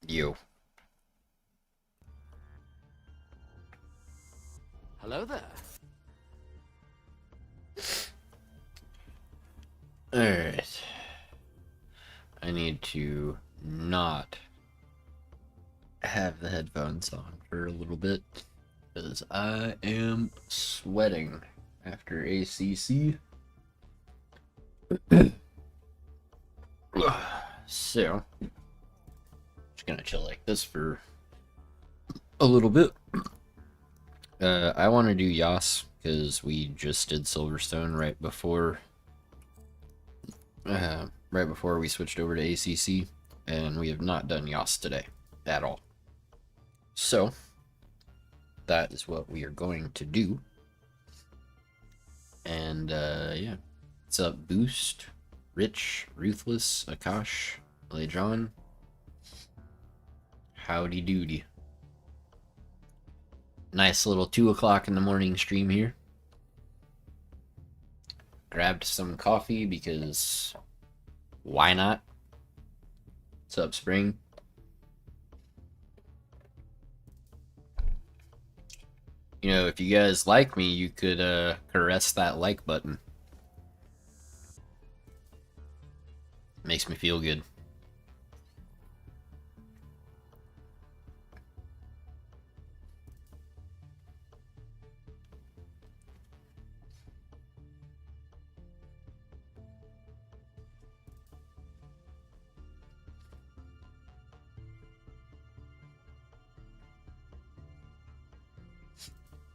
You. Hello there. Alright. I need to not have the headphones on for a little bit because I am sweating after ACC. So, just gonna chill like this for a little bit. I want to do Yas because we just did Silverstone right before we switched over to ACC, and we have not done Yas today at all. So that is what we are going to do. And yeah, what's up, Boost, Rich, Ruthless, Akash, Lejon? Howdy doody. Nice little 2 o'clock in the morning stream here. Grabbed some coffee because why not? What's up, Spring? You know, if you guys like me, you could caress that like button. Makes me feel good.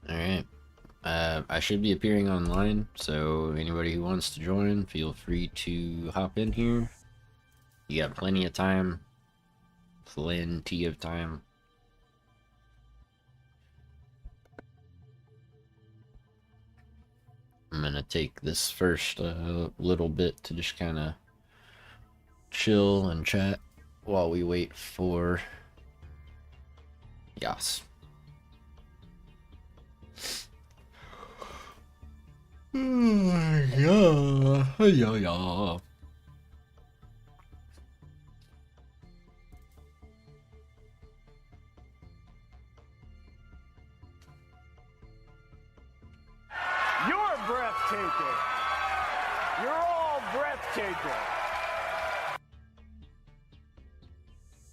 Alright. I should be appearing online, so anybody who wants to join, feel free to hop in here. You got plenty of time. Plenty of time. I'm gonna take this first little bit to just kind of chill and chat while we wait for Yas. Yeah, yeah, yeah. You're breathtaking. You're all breathtaking.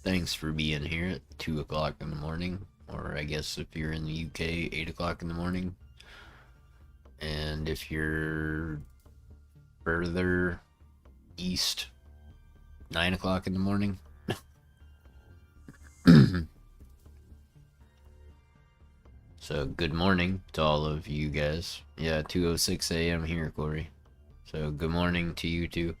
Thanks for being here at 2 o'clock in the morning, or I guess if you're in the UK, 8 o'clock in the morning. And if you're further east, 9 o'clock in the morning. So good morning to all of you guys. Yeah, 2:06 a.m. here, Corey. So good morning to you too.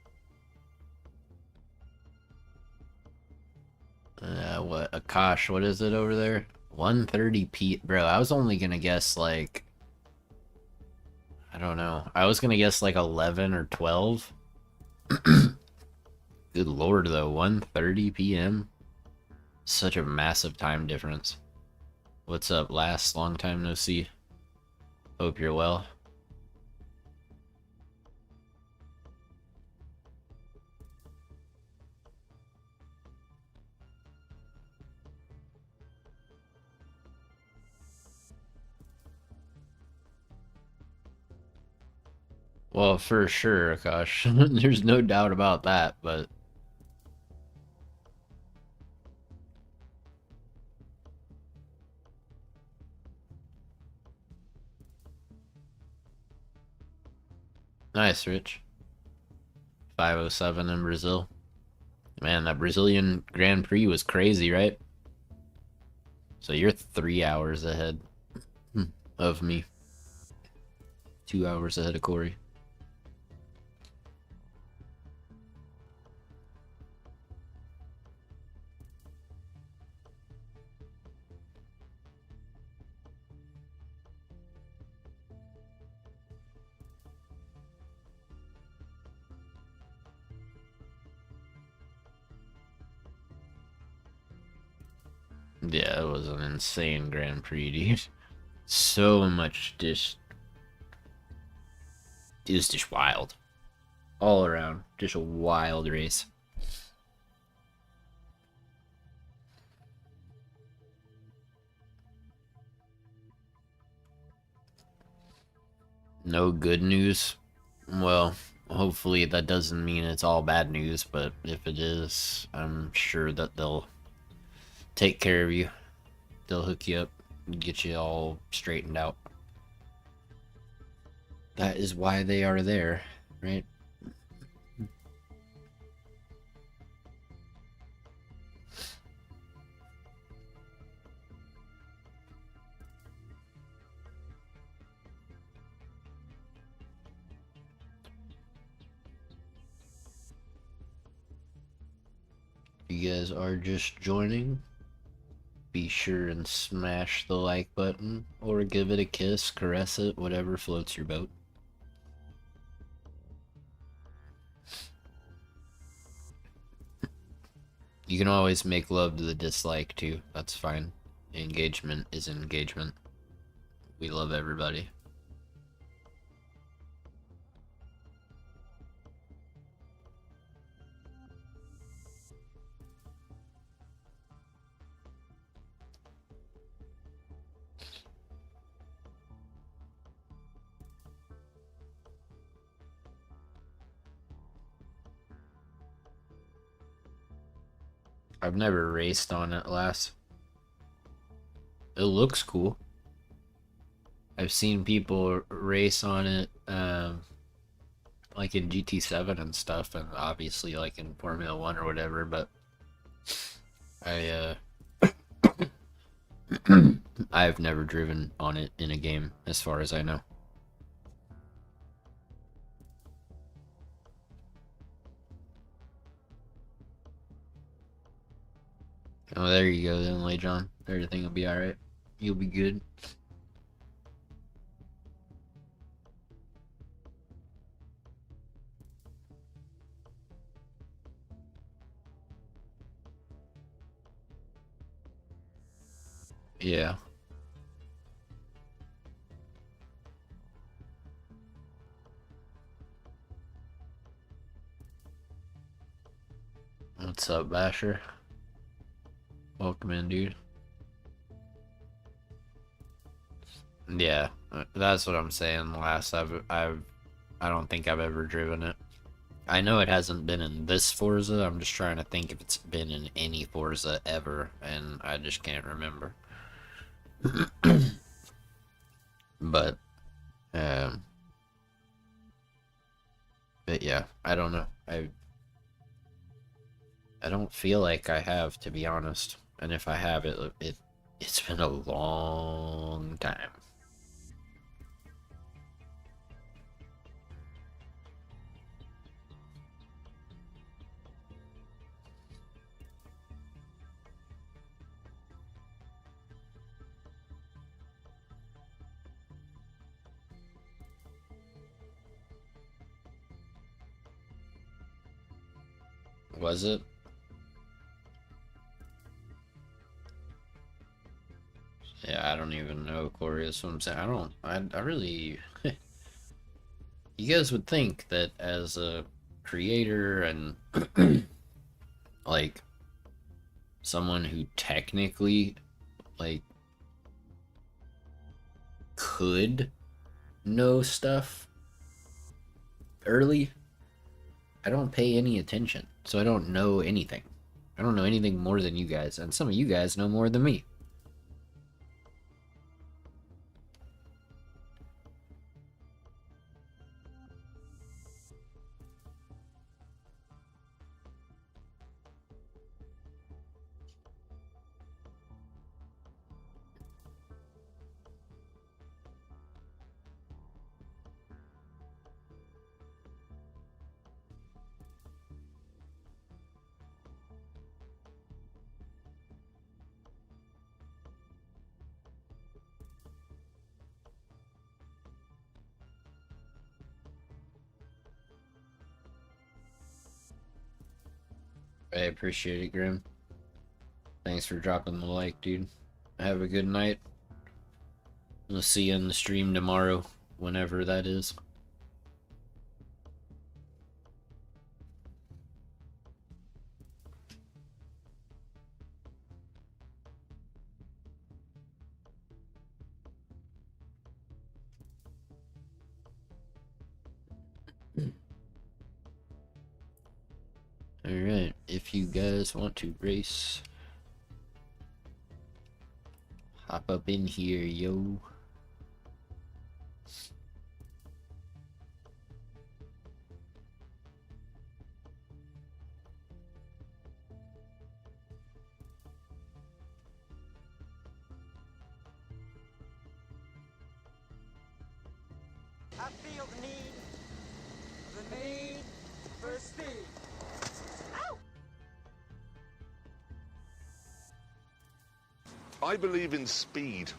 What Akash? What is it over there? 1:30 p. Bro, I was only gonna guess like, I don't know. I was gonna guess like 11 or 12. Good lord, though, 1:30 p.m. Such a massive time difference. What's up, Last? Long time no see. Hope you're well. Well, for sure, Akash. There's no doubt about that, but nice, Rich. 5:07 in Brazil. Man, that Brazilian Grand Prix was crazy, right? So you're 3 hours ahead of me. 2 hours ahead of Corey. Yeah, it was an insane Grand Prix, dude. So much just... It was just wild. All around. Just a wild race. No good news. Well, hopefully that doesn't mean it's all bad news, but if it is, I'm sure that they'll take care of you. They'll hook you up and get you all straightened out. That is why they are there, right? If you guys are just joining, be sure and smash the like button or give it a kiss, caress it, whatever floats your boat. You can always make love to the dislike too, that's fine. Engagement is engagement. We love everybody. I've never raced on it last. It looks cool. I've seen people race on it, like in GT7 and stuff, and obviously like in Formula 1 or whatever, but I, I've never driven on it in a game, as far as I know. Oh, there you go then, Lay John. Everything will be alright. You'll be good. Yeah. What's up, Basher? Welcome in, dude. Yeah, that's what I'm saying. Last I don't think I've ever driven it. I know it hasn't been in this Forza. I'm just trying to think if it's been in any Forza ever, and I just can't remember. But, um, but yeah, I don't know. I don't feel like I have, to be honest. And if I have, it's been a long time. Was it? Yeah, I don't even know, Corey. That's what I'm saying. I really. You guys would think that as a creator and like someone who technically like could know stuff early, I don't pay any attention. So I don't know anything. I don't know anything more than you guys, and some of you guys know more than me. I appreciate it, Grim. Thanks for dropping the like, dude. Have a good night. We'll see you in the stream tomorrow, whenever that is. Alright, if you guys want to race, hop up in here, yo. I feel the need for speed. Ow! I believe in speed.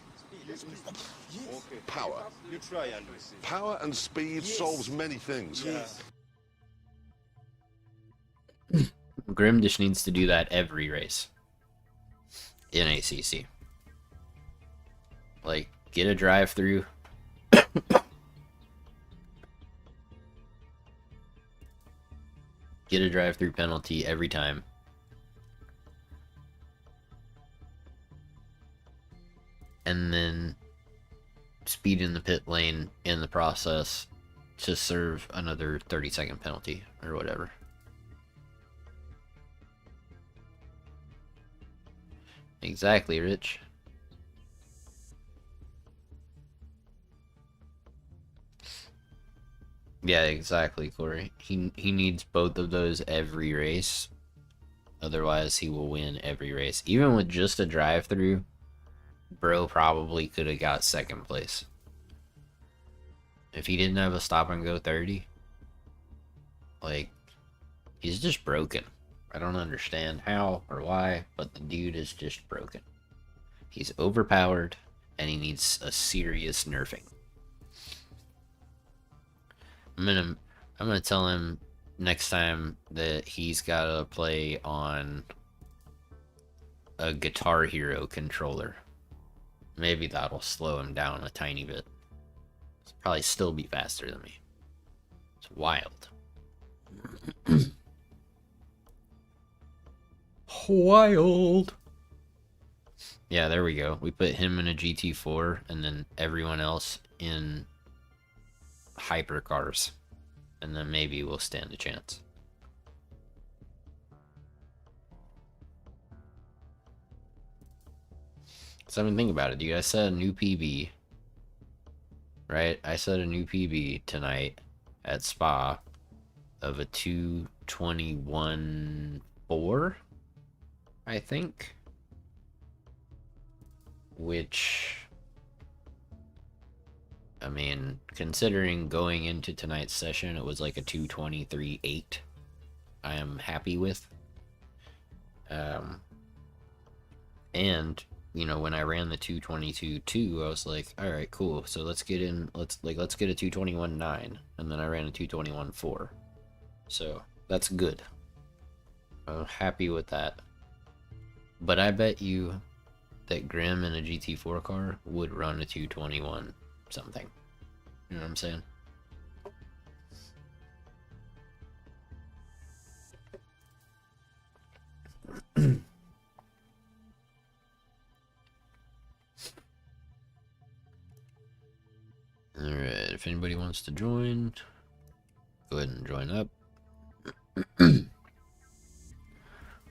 Yes. Power. You try and see. Power and speed solves many things. Yes. Grim just needs to do that every race in ACC. Like, get a drive-through. Get a drive-through penalty every time. And then speed in the pit lane in the process to serve another 30-second penalty or whatever. Exactly, Rich. Yeah, exactly, Corey. He needs both of those every race. Otherwise, he will win every race. Even with just a drive-through, bro probably could have got second place. If he didn't have a stop and go 30, like, he's just broken. I don't understand how or why, but the dude is just broken. He's overpowered, and he needs a serious nerfing. I'm gonna tell him next time that he's gotta play on a Guitar Hero controller. Maybe that'll slow him down a tiny bit. He'll probably still be faster than me. It's wild. Wild. Yeah, there we go. We put him in a GT4 and then everyone else in hypercars, and then maybe we'll stand a chance. So I mean, think about it. You guys set a new PB, right? I set a new PB tonight at Spa of a 2:21.4, I think, which, I mean, considering going into tonight's session, it was like a 2:23.8. I am happy with. And, you know, when I ran the 2:22.2, I was like, all right, cool. So let's get in, let's get a 2:21.9. And then I ran a 2:21.4. So that's good. I'm happy with that. But I bet you that Grim in a GT4 car would run a 2:21 something. You know what I'm saying? Alright, if anybody wants to join, go ahead and join up.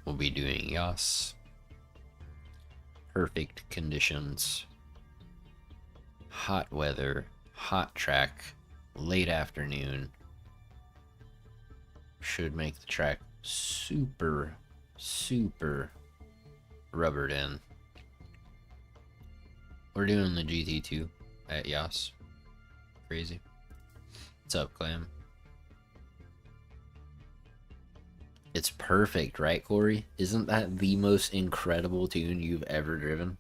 We'll be doing Yas. Perfect conditions. Hot weather. Hot track. Late afternoon. Should make the track super, super rubbered in. We're doing the GT2 at Yas. Crazy. What's up, Clam? It's perfect, right, Corey? Isn't that the most incredible tune you've ever driven?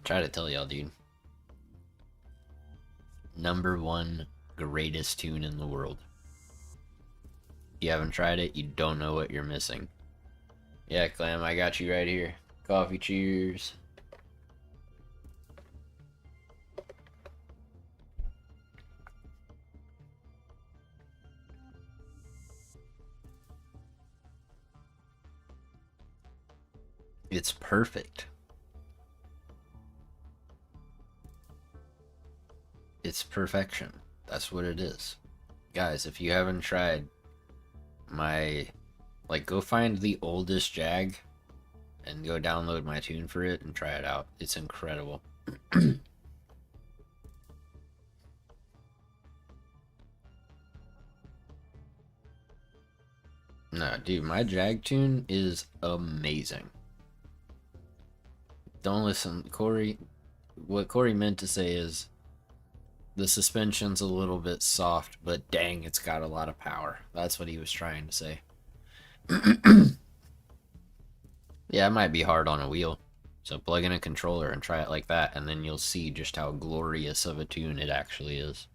Try to tell y'all, dude. #1 greatest tune in the world. If you haven't tried it, you don't know what you're missing. Yeah, Clam, I got you right here. Coffee, cheers. It's perfect. It's perfection. That's what it is. Guys, if you haven't tried my, like, go find the oldest Jag and go download my tune for it and try it out. It's incredible. No, dude, my Jag tune is amazing. Don't listen, Corey. What Corey meant to say is the suspension's a little bit soft, but dang, it's got a lot of power. That's what he was trying to say. Yeah, it might be hard on a wheel. So plug in a controller and try it like that, and then you'll see just how glorious of a tune it actually is.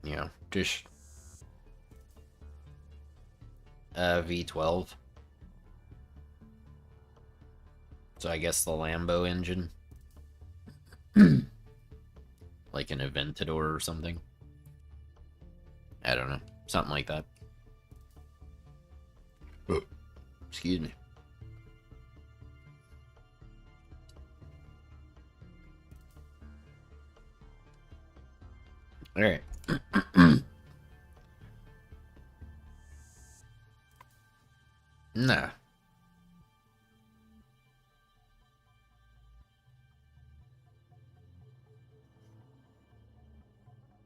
You know, just V12. So I guess the Lambo engine. Like an Aventador or something. I don't know. Something like that. Excuse me. Alright. Nah.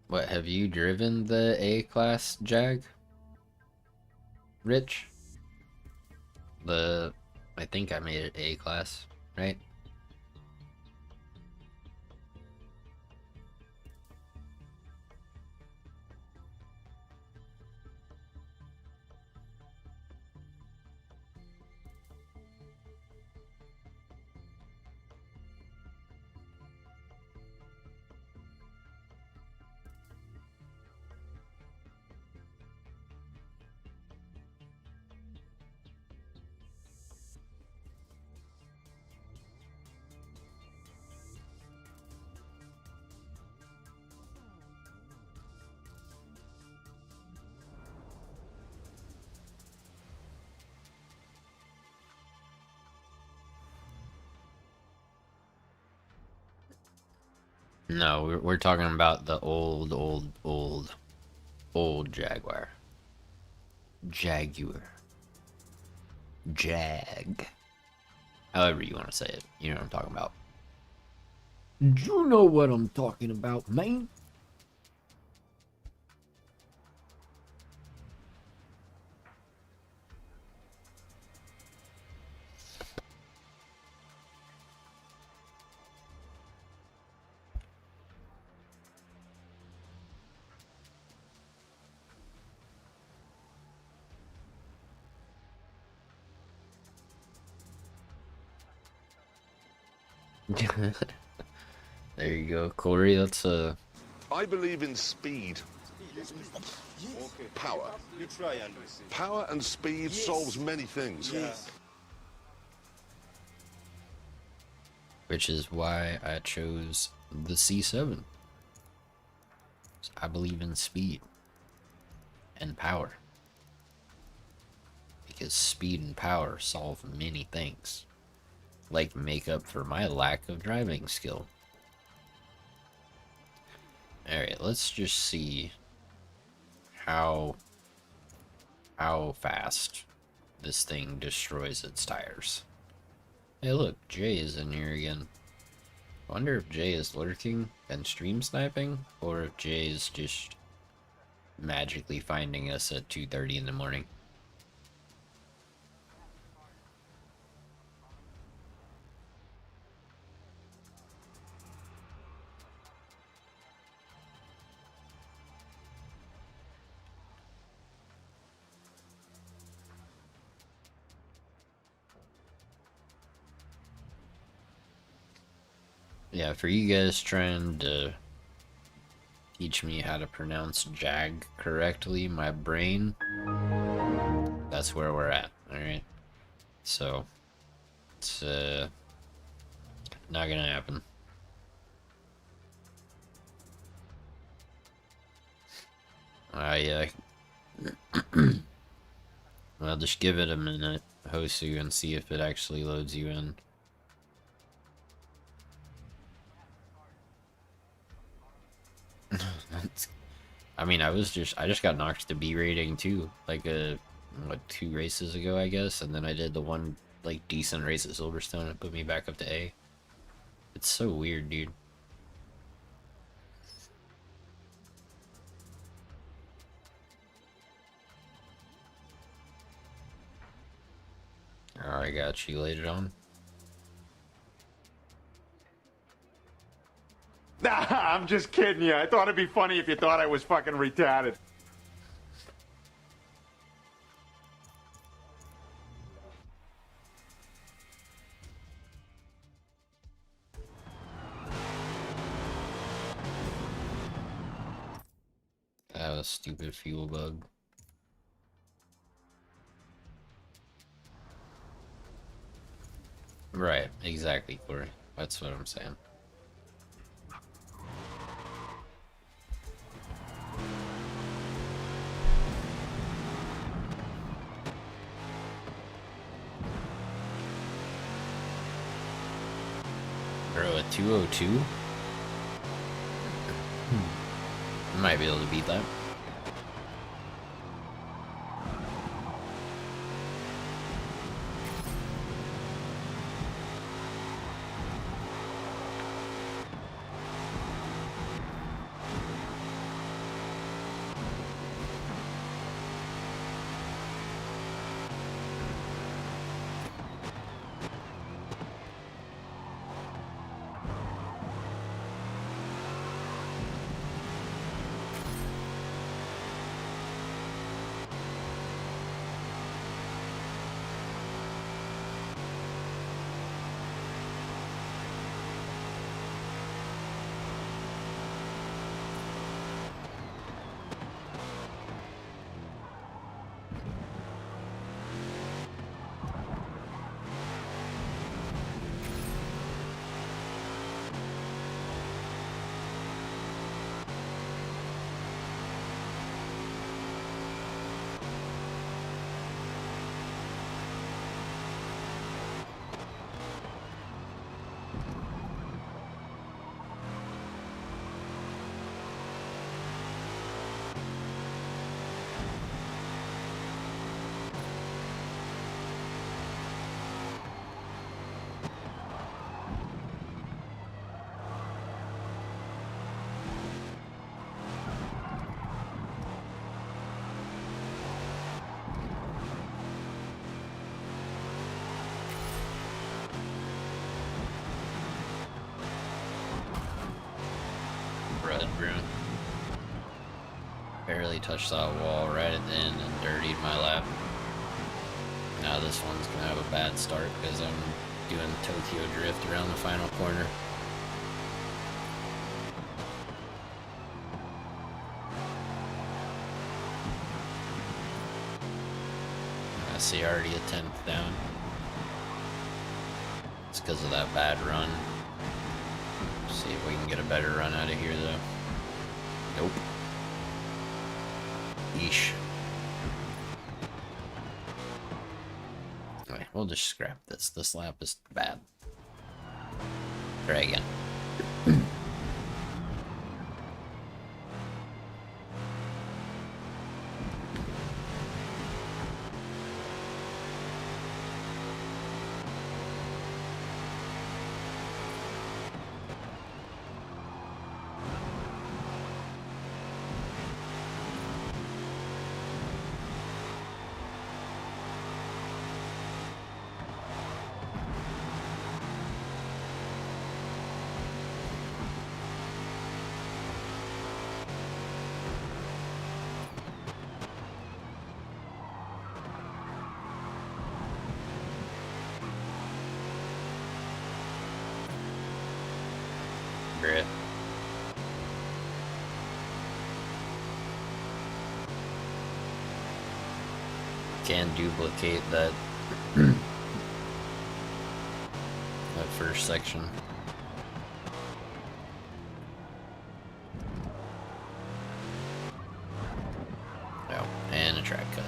What, have you driven the A-Class Jag? Rich? I think I made it A-Class, right? No, we're talking about the old Jaguar. Jaguar. Jag. However you want to say it. You know what I'm talking about. You know what I'm talking about, man. There you go, Corey. That's I believe in speed. Okay. Power. You try and we see. Power and speed solves many things. Yes. which is why I chose the C7. I believe in speed and power, because speed and power solve many things, like make up for my lack of driving skill. Alright, let's just see how fast this thing destroys its tires. Hey look, Jay is in here again. I wonder if Jay is lurking and stream sniping, or if Jay is just magically finding us at 2:30 in the morning. Yeah, for you guys trying to teach me how to pronounce Jag correctly, my brain, that's where we're at, alright? So, it's not gonna happen. Well, just give it a minute, Hosu, and see if it actually loads you in. I mean, I just got knocked to B rating too, like what, 2 races ago, I guess, and then I did the one like decent race at Silverstone and put me back up to A. It's so weird, dude. Alright, got you later on. Nah, I'm just kidding you. I thought it'd be funny if you thought I was fucking retarded. That was a stupid fuel bug. Right, exactly, Corey. That's what I'm saying. Bro, a 202? I might be able to beat that. Red room. Barely touched that wall right at the end and dirtied my lap. Now this one's gonna have a bad start because I'm doing Tokyo drift around the final corner. I see already a 10th down. It's because of that bad run. See if we can get a better run out of here though. Nope. Yeesh. Okay, we'll just scrap this. This lap is bad. Try again. Bruh. Can duplicate that that first section. Oh, and a track cut.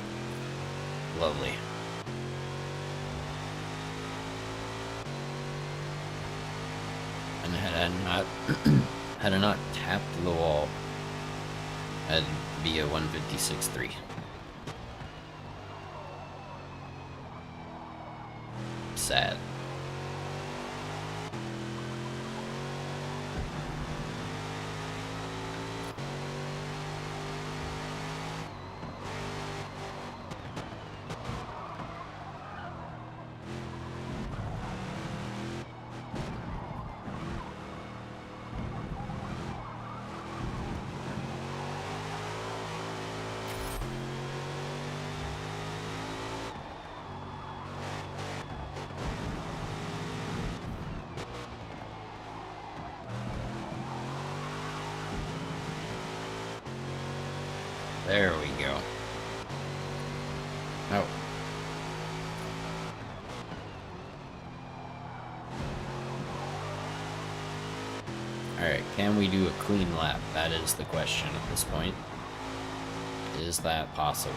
Lovely. And had I not tapped the wall, That'd be a 156.3. Sad. There we go. Oh. Alright, can we do a clean lap? That is the question at this point. Is that possible?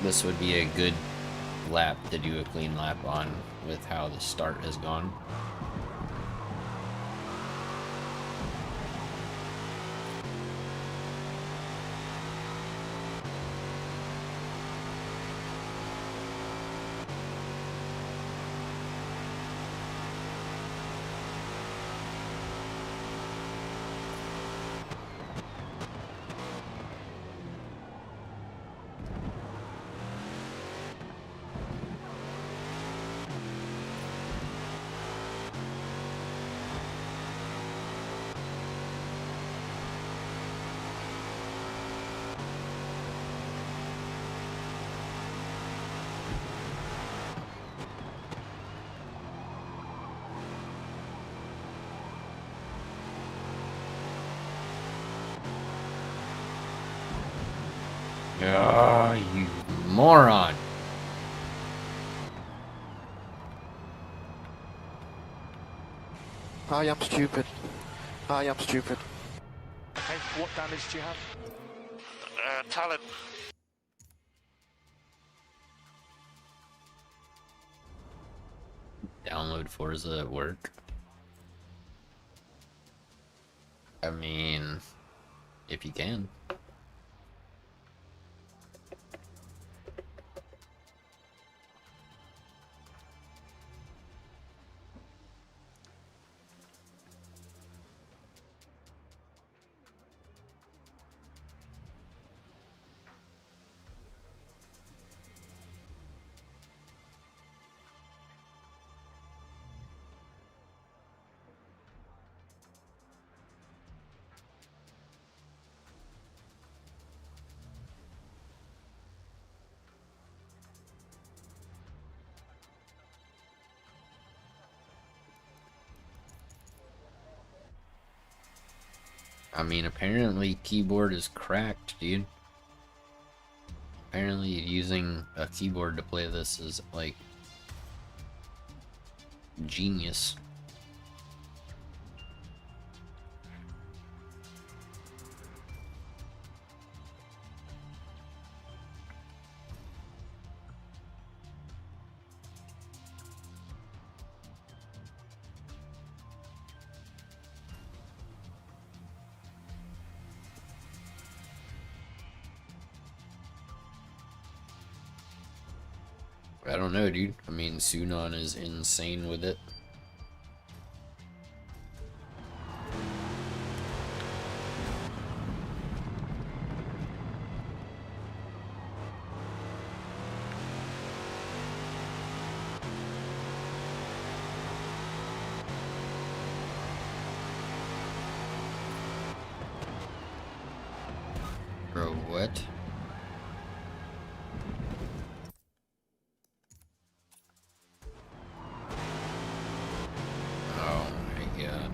This would be a good lap to do a clean lap on with how the start has gone. Oh, you moron. I am stupid. I am stupid. Okay, what damage do you have? Talent. Download Forza at work. I mean, if you can. I mean, apparently keyboard is cracked, dude. Apparently using a keyboard to play this is, like, genius. I don't know, dude. I mean, Sunon is insane with it. Bro, what? Oh my god.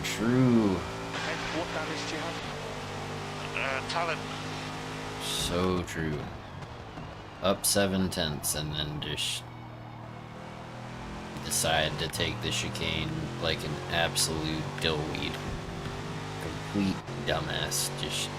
true. Okay, what damage do you have? Talent. So true. Up 7/10 and then just decide to take the chicane like an absolute dillweed. Complete dumbass. Just.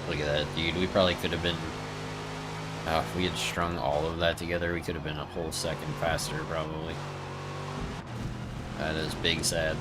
Look at that, dude. We probably could have been. If we had strung all of that together, we could have been a whole second faster, probably. That is big sad.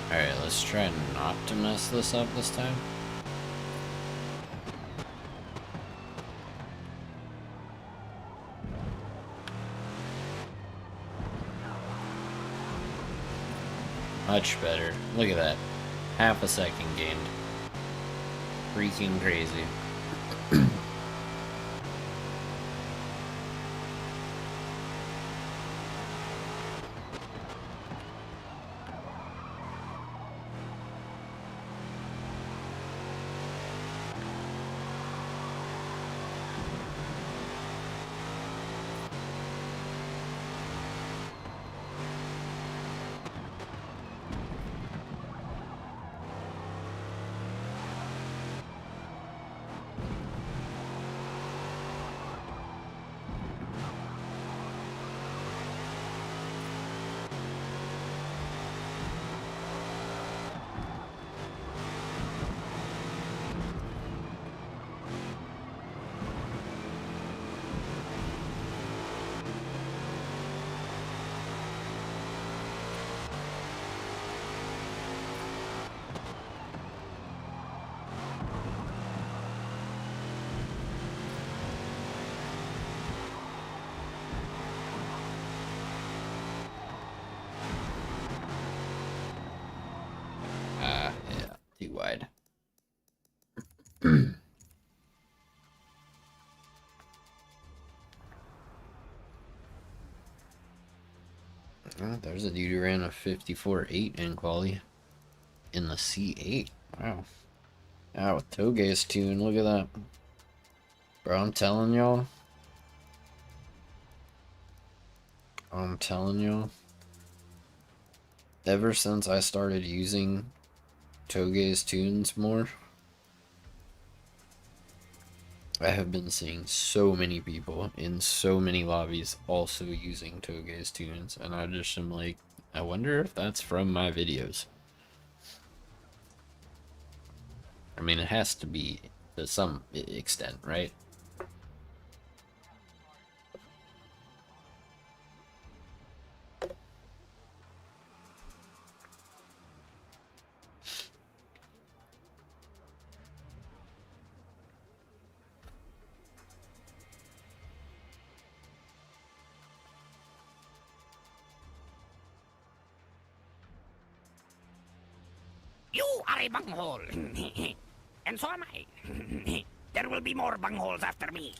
Alright, let's try not to mess this up this time. Much better. Look at that. Half a second gained. Freaking crazy. Yeah, too wide. Oh, there's a dude who ran a 54.8 in quali in the C8. Wow. Ah, with Toge's tune, look at that. Bro, I'm telling y'all. Ever since I started using Toge's tunes more, I have been seeing so many people in so many lobbies also using Toge's tunes, and I just am like, I wonder if that's from my videos. I mean, it has to be to some extent, right? You are a bunghole. And so am I. There will be more bungholes after me.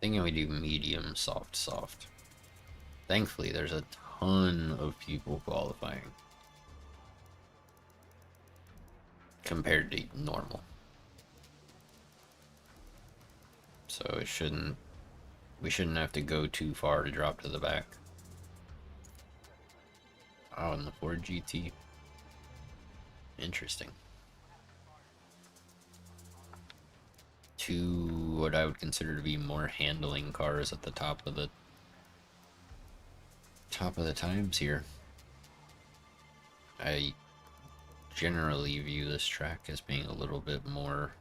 Thinking we do medium, soft, soft. Thankfully, there's a ton of people qualifying compared to normal. So we shouldn't have to go too far to drop to the back. Oh, and the Ford GT. Interesting. Two what I would consider to be more handling cars at the top of the times here. I generally view this track as being a little bit more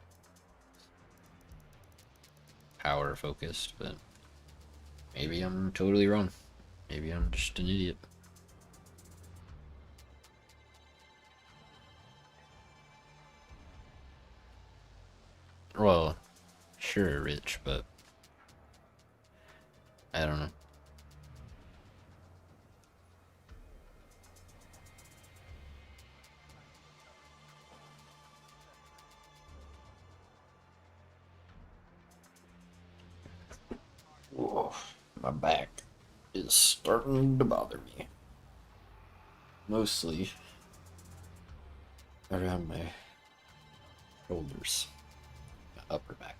power focused, but maybe I'm totally wrong. Maybe I'm just an idiot. Well, sure, Rich, but I don't know. Whoa, my back is starting to bother me. Mostly around my shoulders, my upper back.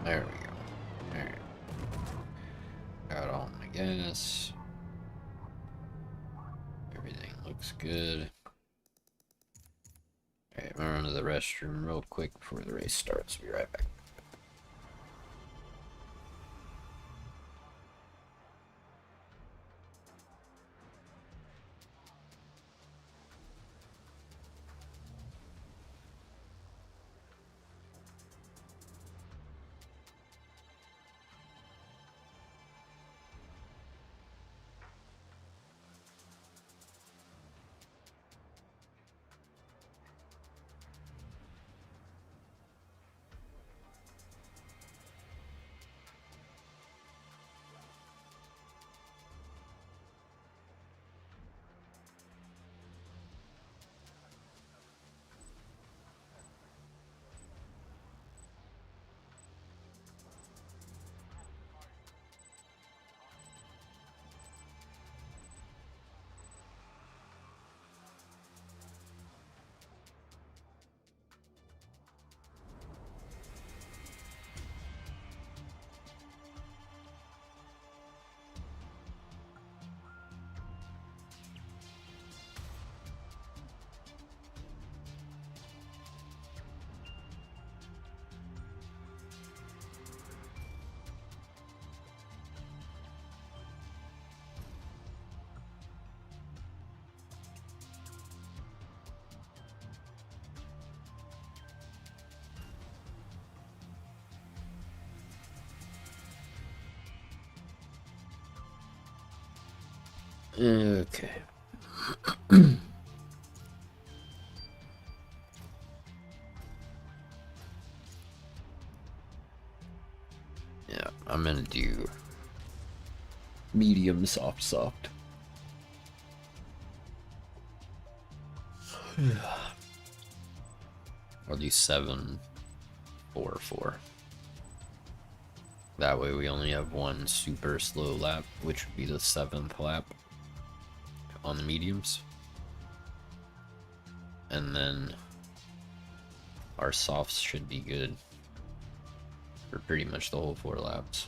There we go. Alright. Got all my gas. Everything looks good. Alright, I'm gonna run to the restroom real quick before the race starts. Be right back. Okay. Yeah, I'm gonna do medium, soft, soft. I'll do 7, 4, 4. That way we only have one super slow lap, which would be the 7th lap on the mediums. And then our softs should be good for pretty much the whole 4 laps.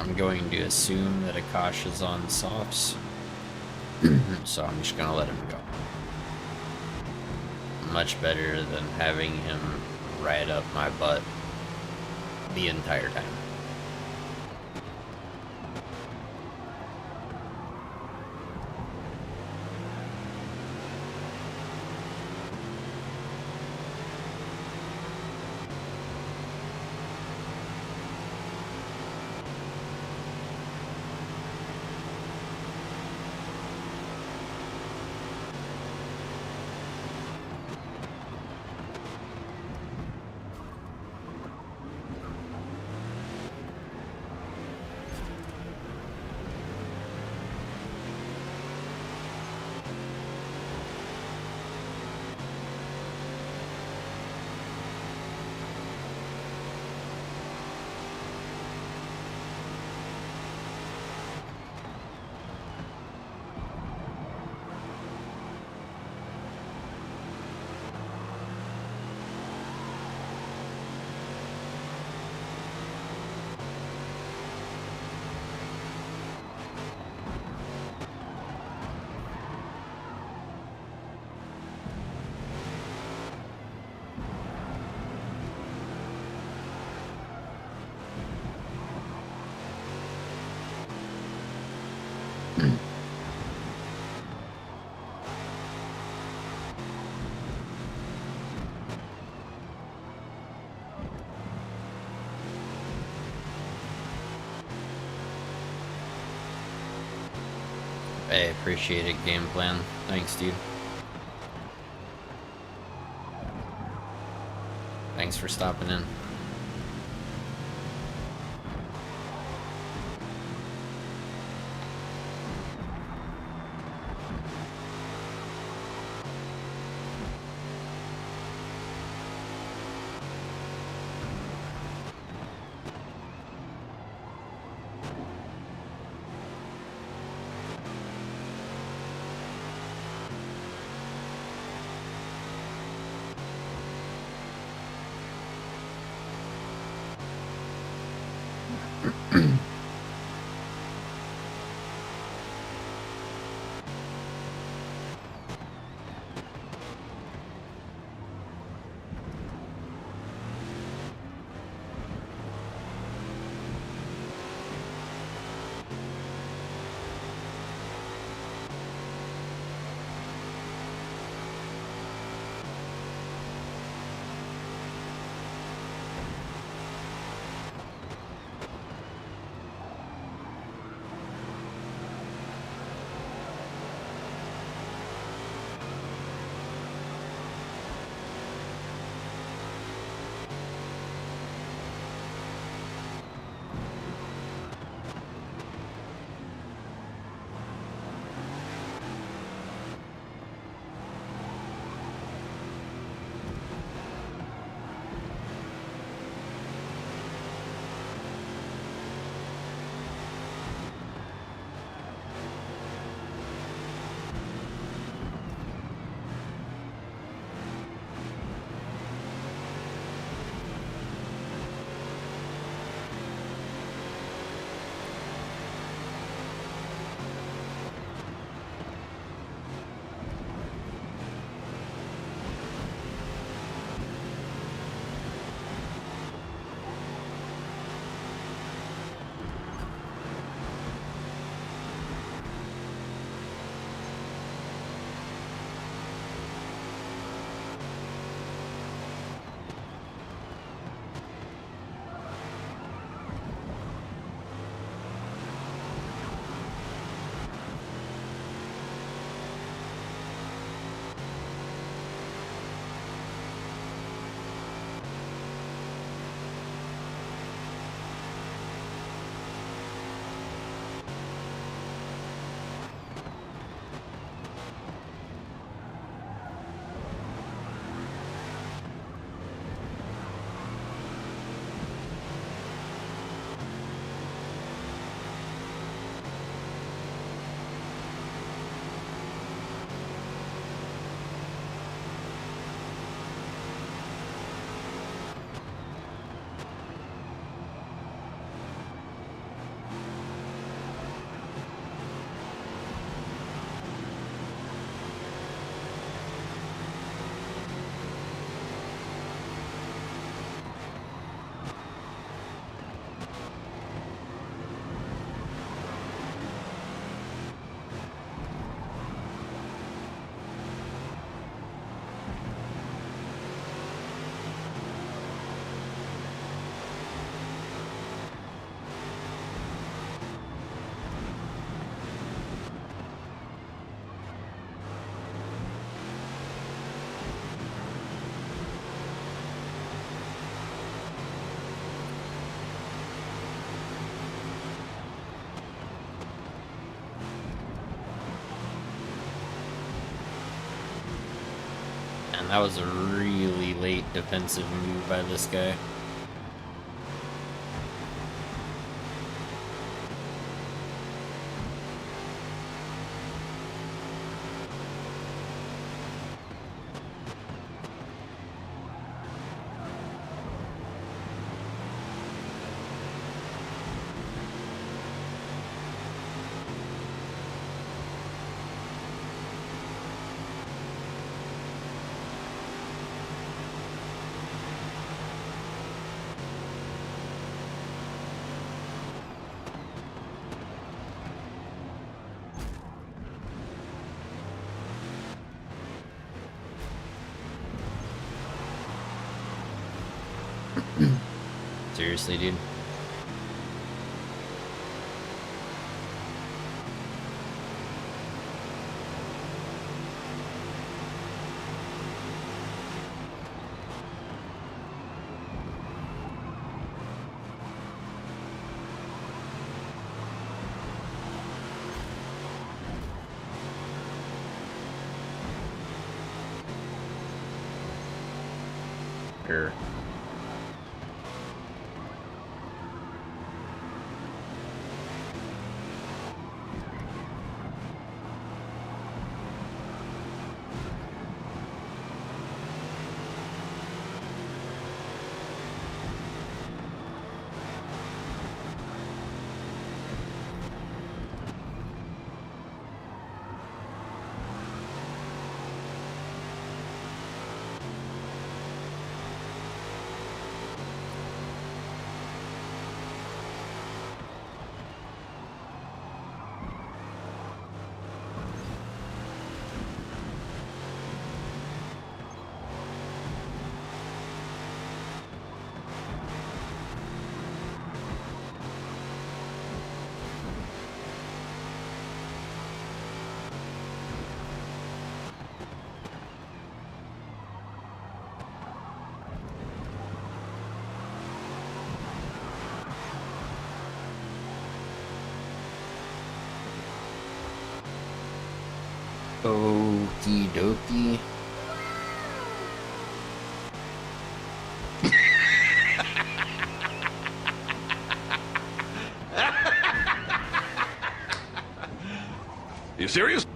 I'm going to assume that Akasha's on softs. So I'm just gonna let him go. Much better than having him ride up my butt the entire time. I appreciate it, game plan. Thanks, dude. Thanks for stopping in. that was a really late defensive move by this guy. Seriously, dude. Sure. Okie dokie. You serious?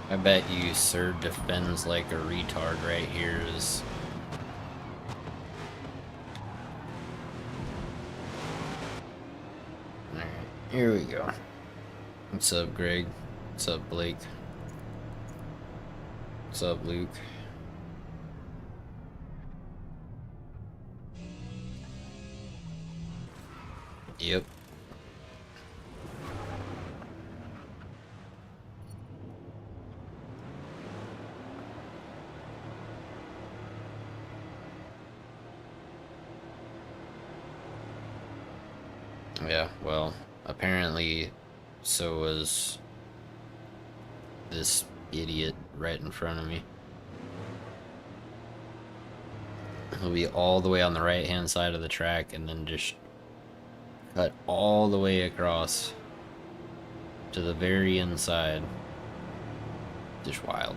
I bet you Sir defends like a retard right here is... Alright, here we go. What's up, Greg? What's up, Blake? What's up, Luke? Yep. Yeah, well, apparently so was this idiot right in front of me. He'll be all the way on the right hand side of the track and then just cut all the way across to the very inside. Just wild.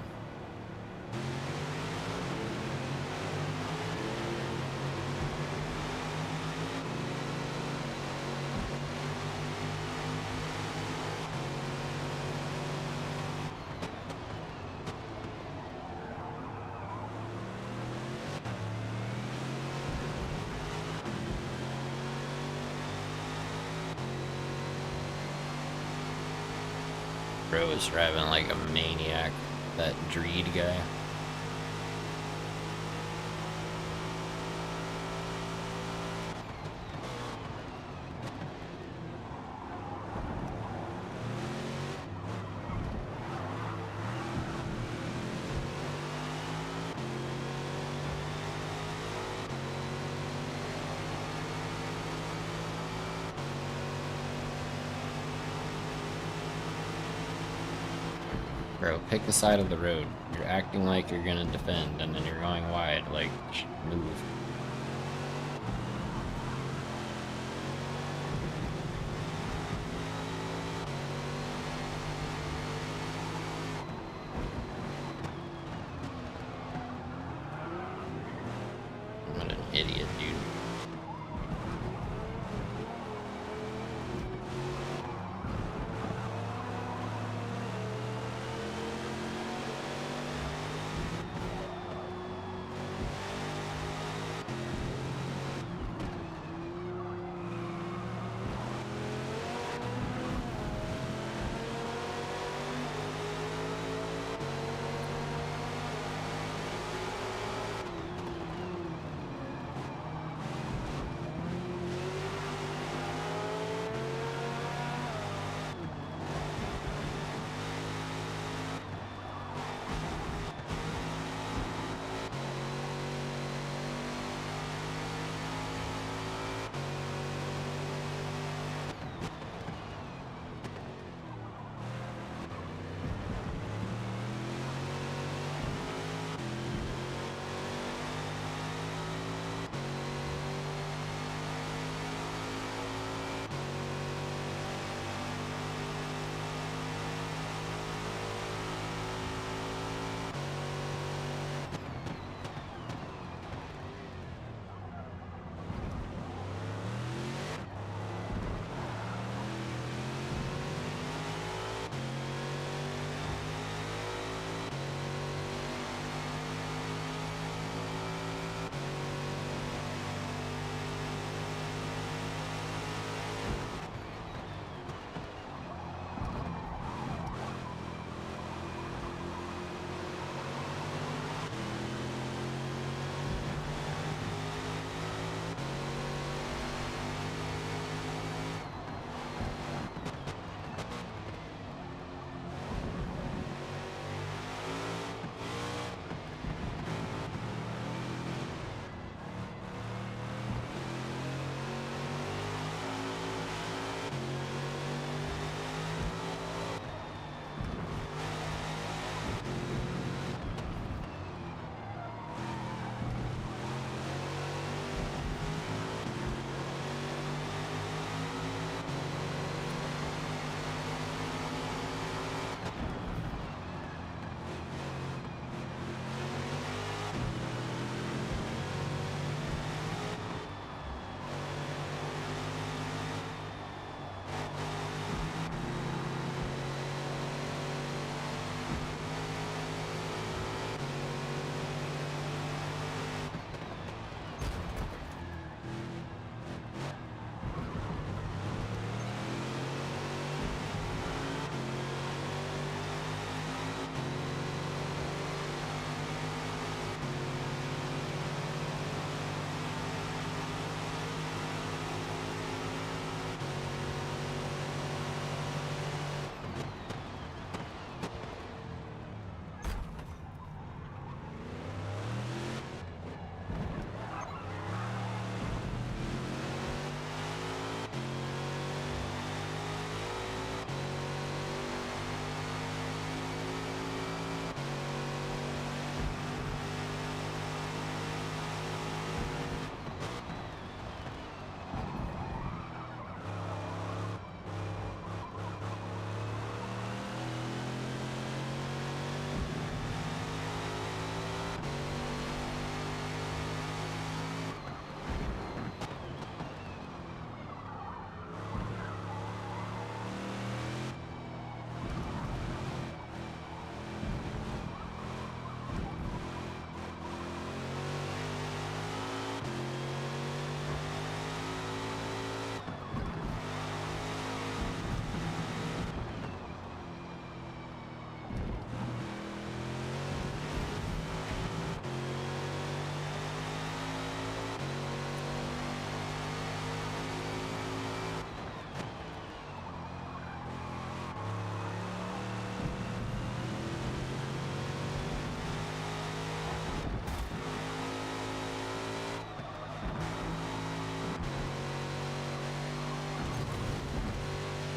Bro was driving like a maniac. That Dreed guy. Bro, pick a side of the road. You're acting like you're gonna defend, and then you're going wide. Like, move. What an idiot, dude.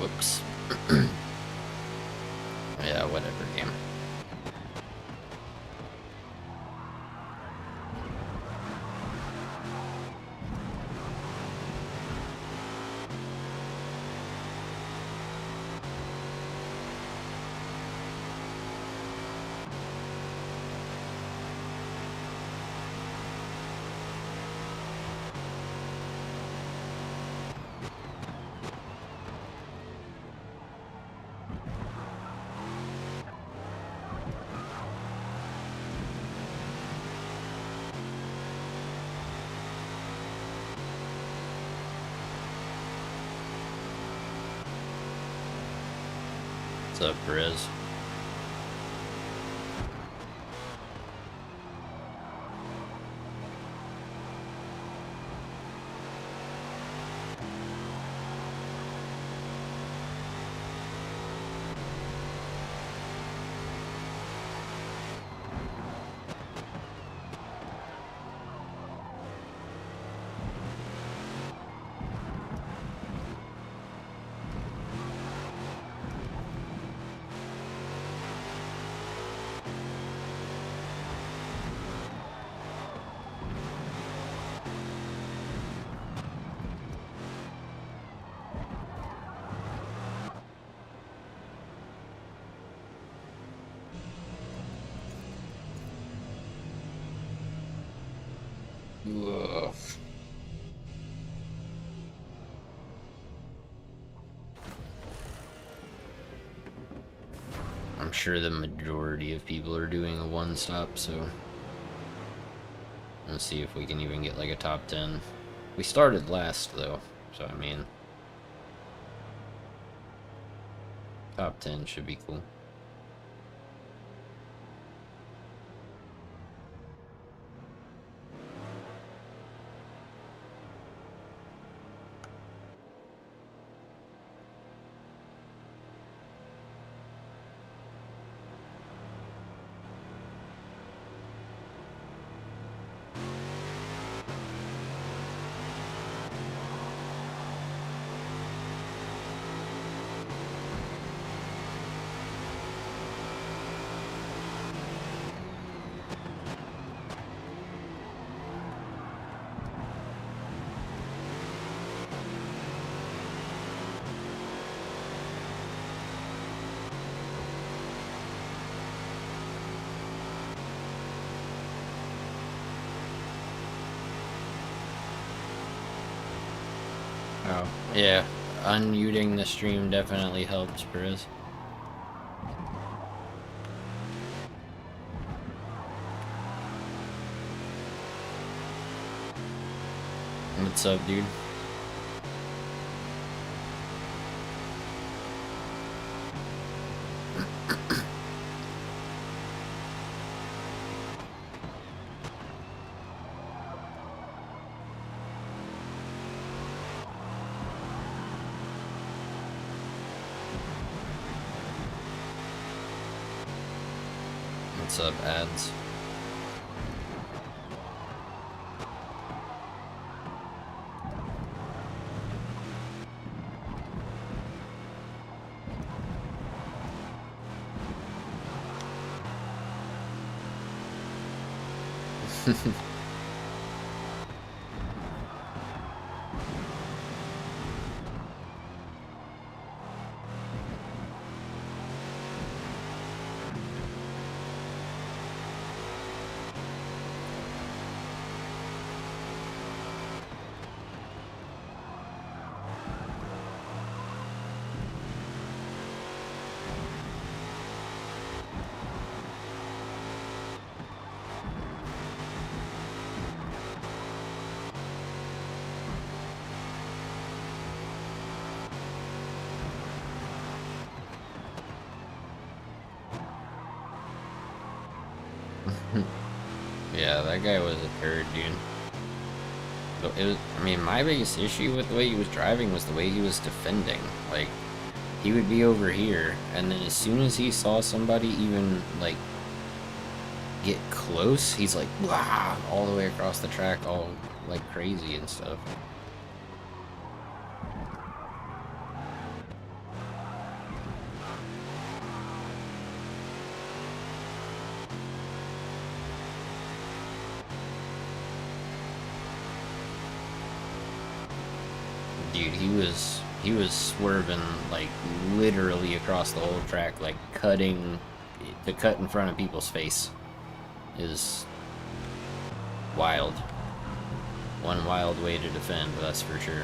Whoops. Yeah, whatever, game. What's up, Perez? Ugh. I'm sure the majority of people are doing a one-stop, so let's see if we can even get like a top 10. We started last though, so I mean, top 10 should be cool. Oh, yeah. Unmuting the stream definitely helps, Perez. What's up, dude? What's up, ads? Yeah, that guy was a turd, dude. So it was, I mean, my biggest issue with the way he was driving was the way he was defending. Like, he would be over here, and then as soon as he saw somebody even, like, get close, he's like, "Wah!" all the way across the track, all, like, crazy and stuff. Dude, he was swerving like literally across the whole track, like cutting the cut in front of people's face is wild. One wild way to defend, that's for sure.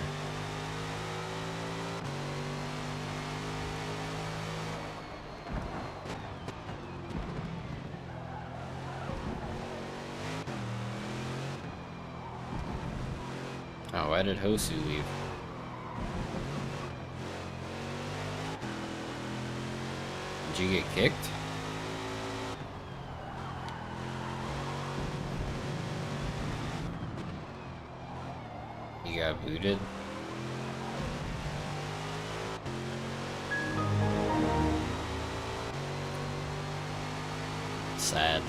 Oh, why did Hosu leave? Did you get kicked? You got booted? Sag.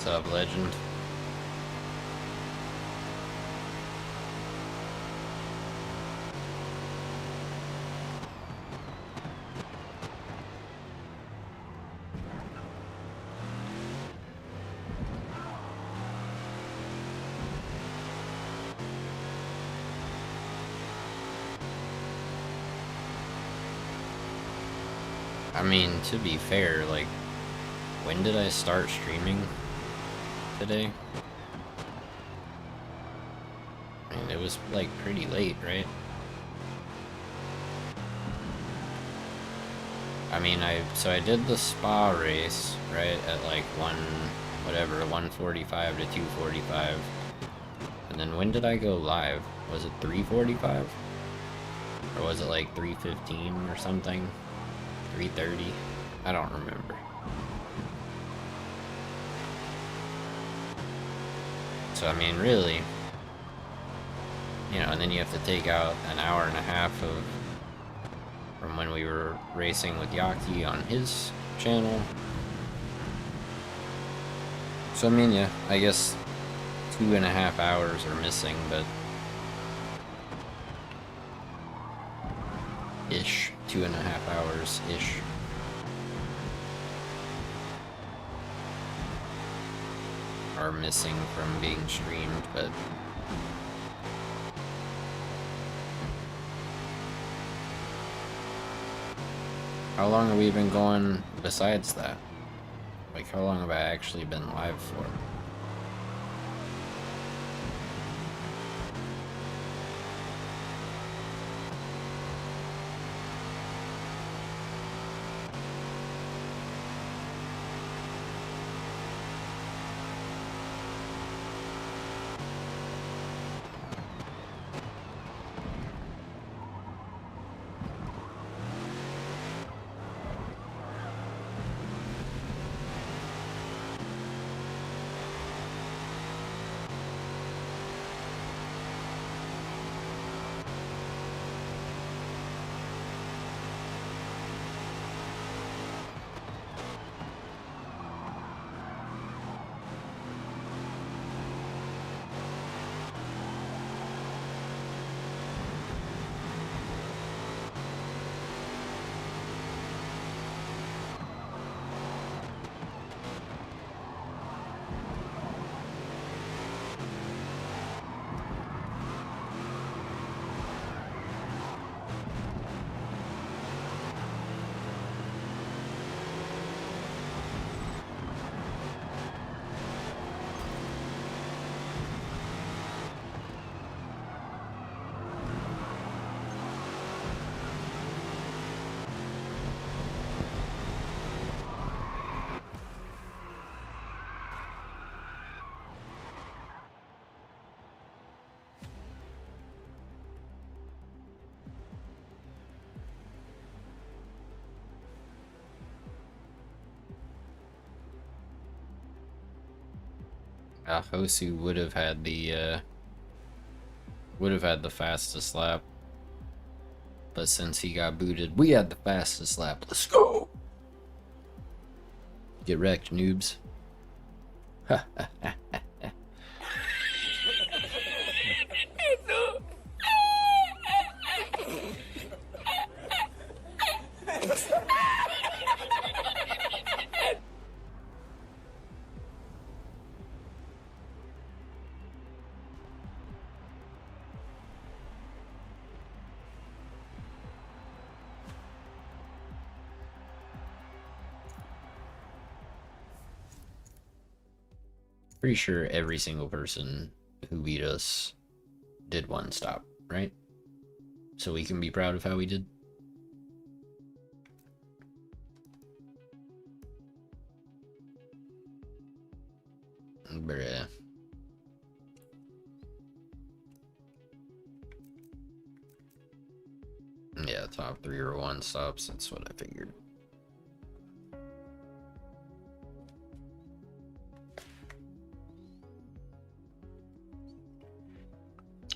What's up, legend? I mean, to be fair, like, when did I start streaming today? I mean, it was, like, pretty late, right? I mean, so I did the spa race, right, at, like, 1:45 to 2:45. And then when did I go live? Was it 3:45? Or was it, like, 3:15 or something? 3:30? I don't remember. So, I mean, really, you know, and then you have to take out an hour and a half from when we were racing with Yaki on his channel. So, I mean, yeah, I guess 2.5 hours are missing, but ish. 2.5 hours ish. Are missing from being streamed, but how long have we been going besides that? Like, how long have I actually been live for? Hosu would have had the fastest lap, but since he got booted, we had the fastest lap. Let's go! Get wrecked, noobs. Pretty sure every single person who beat us did one stop, right? So we can be proud of how we did. Bruh. Yeah, top 3 or 1 stops, that's what I figured.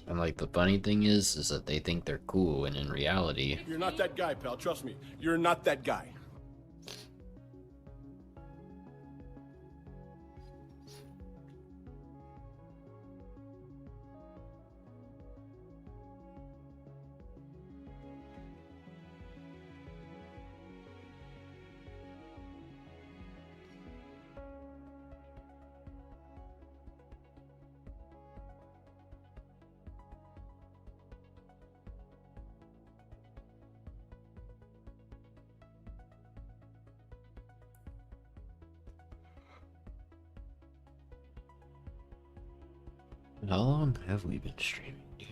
And like the funny thing is that they think they're cool, and in reality, You're not that guy, pal. Trust me. You're not that guy. how long have we been streaming, dude?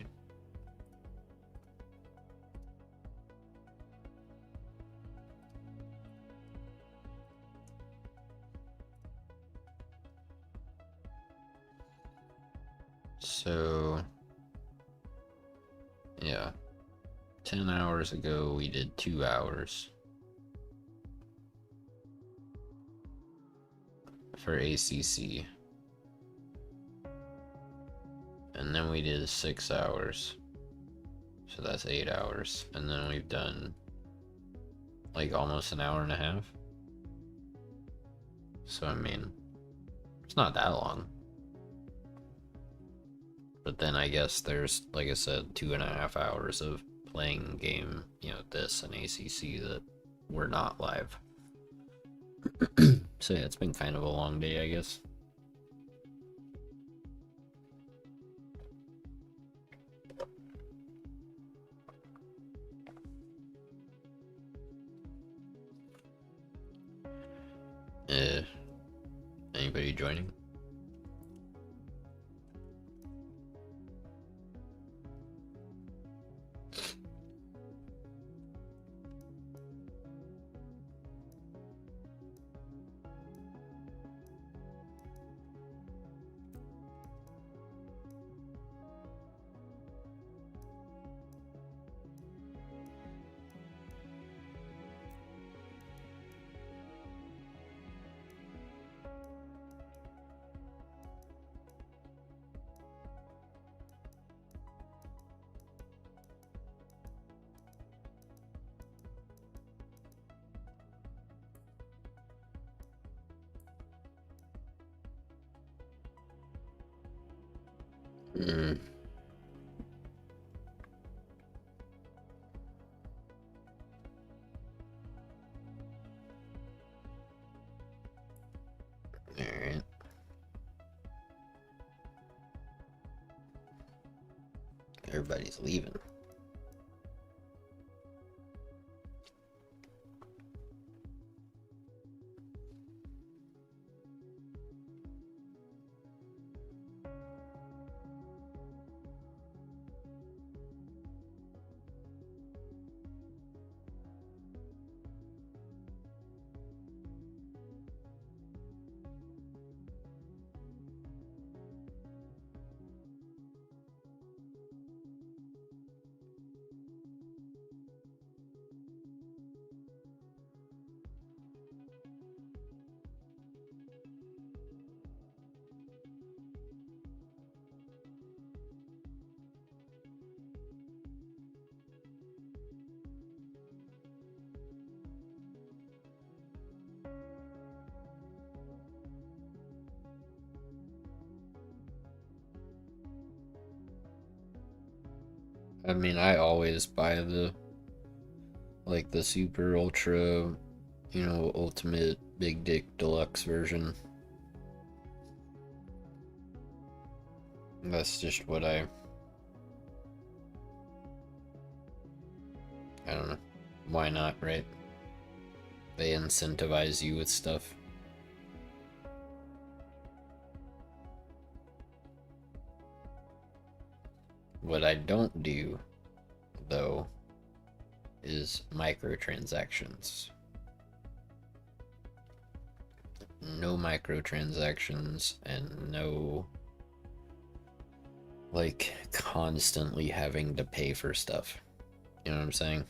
So, yeah, 10 hours ago we did 2 hours for ACC, and then we did 6 hours, so that's 8 hours, and then we've done like almost an hour and a half. So I mean, it's not that long. But then I guess there's, like I said, 2.5 hours of playing game, you know, this and ACC that we're not live. So yeah, it's been kind of a long day, I guess. Anybody joining? Mm. Alright. Everybody's leaving. I mean, I always buy the super ultra, ultimate big dick deluxe version. That's just what I don't know. Why not, right? They incentivize you with stuff. What I don't do, though, is microtransactions. No microtransactions and no, like, constantly having to pay for stuff. You know what I'm saying?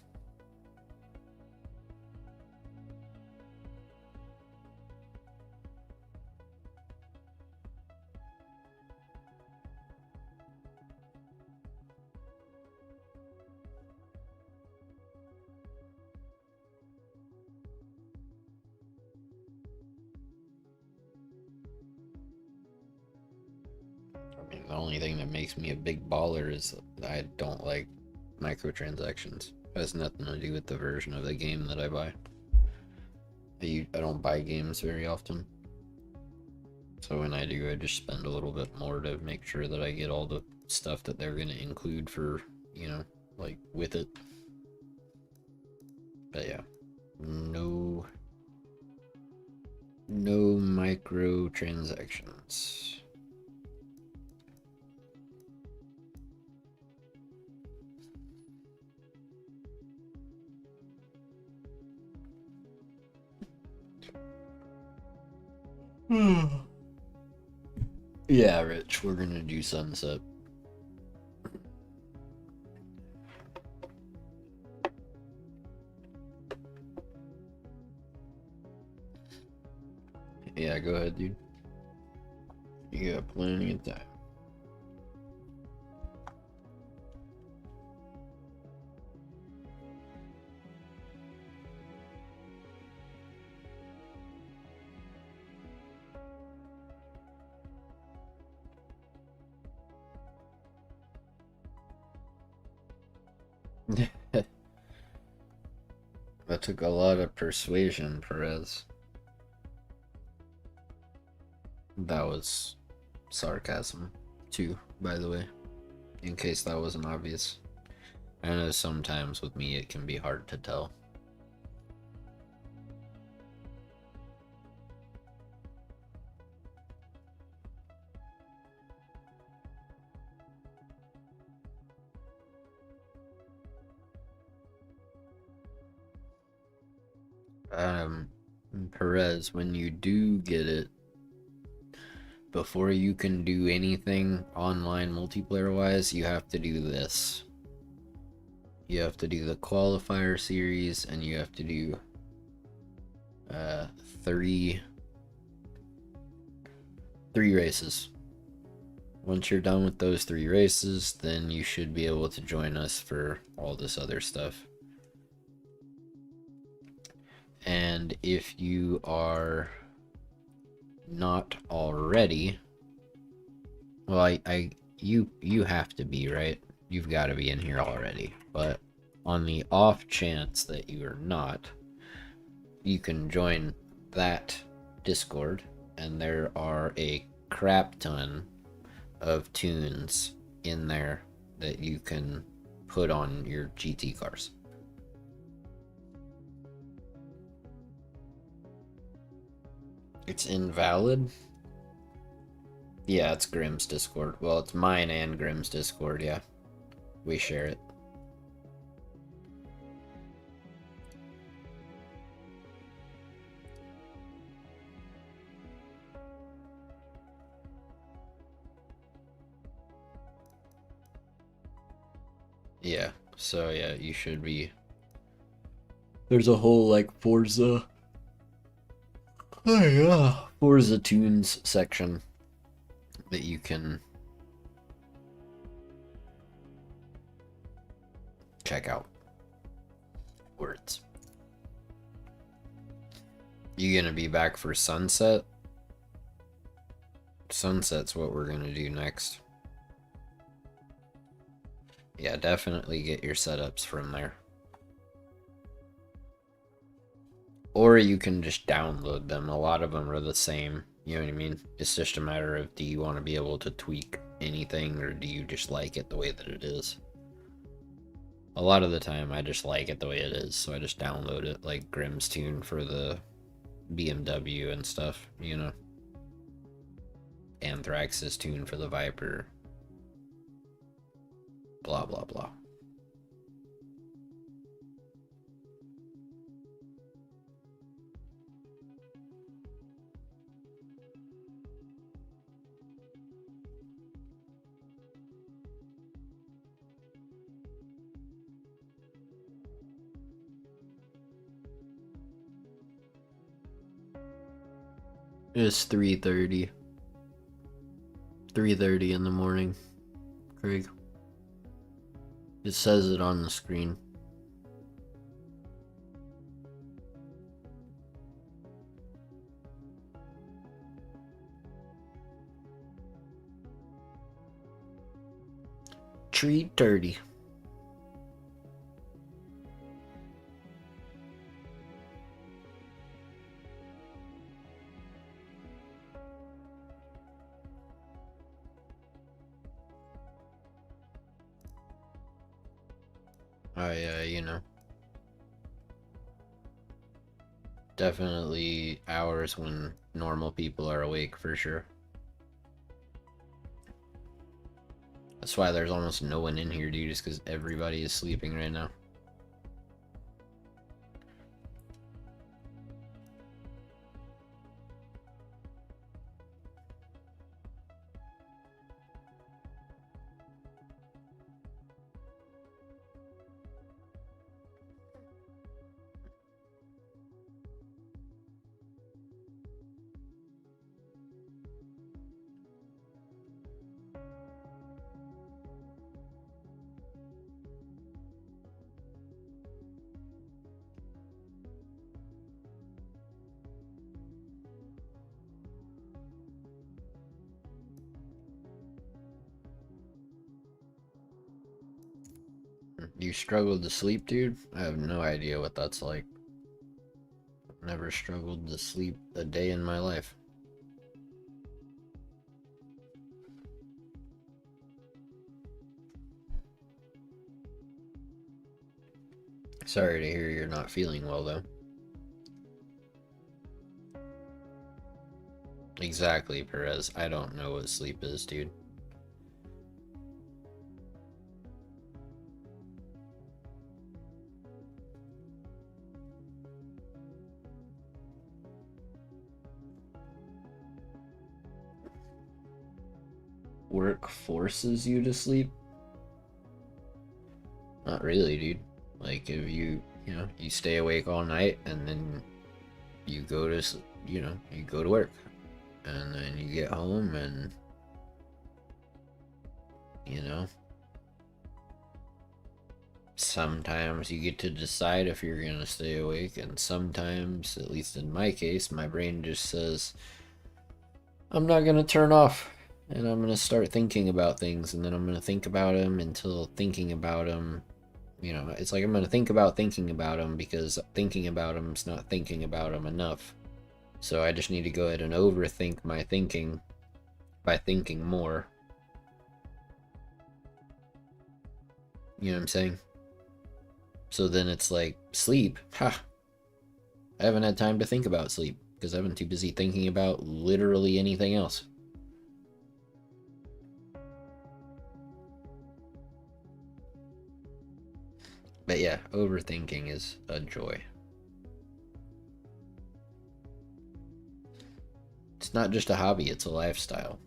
I mean, the only thing that makes me a big baller is I don't like microtransactions. It has nothing to do with the version of the game that I buy. I don't buy games very often. So when I do, I just spend a little bit more to make sure that I get all the stuff that they're going to include for, like, with it. But yeah, no microtransactions. Yeah, Rich, we're gonna do sunset. Yeah, go ahead, dude. You got plenty of time. That took a lot of persuasion, Perez. That was sarcasm, too, by the way, in case that wasn't obvious. I know sometimes with me it can be hard to tell. Perez, when you do get it, before you can do anything online multiplayer wise, you have to do this. You have to do the qualifier series, and you have to do 3 races. Once you're done with those 3 races, then you should be able to join us for all this other stuff. And if you are not already, well, you have to be, right? You've got to be in here already. But on the off chance that you are not, you can join that Discord, and there are a crap ton of tunes in there that you can put on your GT cars. It's invalid? Yeah, it's Grimm's Discord. Well, it's mine and Grimm's Discord, yeah. We share it. Yeah, so yeah, you should be. There's a whole, like, Forza tunes section that you can check out. Words. You gonna be back for Sunset? Sunset's what we're gonna do next. Yeah, definitely get your setups from there. Or you can just download them. A lot of them are the same. You know what I mean? It's just a matter of, do you want to be able to tweak anything, or do you just like it the way that it is? A lot of the time, I just like it the way it is, so I just download it, like Grimm's tune for the BMW and stuff, you know? Anthrax's tune for the Viper. Blah, blah, blah. It's 3:30. 3:30 in the morning, Craig. It says it on the screen. Tree dirty. You know, definitely hours when normal people are awake for sure. That's why there's almost no one in here, dude, just because everybody is sleeping right now. You struggled to sleep, dude? I have no idea what that's like. Never struggled to sleep a day in my life. Sorry to hear you're not feeling well, though. Exactly, Perez. I don't know what sleep is, dude. Work forces you to sleep? Not really, dude. Like, if you know, you stay awake all night and then you go to, you know, you go to work and then you get home and, you know, sometimes you get to decide if you're gonna stay awake, and sometimes, at least in my case, my brain just says, I'm not gonna turn off. And I'm going to start thinking about things, and then I'm going to think about them until thinking about them, you know, it's like I'm going to think about thinking about them, because thinking about them is not thinking about them enough. So I just need to go ahead and overthink my thinking by thinking more. You know what I'm saying? So then it's like, sleep. Ha! I haven't had time to think about sleep, because I've been too busy thinking about literally anything else. But yeah, overthinking is a joy. It's not just a hobby, it's a lifestyle.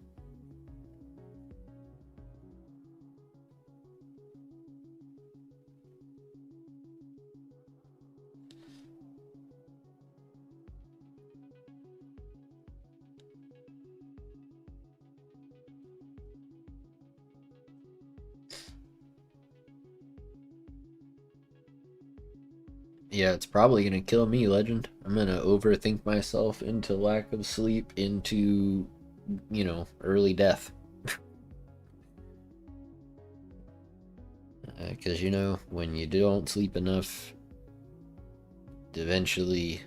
Yeah, it's probably gonna kill me, Legend. I'm gonna overthink myself into lack of sleep, into, you know, early death. Because, you know, when you don't sleep enough, eventually,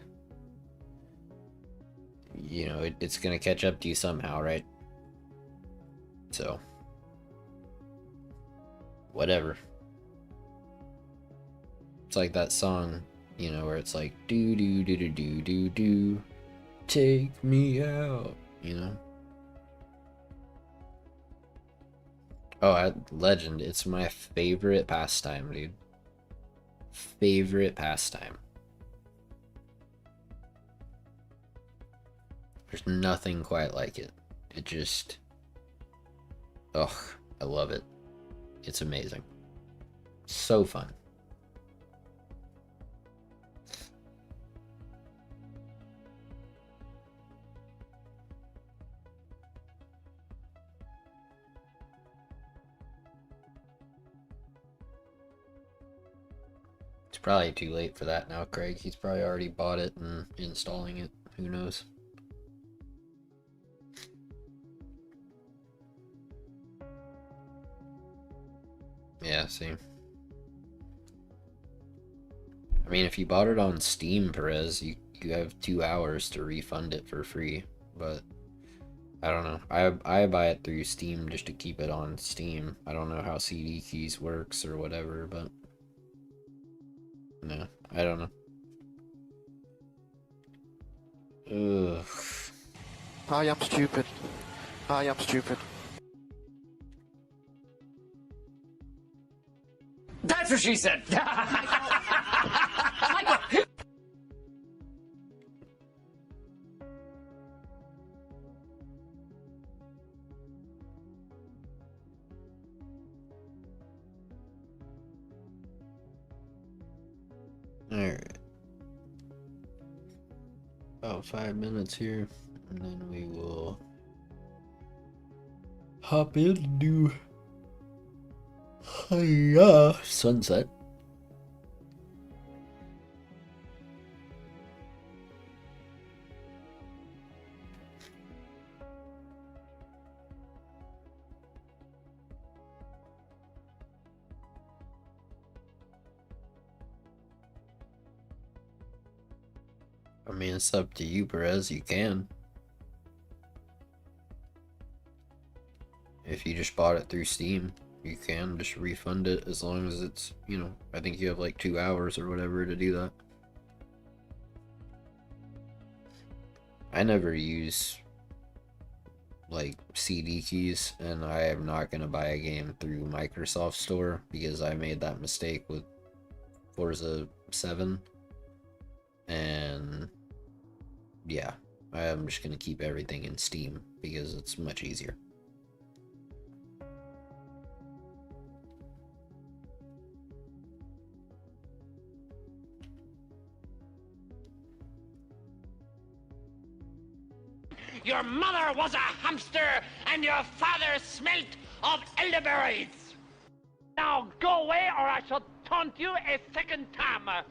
you know, it's going to catch up to you somehow, right? So, whatever. It's like that song, you know, where it's like, do do do do do do do, take me out, you know? Oh, Legend, it's my favorite pastime, dude. Favorite pastime. There's nothing quite like it. It just... Ugh, I love it. It's amazing. So fun. It's probably too late for that now, Craig. He's probably already bought it and installing it. Who knows? Yeah, see. I mean, if you bought it on Steam, Perez, you have 2 hours to refund it for free. But I don't know. I buy it through Steam just to keep it on Steam. I don't know how CD keys works or whatever, but no, I don't know. Ugh. I am stupid. I am stupid. That's what she said. Alright. About 5 minutes here, and then we will hop in and do sunset. I mean, it's up to you, Perez. You can. If you just bought it through Steam, you can just refund it as long as it's, you know, I think you have like 2 hours or whatever to do that. I never use like CD keys, and I am not going to buy a game through Microsoft Store because I made that mistake with Forza 7. And yeah, I'm just gonna keep everything in Steam because it's much easier. Your mother was a hamster, and your father smelt of elderberries. Now go away, or I shall taunt you a second time.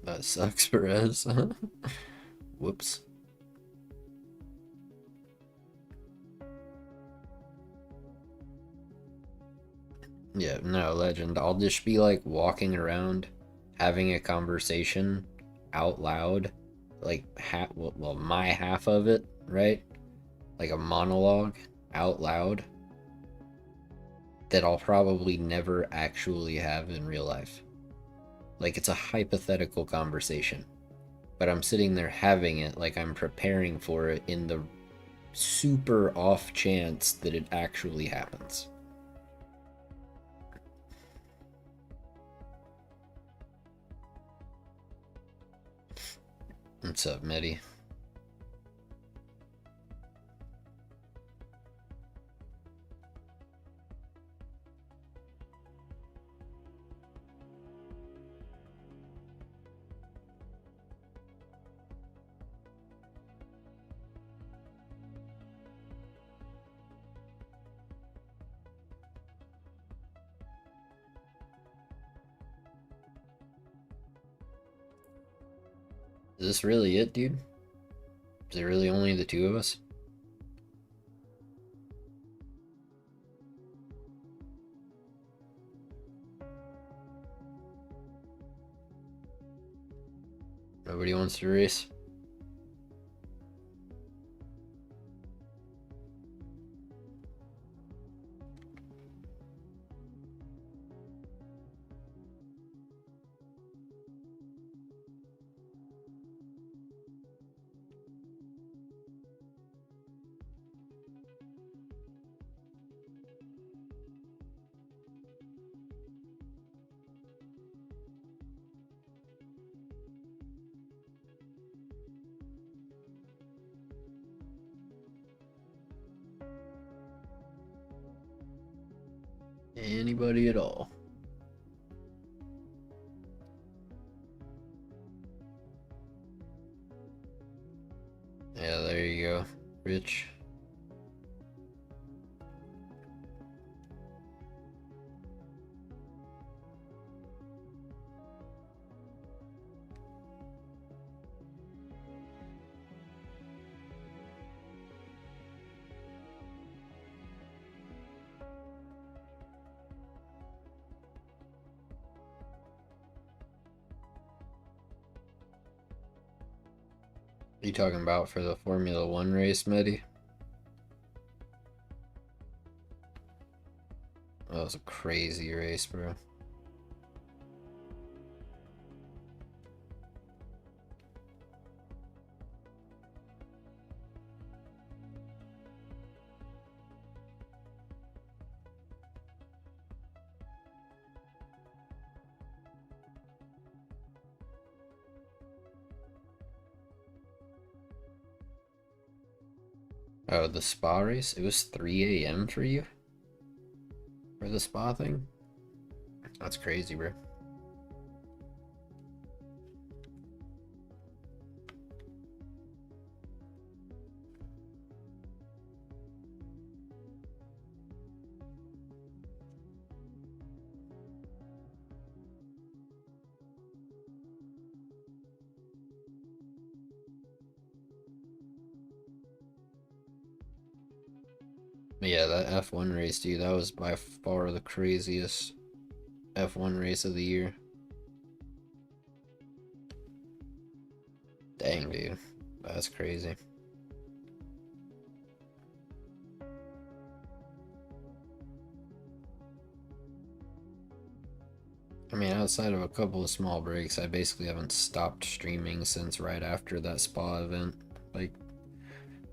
That sucks, Perez. Whoops. Yeah, no, Legend. I'll just be like walking around having a conversation out loud, like well, my half of it, right? Like a monologue out loud that I'll probably never actually have in real life. Like, it's a hypothetical conversation, but I'm sitting there having it like I'm preparing for it in the super off chance that it actually happens. What's up, Medi? Is this really it, dude? Is it really only the two of us? Nobody wants to race? Anybody at all? Yeah, there you go, Rich. Are you talking about for the Formula One race, Medi? That was a crazy race, bro. Oh, the spa race? It was 3 a.m. for you? For the spa thing? That's crazy, bro. But yeah, that F1 race, dude, that was by far the craziest F1 race of the year. Dang, dude. That's crazy. I mean, outside of a couple of small breaks, I basically haven't stopped streaming since right after that spa event. Like,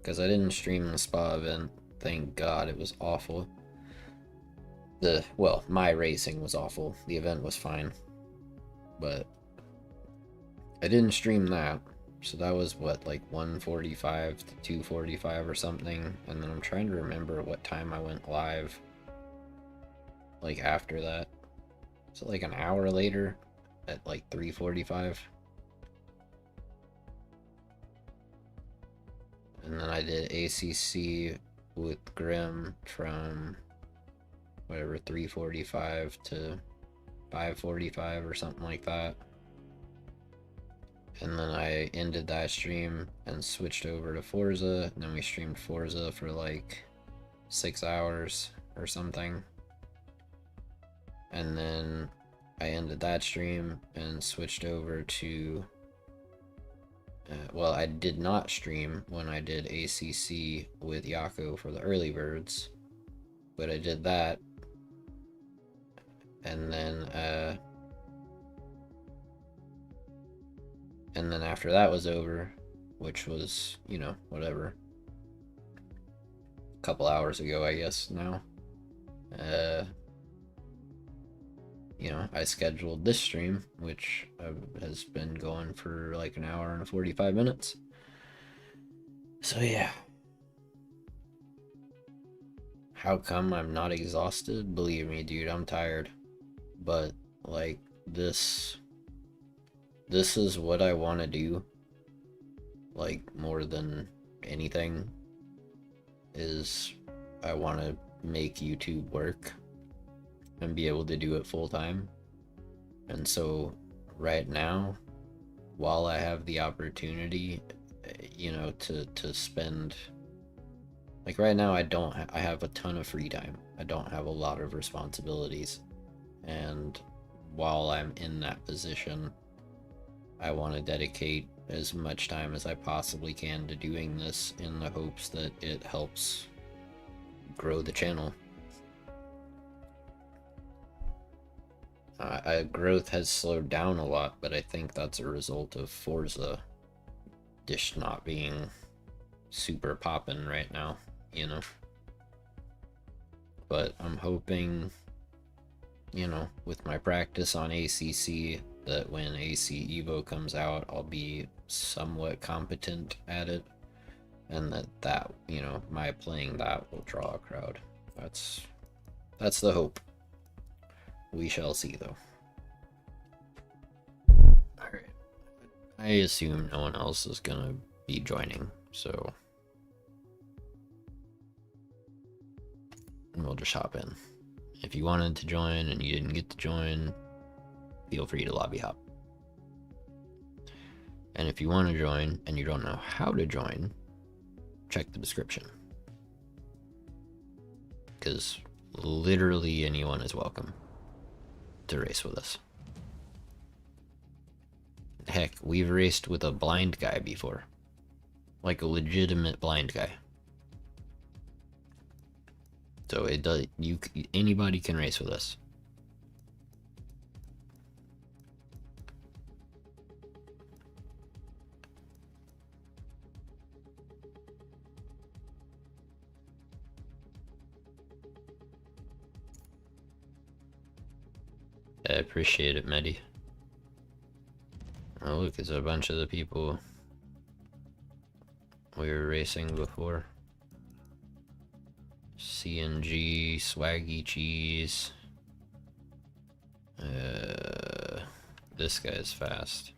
because I didn't stream the spa event. Thank God, it was awful. Well, my racing was awful. The event was fine. But I didn't stream that. So that was what, like 1:45 to 2:45 or something. And then I'm trying to remember what time I went live. Like after that. So like an hour later at like 3:45. And then I did ACC with Grim from whatever 3:45 to 5:45 or something like that. And then I ended that stream and switched over to Forza, and then we streamed Forza for like 6 hours or something. And then I ended that stream and switched over to well, I did not stream when I did ACC with Yako for the early birds, but I did that, and then after that was over, which was, you know, whatever, a couple hours ago, I guess now, you know, I scheduled this stream, which has been going for like an hour and 45 minutes. So yeah. How come I'm not exhausted? Believe me, dude, I'm tired. But like this is what I want to do. Like more than anything is I want to make YouTube work and be able to do it full time. And so right now, while I have the opportunity, you know, to spend, like right now I have a ton of free time. I don't have a lot of responsibilities, and while I'm in that position, I want to dedicate as much time as I possibly can to doing this in the hopes that it helps grow the channel. Growth has slowed down a lot, but I think that's a result of Forza just not being super poppin' right now, you know? But I'm hoping, you know, with my practice on ACC, that when AC Evo comes out, I'll be somewhat competent at it, and that, you know, my playing that will draw a crowd. That's the hope. We shall see, though. Alright. I assume no one else is gonna be joining, so we'll just hop in. If you wanted to join and you didn't get to join, feel free to lobby hop. And if you want to join and you don't know how to join, check the description. Because literally anyone is welcome to race with us. Heck, we've raced with a blind guy before. Like a legitimate blind guy. So it does, anybody can race with us. I appreciate it, Medi. Oh look, it's a bunch of the people we were racing before. CNG, Swaggy Cheese. This guy's fast.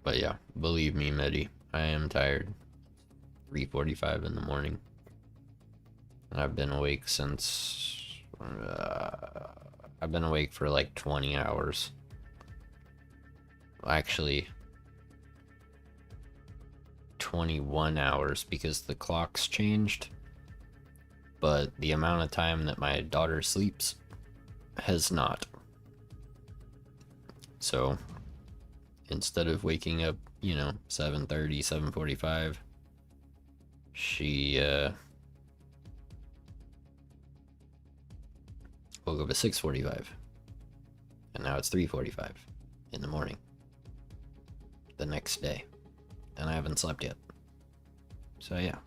But yeah, believe me, Medi, I am tired. 3:45 in the morning. I've been awake since... I've been awake for like 20 hours. Actually, 21 hours because the clock's changed. But the amount of time that my daughter sleeps has not. So instead of waking up, you know, 7:30, 7:45, she woke up at 6:45, and now it's 3:45 in the morning the next day, and I haven't slept yet. So yeah,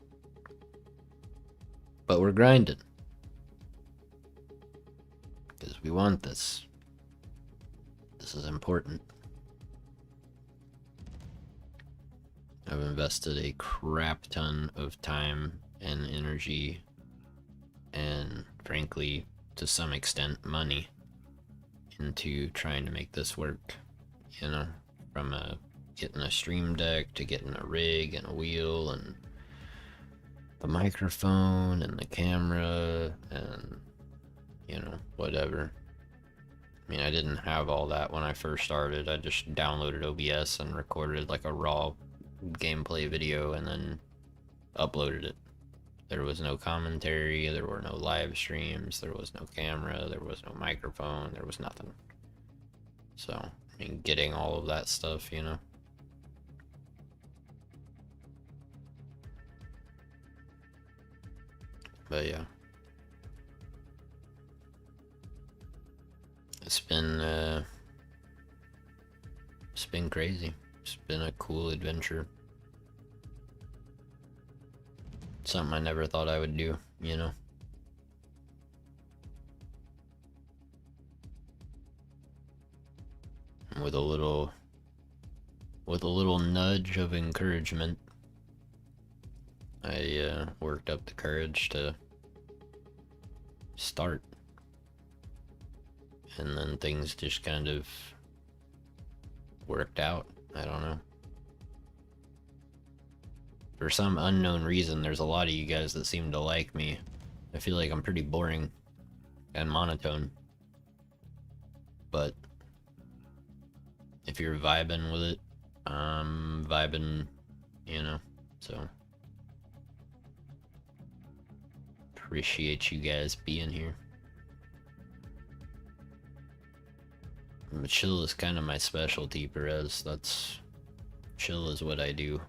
but we're grinding because we want this. This is important. I've invested a crap ton of time and energy and, frankly, to some extent, money into trying to make this work, you know, from getting a stream deck to getting a rig and a wheel and the microphone and the camera and, you know, whatever. I mean, I didn't have all that when I first started. I just downloaded OBS and recorded like a raw gameplay video and then uploaded it. There was no commentary, there were no live streams, there was no camera, there was no microphone, there was nothing. So, I mean, getting all of that stuff, you know. But yeah. It's been crazy. It's been a cool adventure. Something I never thought I would do, you know. And with a little nudge of encouragement, I worked up the courage to start. and then things just kind of worked out. I don't know. For some unknown reason, there's a lot of you guys that seem to like me. I feel like I'm pretty boring and monotone. But if you're vibing with it, I'm vibing, you know, so appreciate you guys being here. But chill is kind of my specialty, Perez. Chill is what I do.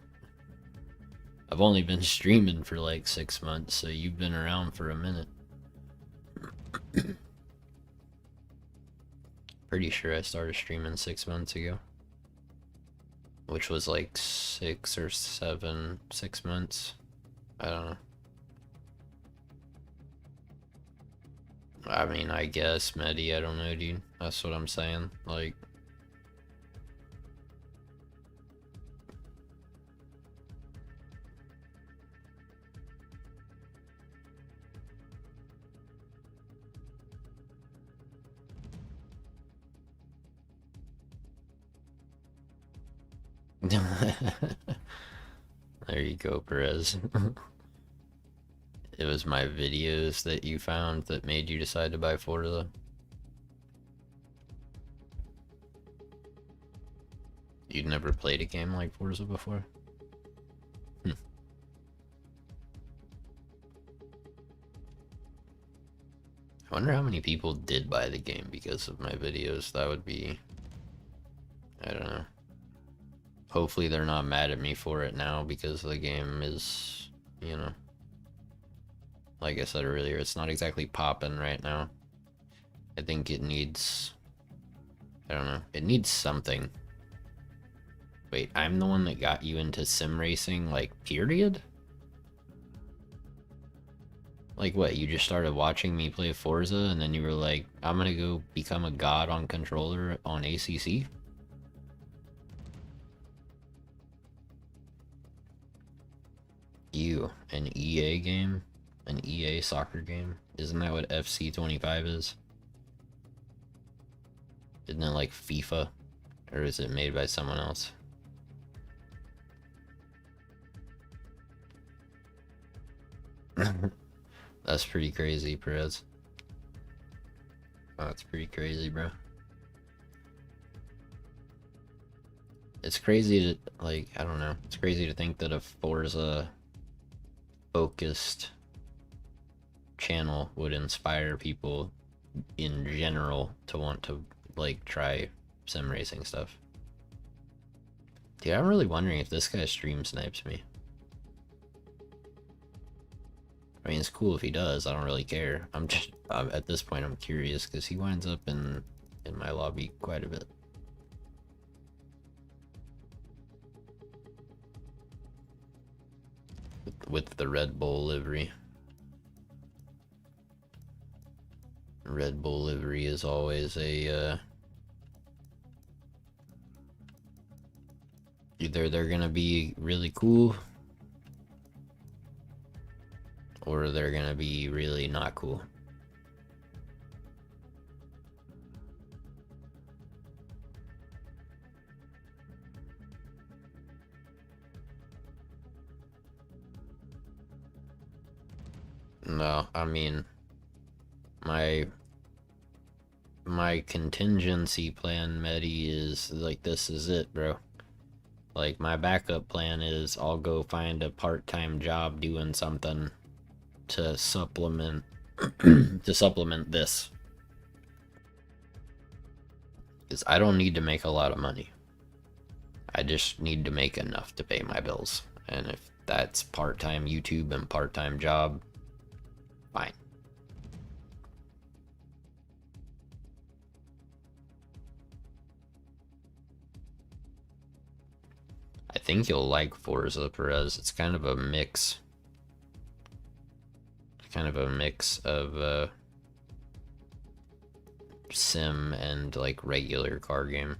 I've only been streaming for like 6 months, so you've been around for a minute. Pretty sure I started streaming 6 months ago. Which was like 6 or 7, 6 months. I don't know. I mean, I guess, Medi, I don't know, dude. That's what I'm saying. Like... There you go, Perez. It was my videos that you found that made you decide to buy Forza. You'd never played a game like Forza before? I wonder how many people did buy the game because of my videos. That would be... I don't know. Hopefully they're not mad at me for it now because the game is, you know... Like I said earlier, it's not exactly popping right now. I think it needs... I don't know. It needs something. Wait, I'm the one that got you into sim racing, like, period? Like what, you just started watching me play Forza and then you were like, I'm gonna go become a god on controller on ACC? You, an EA game? An EA soccer game? Isn't that what FC25 is? Isn't it like FIFA? Or is it made by someone else? That's pretty crazy, Perez. That's pretty crazy, bro. It's crazy to, like, I don't know. It's crazy to think that a Forza focused channel would inspire people in general to want to, like, try sim racing stuff. Dude, I'm really wondering if this guy stream snipes me. I mean, it's cool if he does. I don't really care. I'm just at this point I'm curious because he winds up in my lobby quite a bit. With the Red Bull livery. Red Bull livery is always a either they're gonna be really cool or they're gonna be really not cool. No, I mean, my contingency plan, Medi, is like, this is it, bro. Like, my backup plan is I'll go find a part-time job doing something to supplement this. Because I don't need to make a lot of money. I just need to make enough to pay my bills. And if that's part-time YouTube and part-time job, fine. I think you'll like Forza, Perez. It's kind of a mix. Kind of a mix of sim and like regular car game.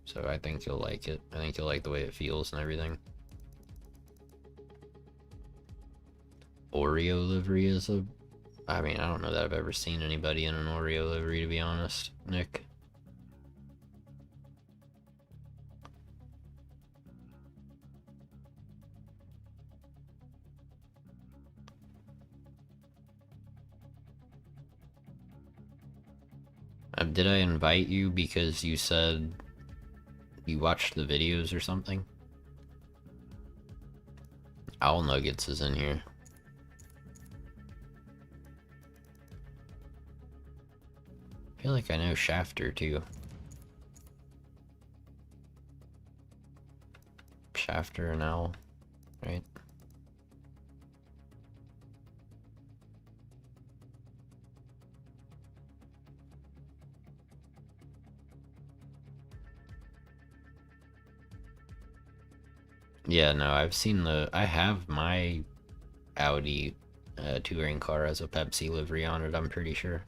So I think you'll like it. I think you'll like the way it feels and everything. Oreo livery is a I mean, I don't know that I've ever seen anybody in an Oreo livery, to be honest, Nick. Did I invite you because you said you watched the videos or something? Owl Nuggets is in here. I feel like I know Shafter too. Shafter and Owl, right? Yeah, no, I have my Audi touring car as a Pepsi livery on it, I'm pretty sure.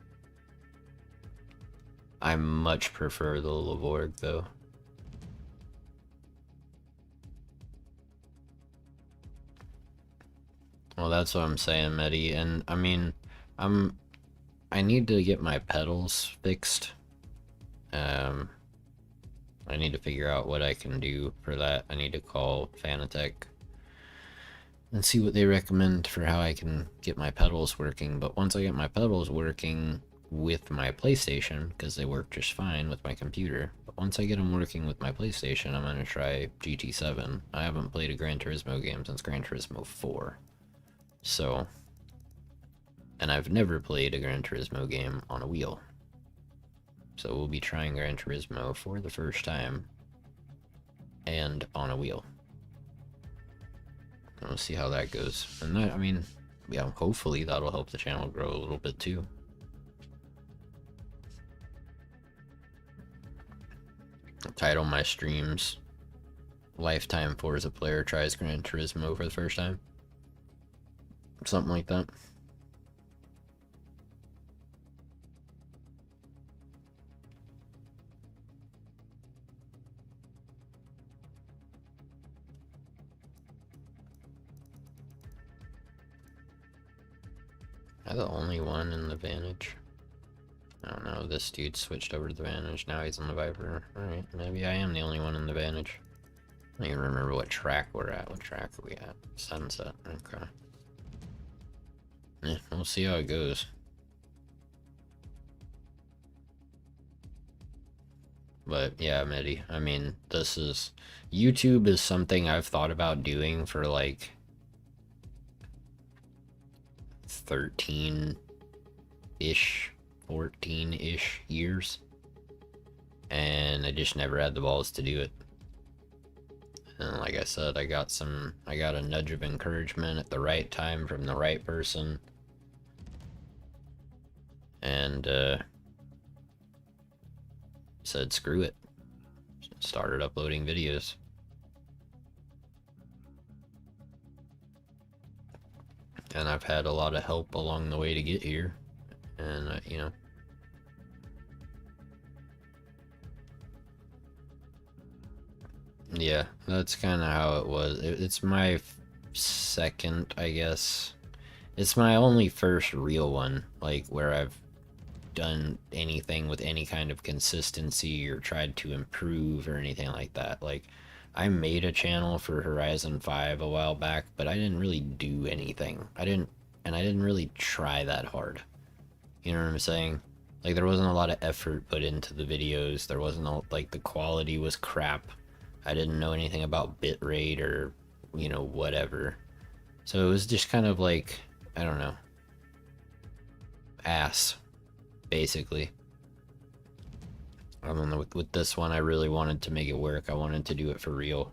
I much prefer the Lavorg, though. Well, that's what I'm saying, Medi, and I mean, I need to get my pedals fixed. I need to figure out what I can do for that. I need to call Fanatec and see what they recommend for how I can get my pedals working. But once I get my pedals working with my PlayStation, because they work just fine with my computer, but once I get them working with my PlayStation, I'm going to try GT7. I haven't played a Gran Turismo game since Gran Turismo 4. So, and I've never played a Gran Turismo game on a wheel. So we'll be trying Gran Turismo for the first time, and on a wheel. And we'll see how that goes. And that, I mean, yeah, hopefully that'll help the channel grow a little bit too. I'll title my streams, Lifetime Forza Player Tries Gran Turismo for the first time. Something like that. Am I the only one in the Vantage? I don't know, this dude switched over to the Vantage, now he's on the Viper. Alright, maybe I am the only one in the Vantage. I don't even remember what track we're at. What track are we at? Sunset, okay. Yeah, we'll see how it goes. But yeah, Medi, I mean, YouTube is something I've thought about doing for like 13-ish, 14-ish years. And I just never had the balls to do it. And like I said, I got a nudge of encouragement at the right time from the right person. And said screw it. Started uploading videos. And I've had a lot of help along the way to get here. And, you know. Yeah, that's kind of how it was. It's my second, I guess. It's my only first real one, like, where I've done anything with any kind of consistency or tried to improve or anything like that. Like, I made a channel for Horizon 5 a while back, but I didn't really do anything. I didn't really try that hard. You know what I'm saying? Like, there wasn't a lot of effort put into the videos. There wasn't, like, the quality was crap. I didn't know anything about bitrate or, you know, whatever. So it was just kind of like, I don't know, ass, basically. I don't know, with this one, I really wanted to make it work. I wanted to do it for real.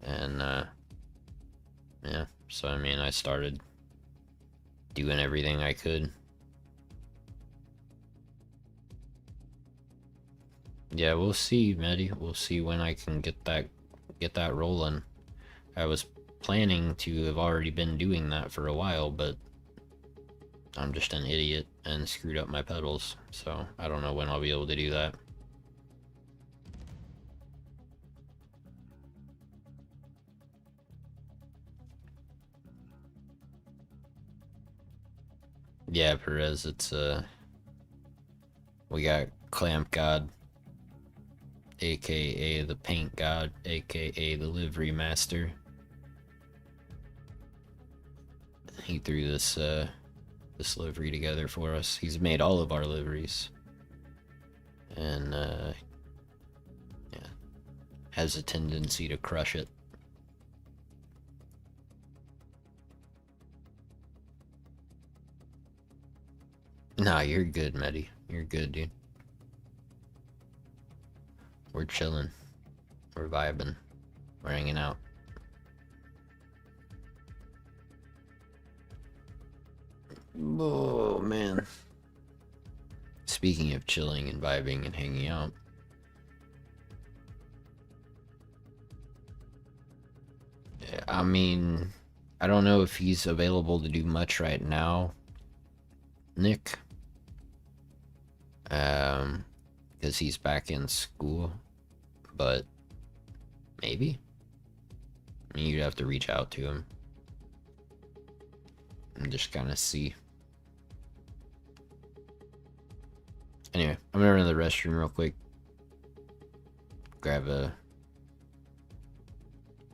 And, yeah, so I mean, I started doing everything I could. Yeah, we'll see, Medi. We'll see when I can get that rolling. I was planning to have already been doing that for a while, but I'm just an idiot and screwed up my pedals, so I don't know when I'll be able to do that. Yeah, Perez, it's we got Clamp God, aka the Paint God, aka the Livery Master. He threw this this livery together for us. He's made all of our liveries. And yeah, has a tendency to crush it. Nah, you're good, Medi. You're good, dude. We're chilling. We're vibing. We're hanging out. Oh, man. Speaking of chilling and vibing and hanging out. I mean, I don't know if he's available to do much right now, Nick. Because he's back in school, but maybe. I mean, you'd have to reach out to him and just kind of see. Anyway, I'm gonna run to the restroom real quick, grab a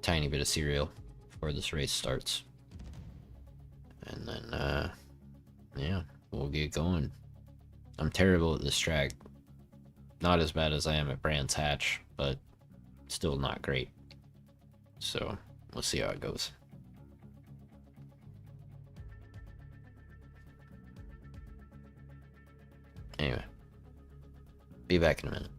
tiny bit of cereal before this race starts, and then yeah, we'll get going. I'm terrible at this track. Not as bad as I am at Brands Hatch, but still not great. So we'll see how it goes. Anyway, be back in a minute.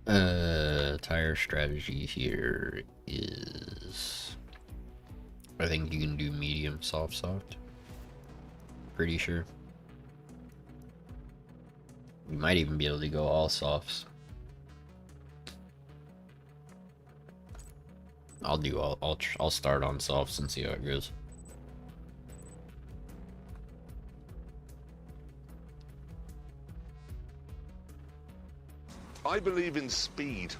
Tire strategy here is, I think you can do medium, soft, soft. Pretty sure. You might even be able to go all softs. I'll start on softs and see how it goes. I believe in speed.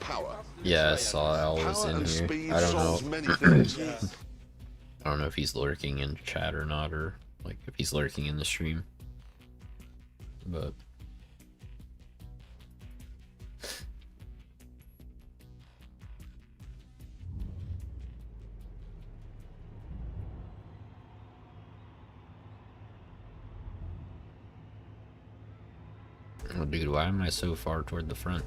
Power. Yeah, I saw Al was Power in and here. speed I don't know. solves many things. I don't know if he's lurking in chat or not, or like if he's lurking in the stream. But oh, dude, why am I so far toward the front?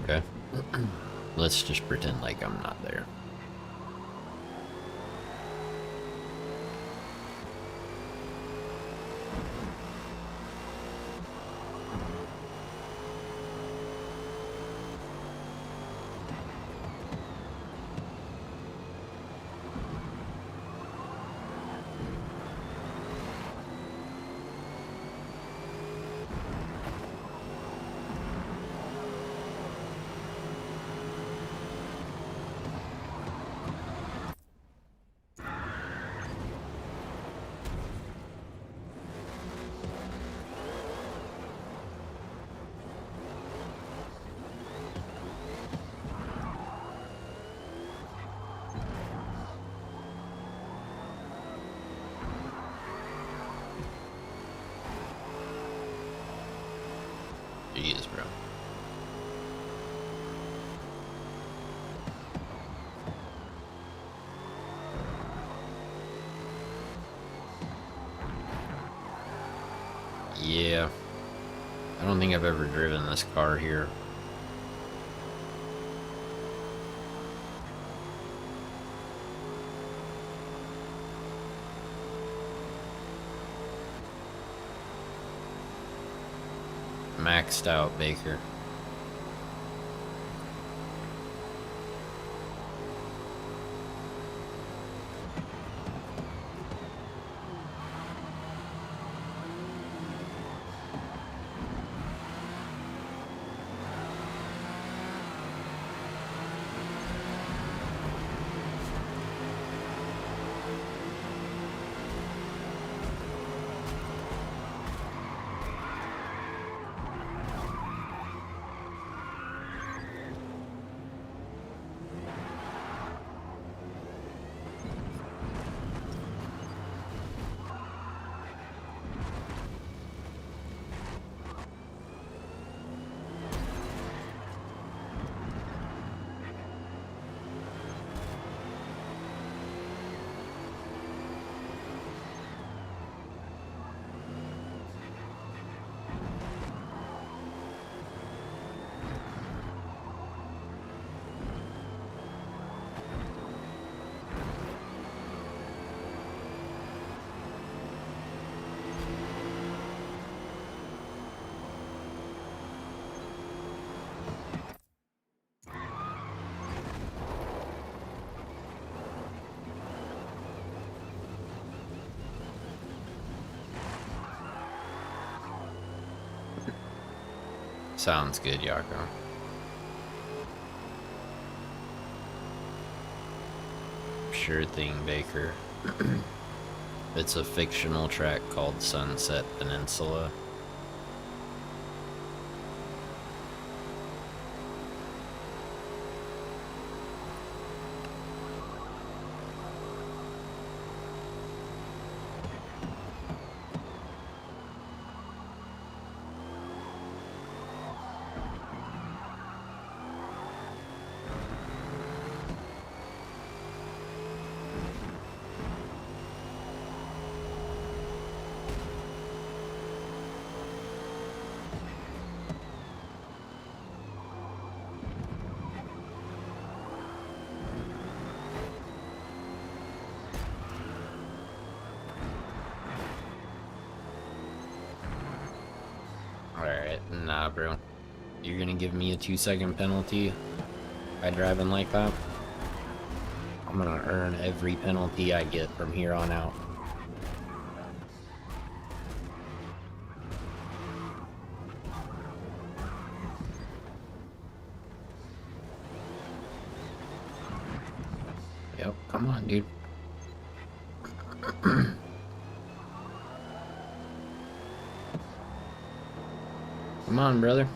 Okay. Let's just pretend like I'm not there. Jeez, bro. Yeah. I don't think I've ever driven this car here. Maxed out, Baker. Sounds good, Yako. Sure thing, Baker. It's a fictional track called Sunset Peninsula. Nah, bro. You're gonna give me a 2-second penalty by driving like that? I'm gonna earn every penalty I get from here on out. Yep, come on, dude. Come on, brother.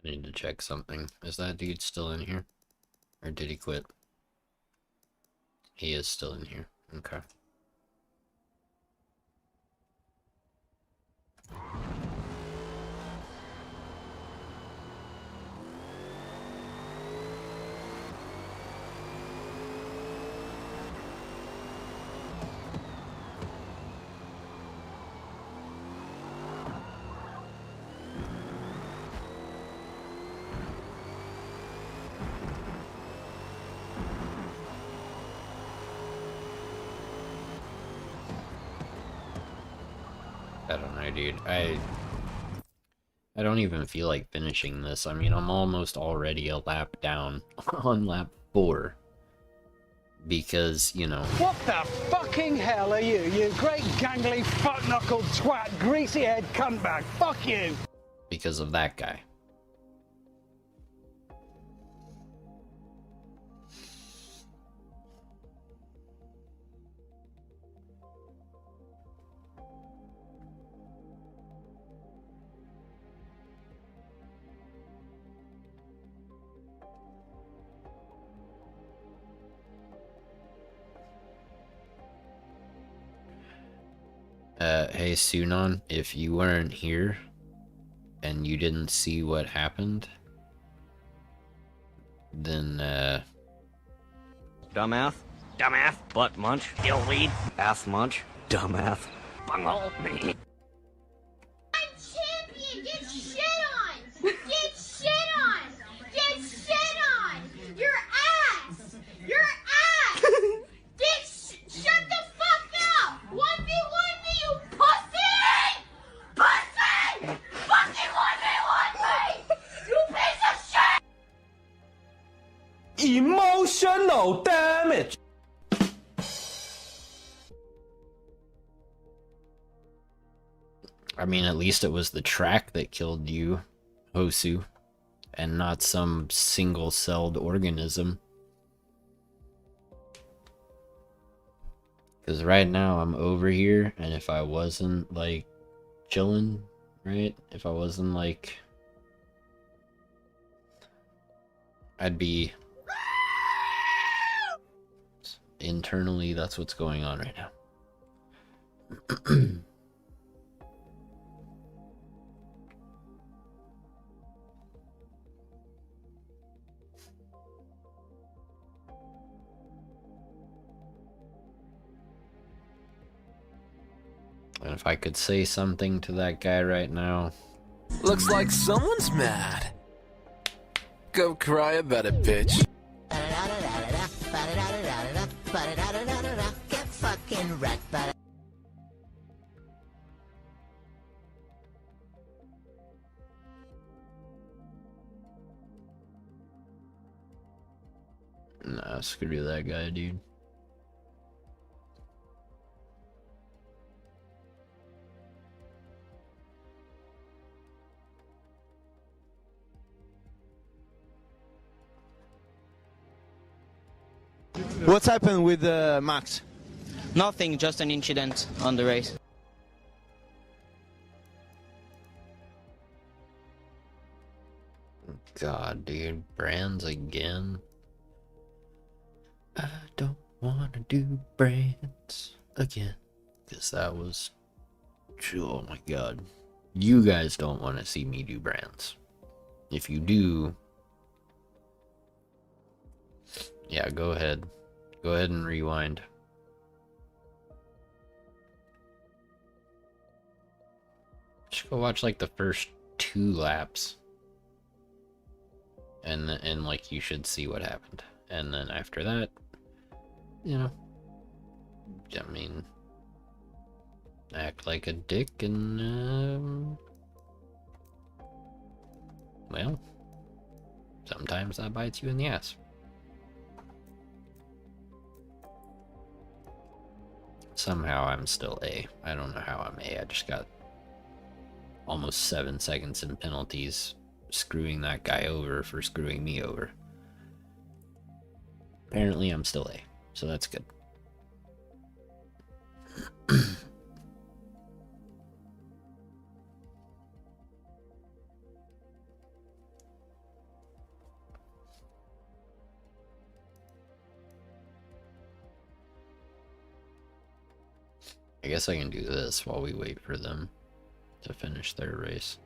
I need to check something. Is that dude still in here? Or did he quit? He is still in here. Okay. I don't know, dude. I don't even feel like finishing this. I mean, I'm almost already a lap down on lap 4. Because, you know... What the fucking hell are you, you great gangly fuck-knuckled twat, greasy-head cuntbag? Fuck you! Because of that guy. Hey Sunon, if you weren't here and you didn't see what happened, then Dumbass. Dumbass. Butt munch. Dillweed. Ass munch. Dumbass. Bunghole. I'm champion! Get shit on! Get shit on! Get shit on! Your ass! Your ass! Shut the fuck up! 1v1 me, you pussy! Pussy! Fucking 1v1 me! You piece of shit! Emotional damage! I mean, at least it was the track that killed you, Hosu, and not some single-celled organism. Because right now I'm over here, and if I wasn't, like, chilling, right? If I wasn't, like... I'd be... Internally, that's what's going on right now. And if I could say something to that guy right now... Looks like someone's mad. Go cry about it, bitch. Get fucking wrecked, but... Nah, screw that guy, dude. What's happened with Max? Nothing, just an incident on the race. God, dude, brands again. I don't want to do brands again. Because that was... Oh my god. You guys don't want to see me do brands. If you do... Yeah, go ahead. Go ahead and rewind. Just go watch like the first 2 laps. And like you should see what happened. And then after that, you know, I mean, act like a dick and well, sometimes that bites you in the ass. Somehow I'm still A. I don't know how I'm A. I just got almost 7 seconds in penalties screwing that guy over for screwing me over. Apparently I'm still A, so that's good. I guess I can do this while we wait for them to finish their race.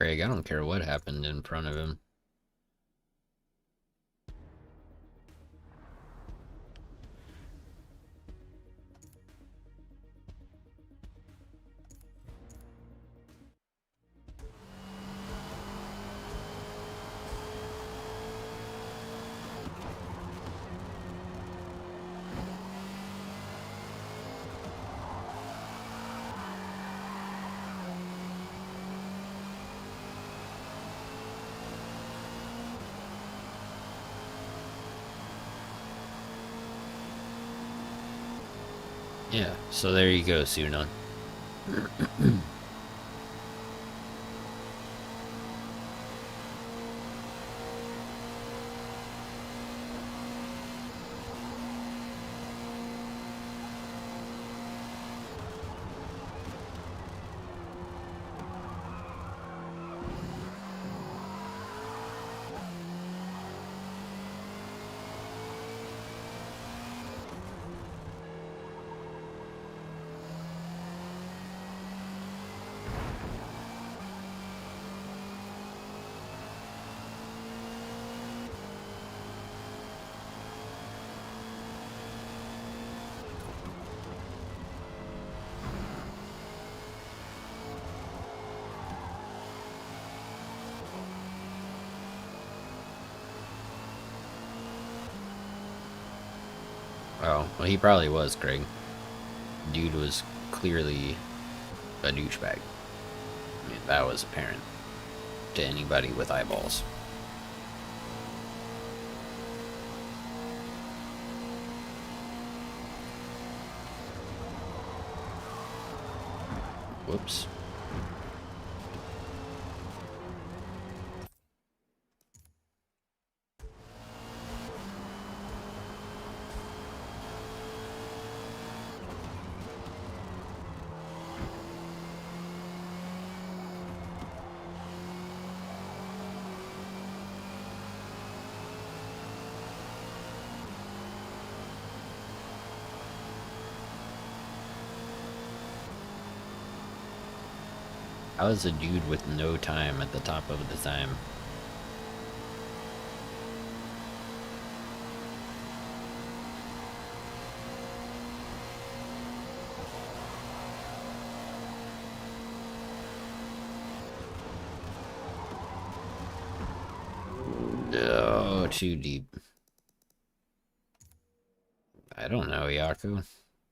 Craig, I don't care what happened in front of him. Yeah, so there you go, Sunon. Oh, well, he probably was, Craig. Dude was clearly a douchebag. I mean, that was apparent to anybody with eyeballs. Whoops. I was a dude with no time at the top of the time. Oh, too deep. I don't know, Yaku,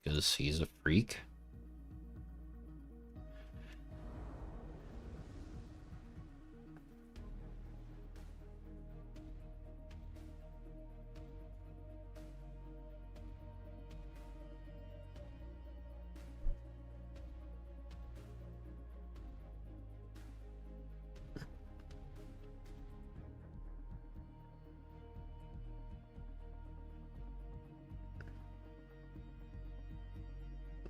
because he's a freak.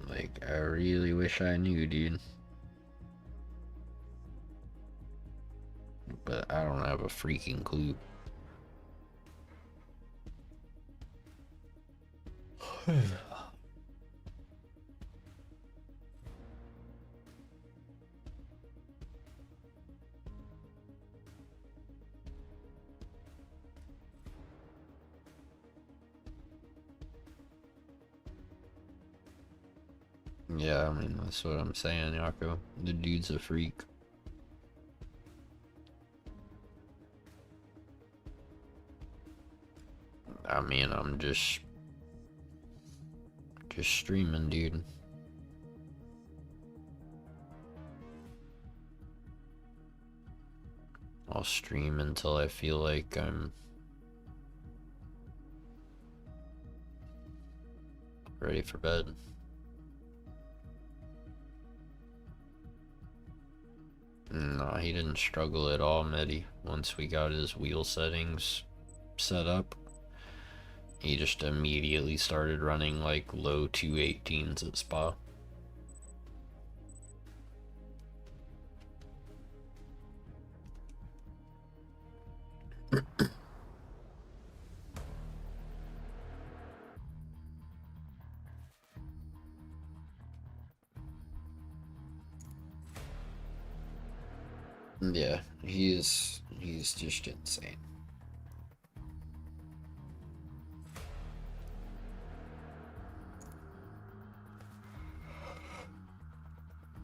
Like, I really wish I knew, dude. But I don't have a freaking clue. Yeah, I mean, that's what I'm saying, Yako. The dude's a freak. I mean, I'm just streaming, dude. I'll stream until I feel like I'm ready for bed. No, he didn't struggle at all, Medi. Once we got his wheel settings set up, he just immediately started running like low 218s at Spa. Yeah, he's just insane.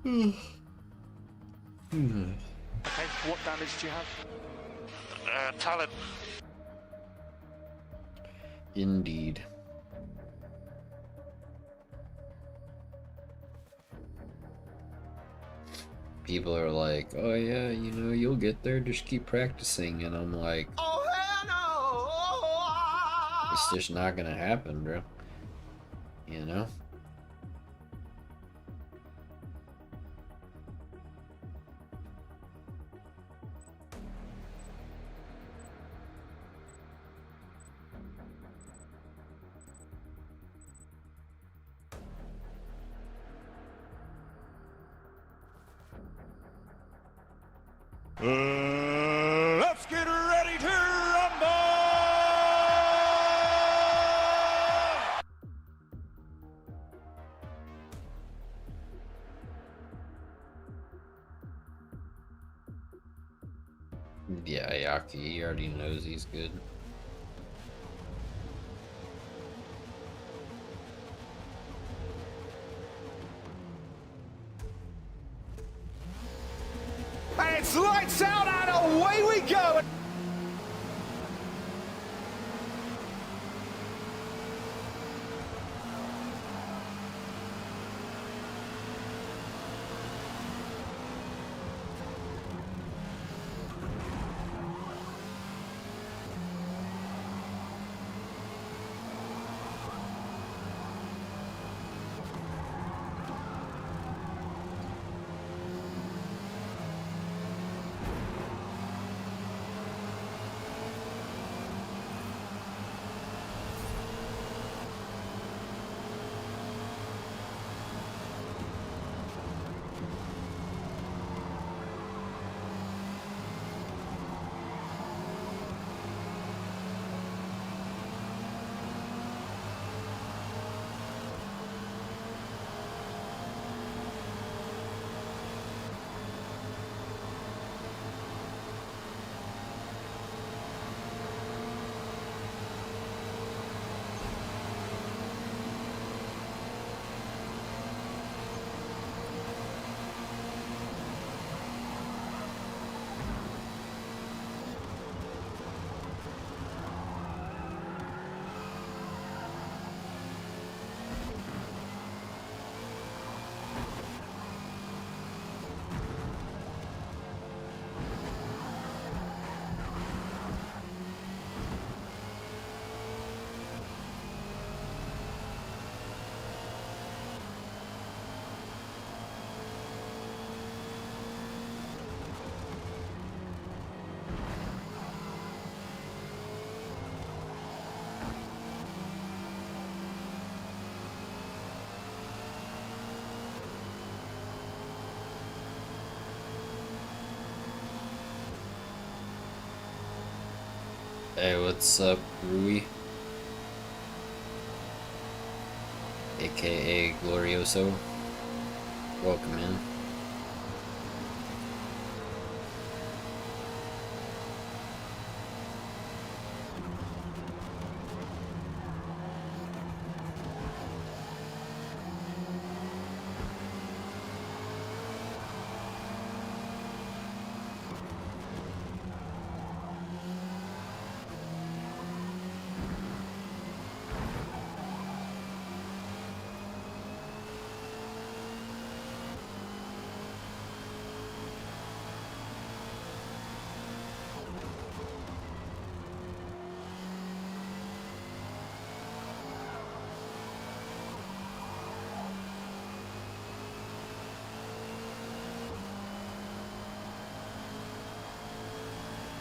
Okay, what damage do you have? Talent. Indeed. People are like, oh yeah, you know, you'll get there, just keep practicing. And I'm like, oh hell no! It's just not gonna happen, bro. You know? Let's get ready to rumble! Yeah, Yaki, he already knows he's good. And it's lights out and away we go! Hey, what's up, Rui? AKA Glorioso. Welcome in.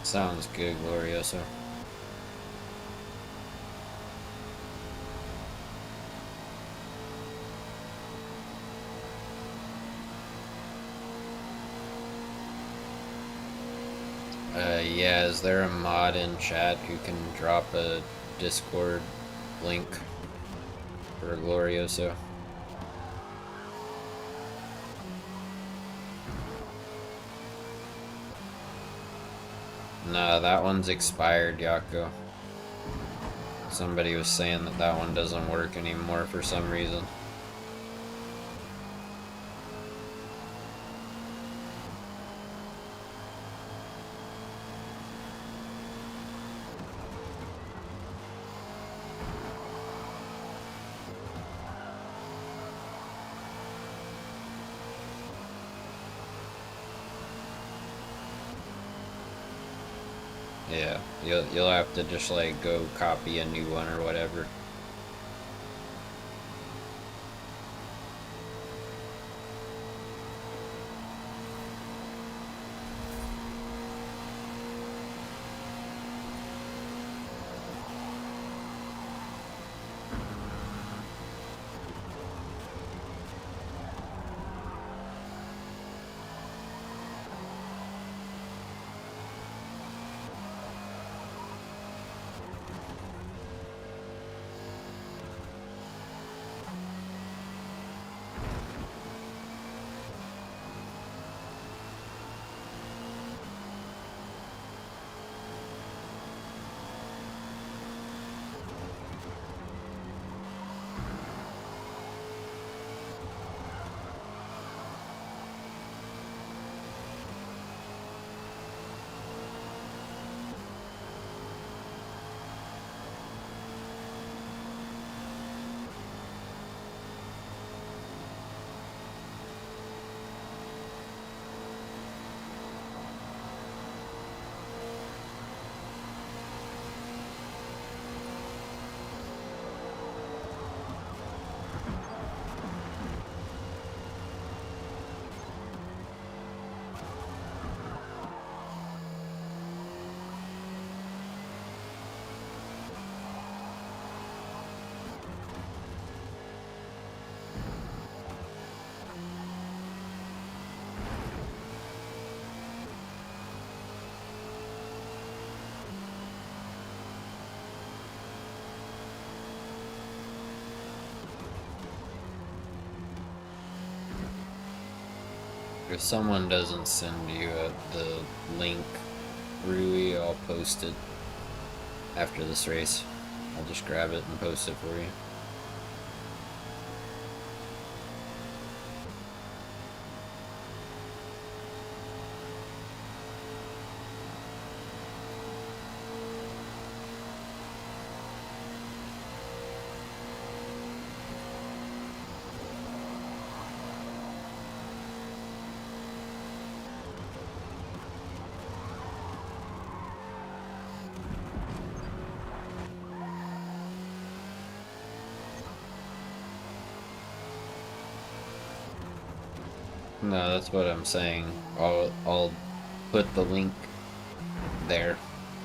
Sounds good, Glorioso. Yeah, is there a mod in chat who can drop a Discord link for Glorioso? No, that one's expired, Yako. Somebody was saying that that one doesn't work anymore for some reason. Yeah, you'll have to just like go copy a new one or whatever. If someone doesn't send you the link, Rui, I'll post it after this race. I'll just grab it and post it for you. No, that's what I'm saying. I'll put the link there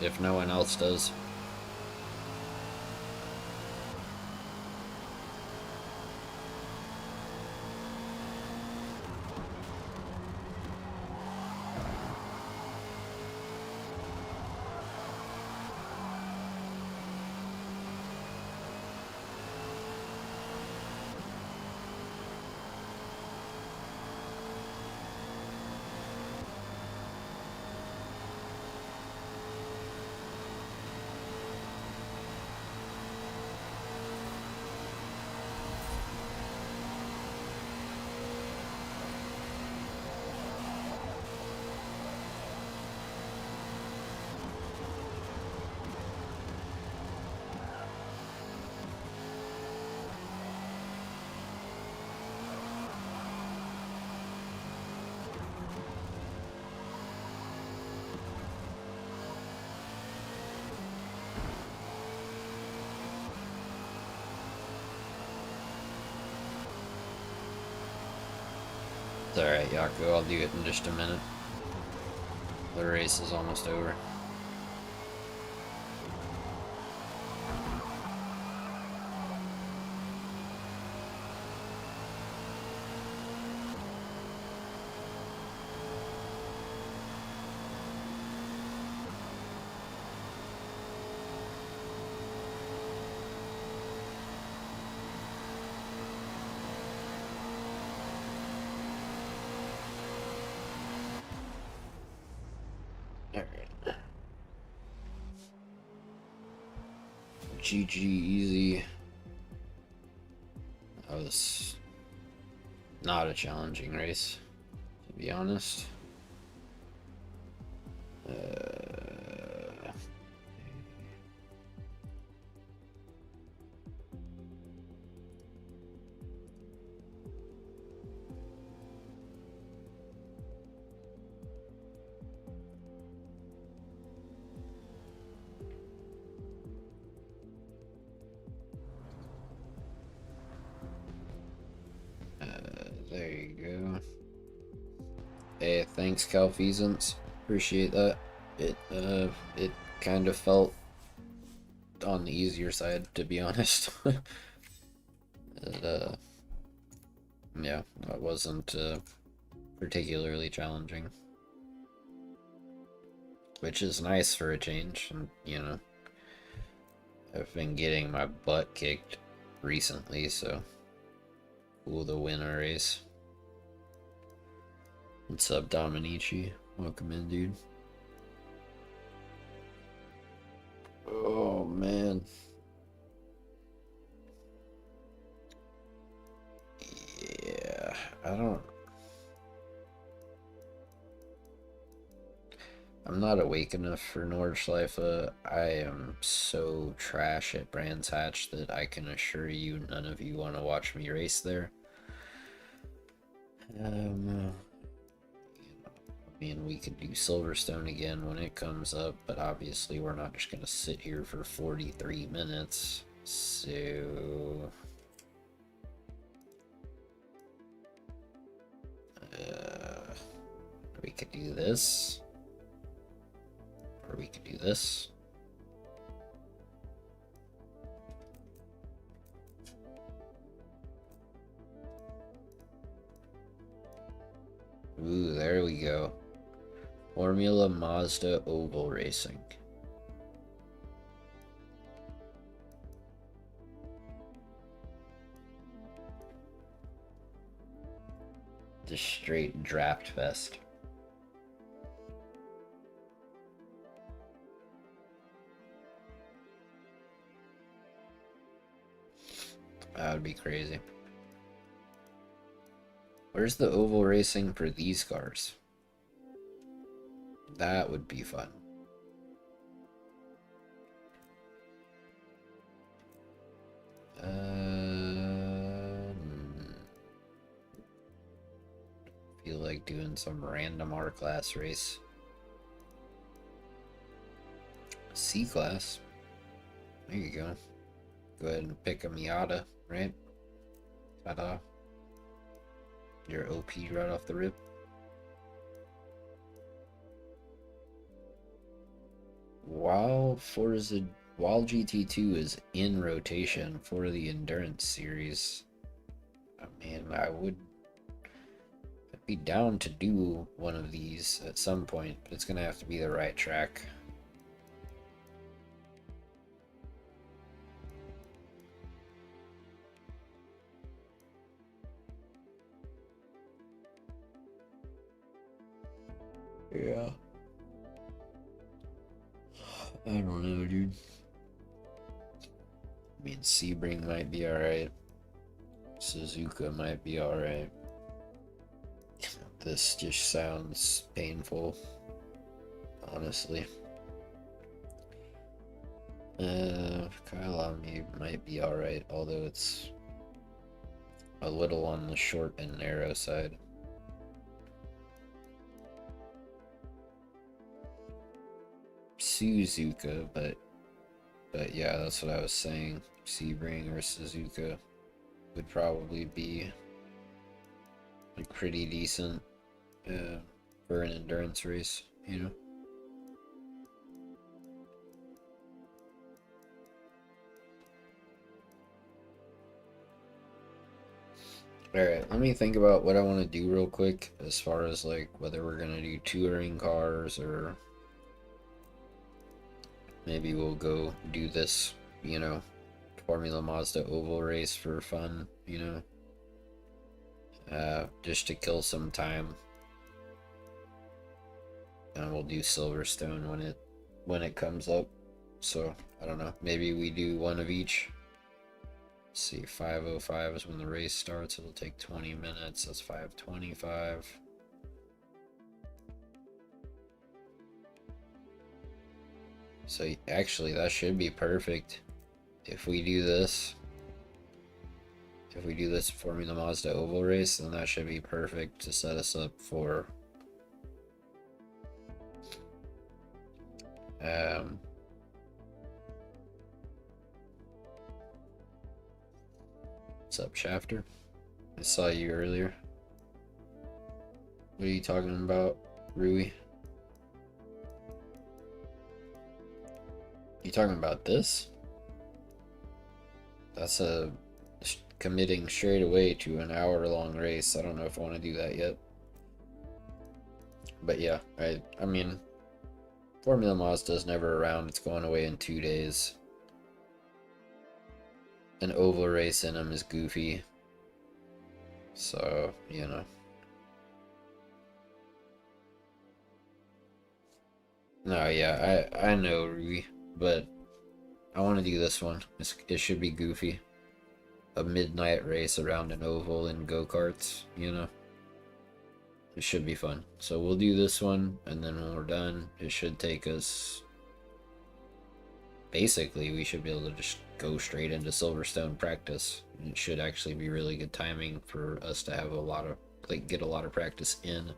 if no one else does. alright, Yako, I'll do it in just a minute. The race is almost over. GG easy. That was not a challenging race, to be honest. There you go. Hey, thanks, Calfeasance. Appreciate that. It kind of felt on the easier side, to be honest. Yeah, that wasn't particularly challenging, which is nice for a change. And you know, I've been getting my butt kicked recently, so cool to win a race. What's up, Dominici? Welcome in, dude. Oh, man. Yeah, I'm not awake enough for Nordschleife. I am so trash at Brands Hatch that I can assure you none of you want to watch me race there. I mean, we could do Silverstone again when it comes up, but obviously we're not just gonna sit here for 43 minutes. So we could do this, or we could do this. Ooh, there we go. Formula Mazda Oval Racing. Just straight draft fest. That would be crazy. Where's the oval racing for these cars? That would be fun. Feel like doing some random R-Class race. C-Class. There you go. Go ahead and pick a Miata, right? Ta-da. Your OP right off the rip. While GT2 is in rotation for the Endurance Series, I mean, I'd be down to do one of these at some point, but it's gonna have to be the right track. Yeah. I don't know, dude. I mean, Sebring might be alright. Suzuka might be alright. This just sounds painful, honestly. Kyalami might be alright, although it's a little on the short and narrow side. Suzuka, but yeah, that's what I was saying. Sebring or Suzuka would probably be like pretty decent for an endurance race, you know. Alright, let me think about what I want to do real quick as far as like whether we're gonna do touring cars or maybe we'll go do this, you know, Formula Mazda oval race for fun, you know, just to kill some time. And we'll do Silverstone when it comes up. So I don't know, maybe we do one of each. Let's see, 5:05 is when the race starts. It'll take 20 minutes. That's 5:25. So actually, that should be perfect. If we do this Formula Mazda oval race, then that should be perfect to set us up for what's up, Shafter? I saw you earlier. What are you talking about, Rui? You talking about this? That's committing straight away to an hour-long race. I don't know if I want to do that yet. But yeah, I mean, Formula Mazda's never around. It's going away in 2 days. An oval race in them is goofy. So, you know. No, yeah, I know, Rui, but I want to do this one. It should be goofy. A midnight race around an oval in go-karts, you know? It should be fun. So we'll do this one, and then when we're done, it should take us... Basically, we should be able to just go straight into Silverstone practice. It should actually be really good timing for us to have a lot of, like, get a lot of practice in.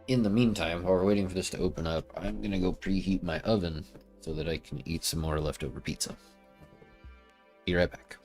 In the meantime, while we're waiting for this to open up, I'm gonna go preheat my oven so that I can eat some more leftover pizza. Be right back.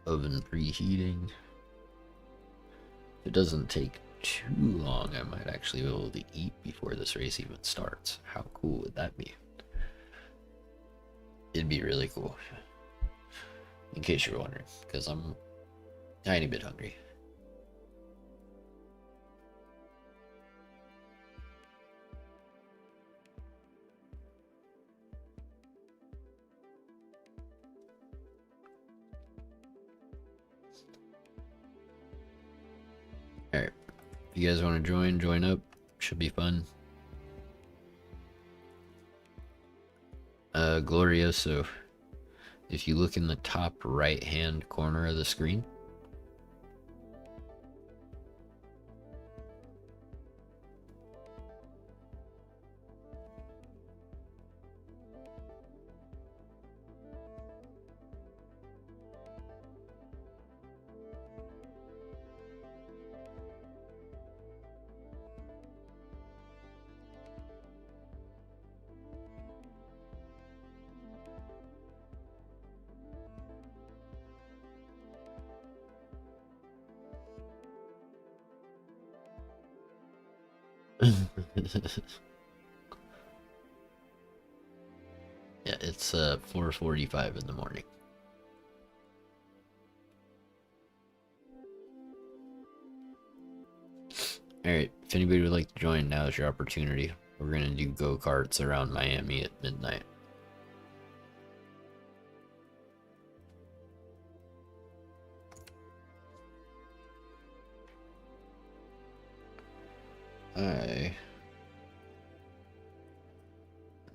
Oven preheating. If it doesn't take too long, I might actually be able to eat before this race even starts. How cool would that be? It'd be really cool. In case you're wondering, because I'm a tiny bit hungry. Alright, if you guys want to join up. Should be fun. Glorioso, if you look in the top right hand corner of the screen, Yeah, it's 4:45 in the morning. Alright, if anybody would like to join, now is your opportunity. We're gonna do go-karts around Miami at midnight. I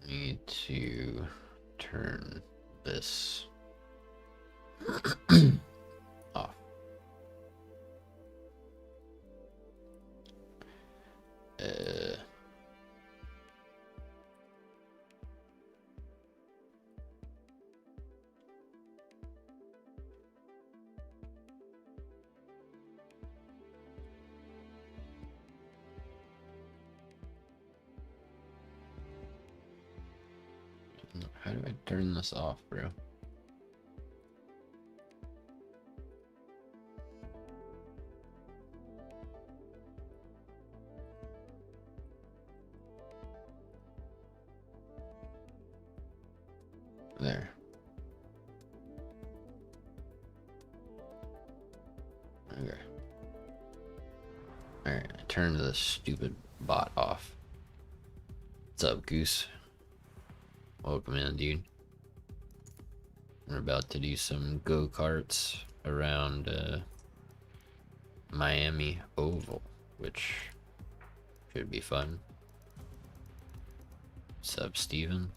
need to turn this off. How do I turn this off, bro? There. Okay. Alright, I turned this stupid bot off. What's up, Goose? Welcome in, dude. We're about to do some go-karts around Miami Oval, which should be fun. What's up, Steven?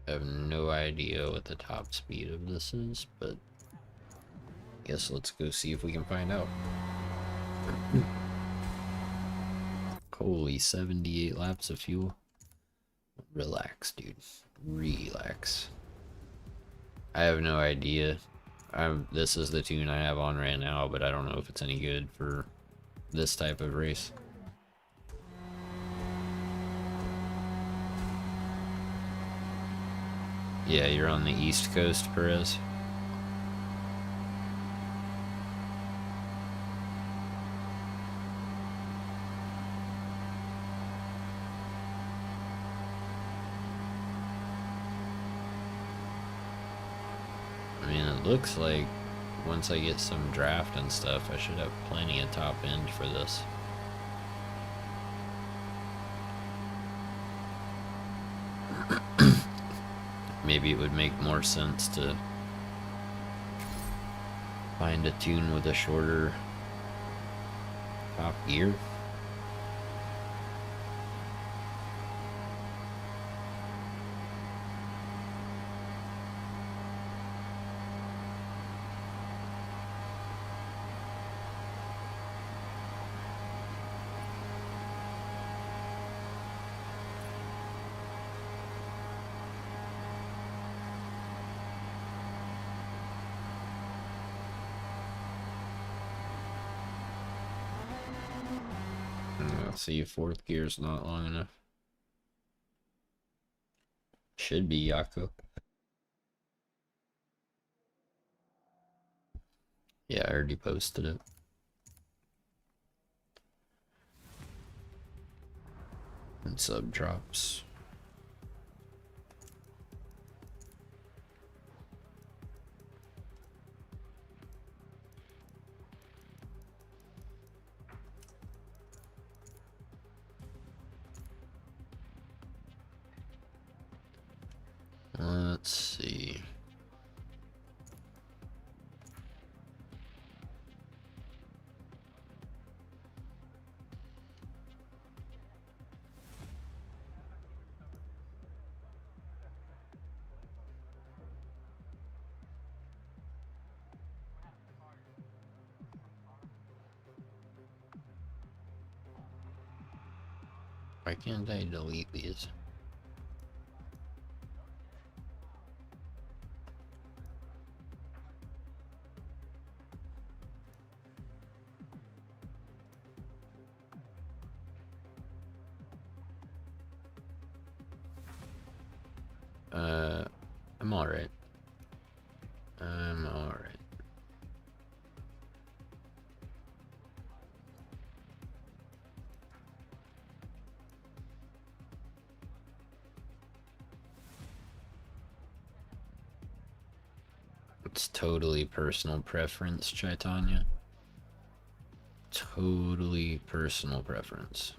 I have no idea what the top speed of this is, but I guess let's go see if we can find out. Holy, 78 laps of fuel. Relax, dude. Relax. I have no idea. This is the tune I have on right now, but I don't know if it's any good for this type of race. Yeah, you're on the East Coast, Perez. I mean, it looks like once I get some draft and stuff, I should have plenty of top end for this. Maybe it would make more sense to find a tune with a shorter top gear. See, fourth gear's not long enough. Should be Yako. Yeah, I already posted it. And sub drops. Let's see. Why can't I delete these? I'm alright. I'm alright. It's totally personal preference, Chaitanya. Totally personal preference.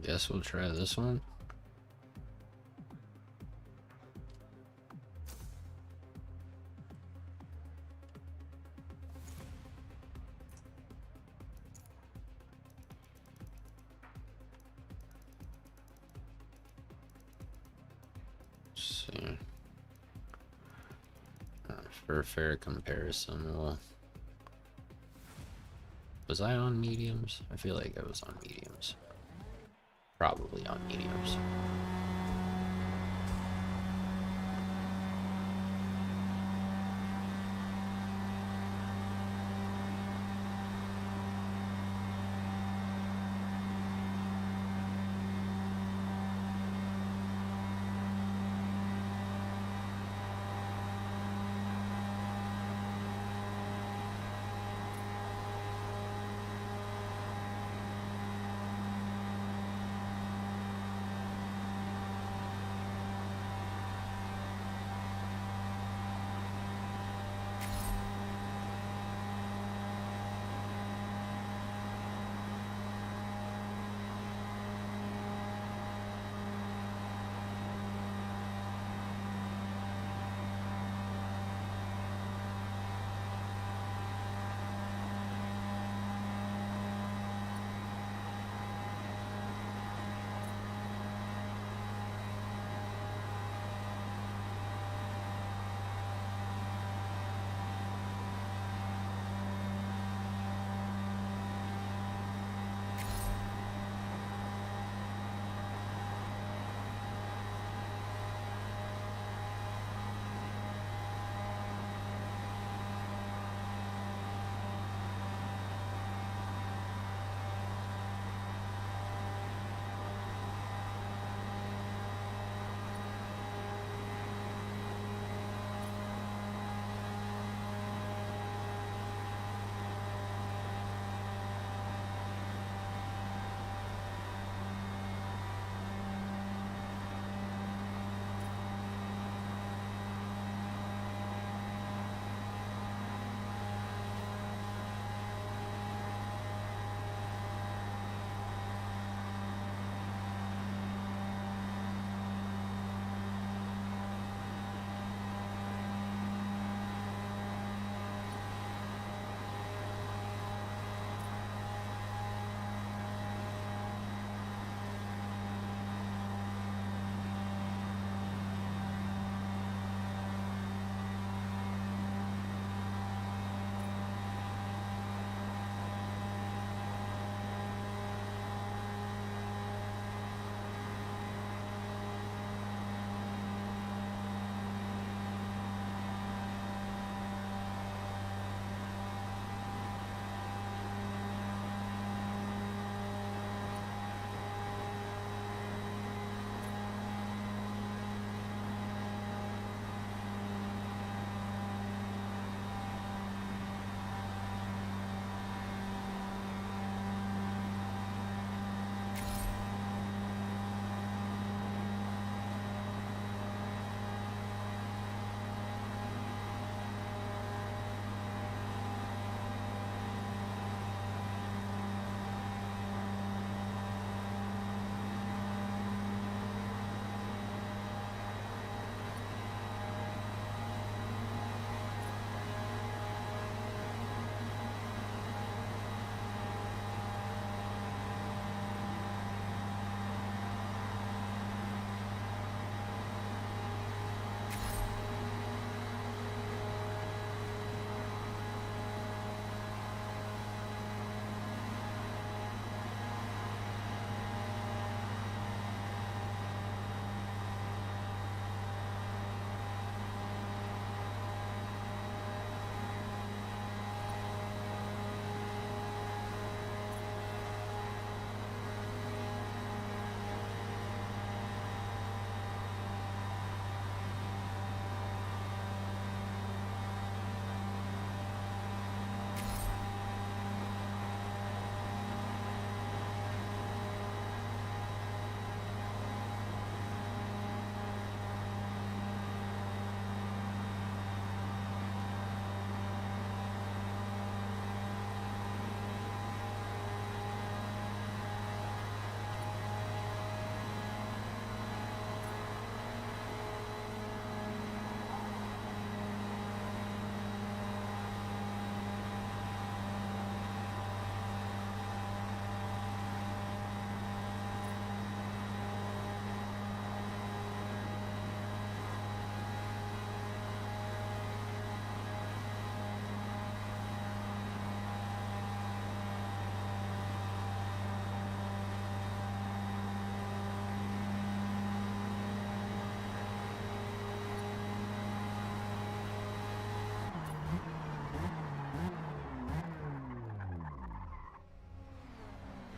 Guess we'll try this one. Let's see. For a fair comparison, was I on mediums? I feel like I was on mediums. Probably on mediums.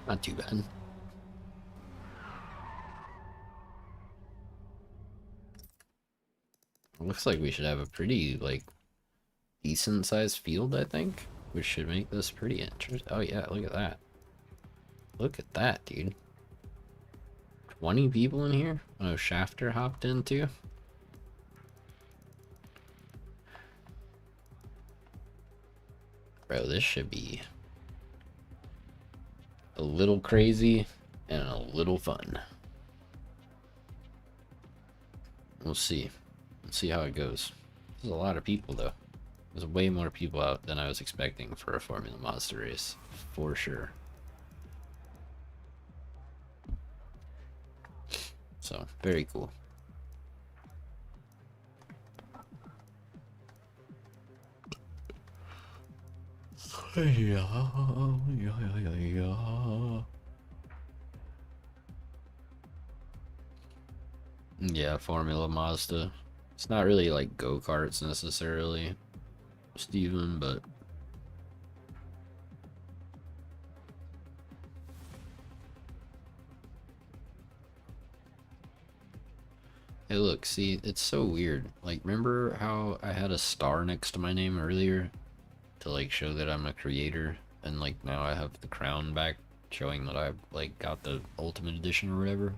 Not too bad. Looks like we should have a pretty, like, decent sized field, I think. Which should make this pretty interesting. Oh yeah, look at that. Look at that, dude. 20 people in here? Oh, Shafter hopped in too? Bro, this should be a little crazy and a little fun. We'll see. Let's see how it goes. There's a lot of people though. There's way more people out than I was expecting for a Formula Mazda race, for sure. So, very cool. Yeah, Formula Mazda. It's not really like go-karts necessarily, Steven, but hey, look, see, it's so weird. Like, remember how I had a star next to my name earlier to like show that I'm a creator, and like now I have the crown back showing that I've like got the ultimate edition or whatever?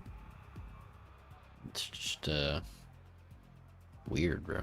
It's just weird, bro.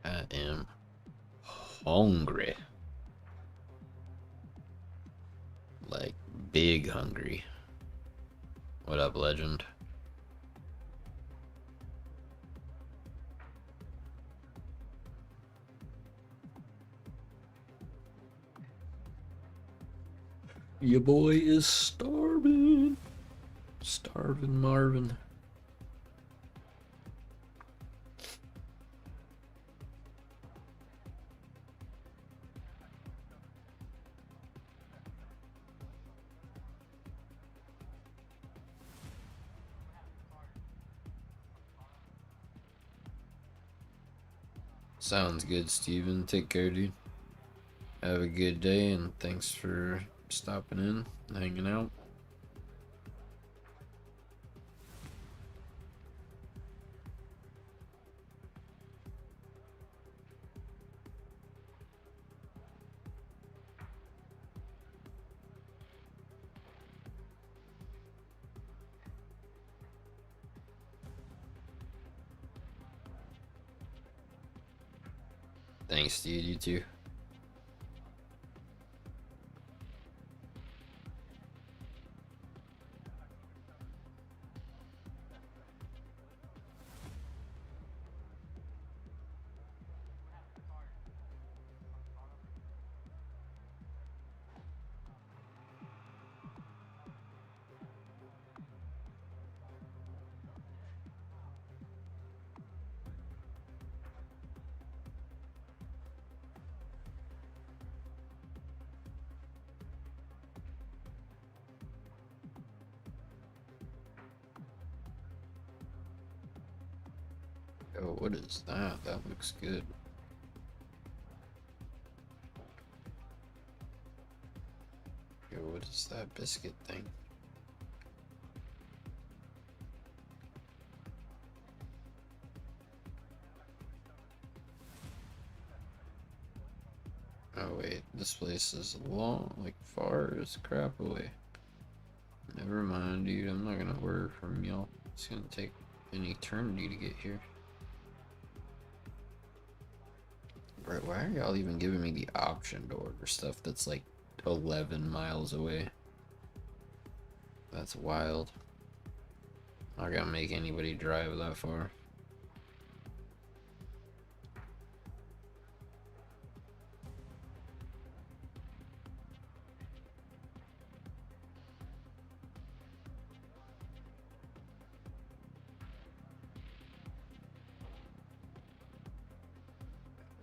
I am hungry. Like, big hungry. What up, legend? Your boy is starving. Starving Marvin. Sounds good, Steven. Take care, dude. Have a good day, and thanks for stopping in, hanging out. Thanks, dude. You too. Oh, what is that? That looks good. Yo, what is that biscuit thing? Oh wait, this place is long, like far as crap away. Never mind, dude. I'm not gonna order from y'all. It's gonna take an eternity to get here. Bro, why are y'all even giving me the option to order stuff that's like 11 miles away? That's wild. Not gonna make anybody drive that far.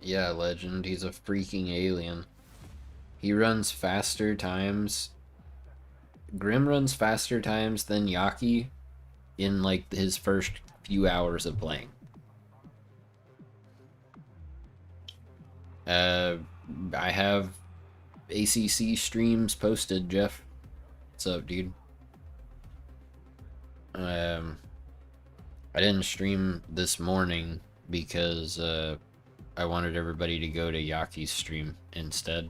Yeah, Legend, he's a freaking alien. He runs faster times. Grim runs faster times than Yaki in like his first few hours of playing. I have ACC streams posted, Jeff. What's up, dude? I didn't stream this morning because I wanted everybody to go to Yaki's stream instead.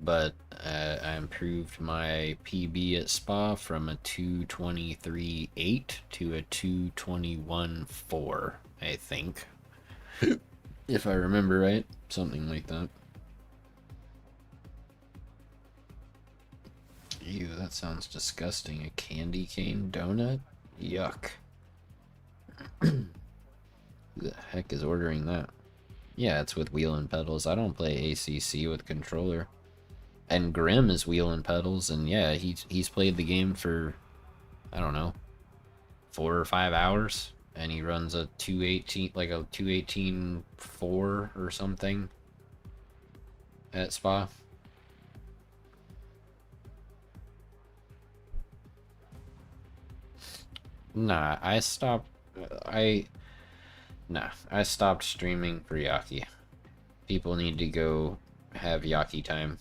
But I improved my PB at Spa from a 2:23.8 to a 2:21.4, I think. If I remember right. Something like that. Ew, that sounds disgusting. A candy cane donut? Yuck. Who the heck is ordering that? Yeah, it's with wheel and pedals. I don't play ACC with controller. And Grim is wheel and pedals, and yeah, he's played the game for, I don't know, 4 or 5 hours, and he runs a 218, like a 218.4 or something at Spa. Nah, I stopped streaming for Yaki. People need to go have Yaki time.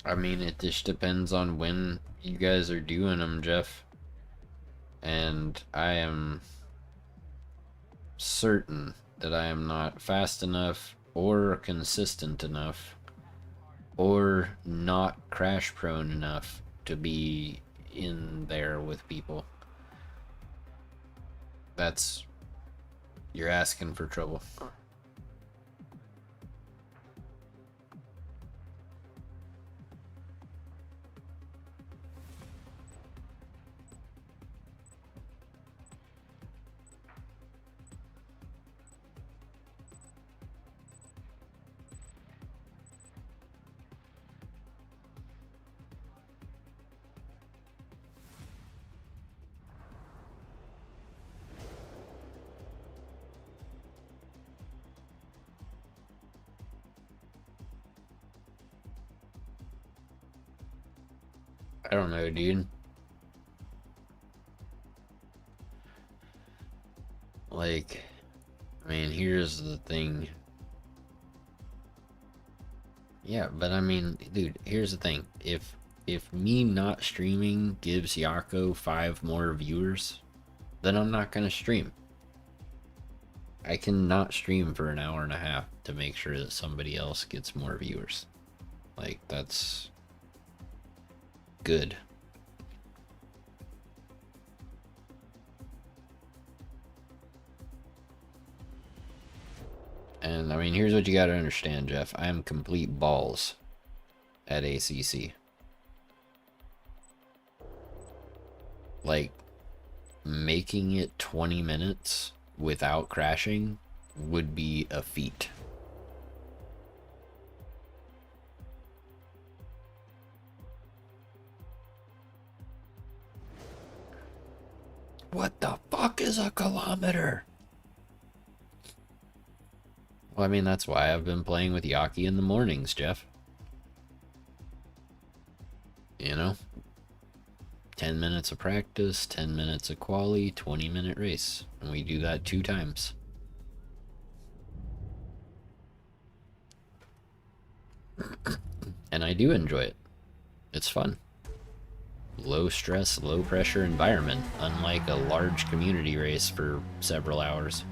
I mean, it just depends on when you guys are doing them, Jeff. And I am certain that I am not fast enough or consistent enough or not crash prone enough to be in there with people. You're asking for trouble. I don't know, dude. Like, I mean, here's the thing. Yeah, but I mean, dude, here's the thing. If me not streaming gives Yako 5 more viewers, then I'm not gonna stream. I cannot stream for an hour and a half to make sure that somebody else gets more viewers. Like, that's good. And I mean, here's what you gotta understand, Jeff. I am complete balls at ACC. Like, making it 20 minutes without crashing would be a feat. What the fuck is a kilometer? Well, I mean, that's why I've been playing with Yaki in the mornings, Jeff. You know? 10 minutes of practice, 10 minutes of quali, 20-minute race. And we do that 2 times. And I do enjoy it. It's fun. Low stress, low pressure environment, unlike a large community race for several hours.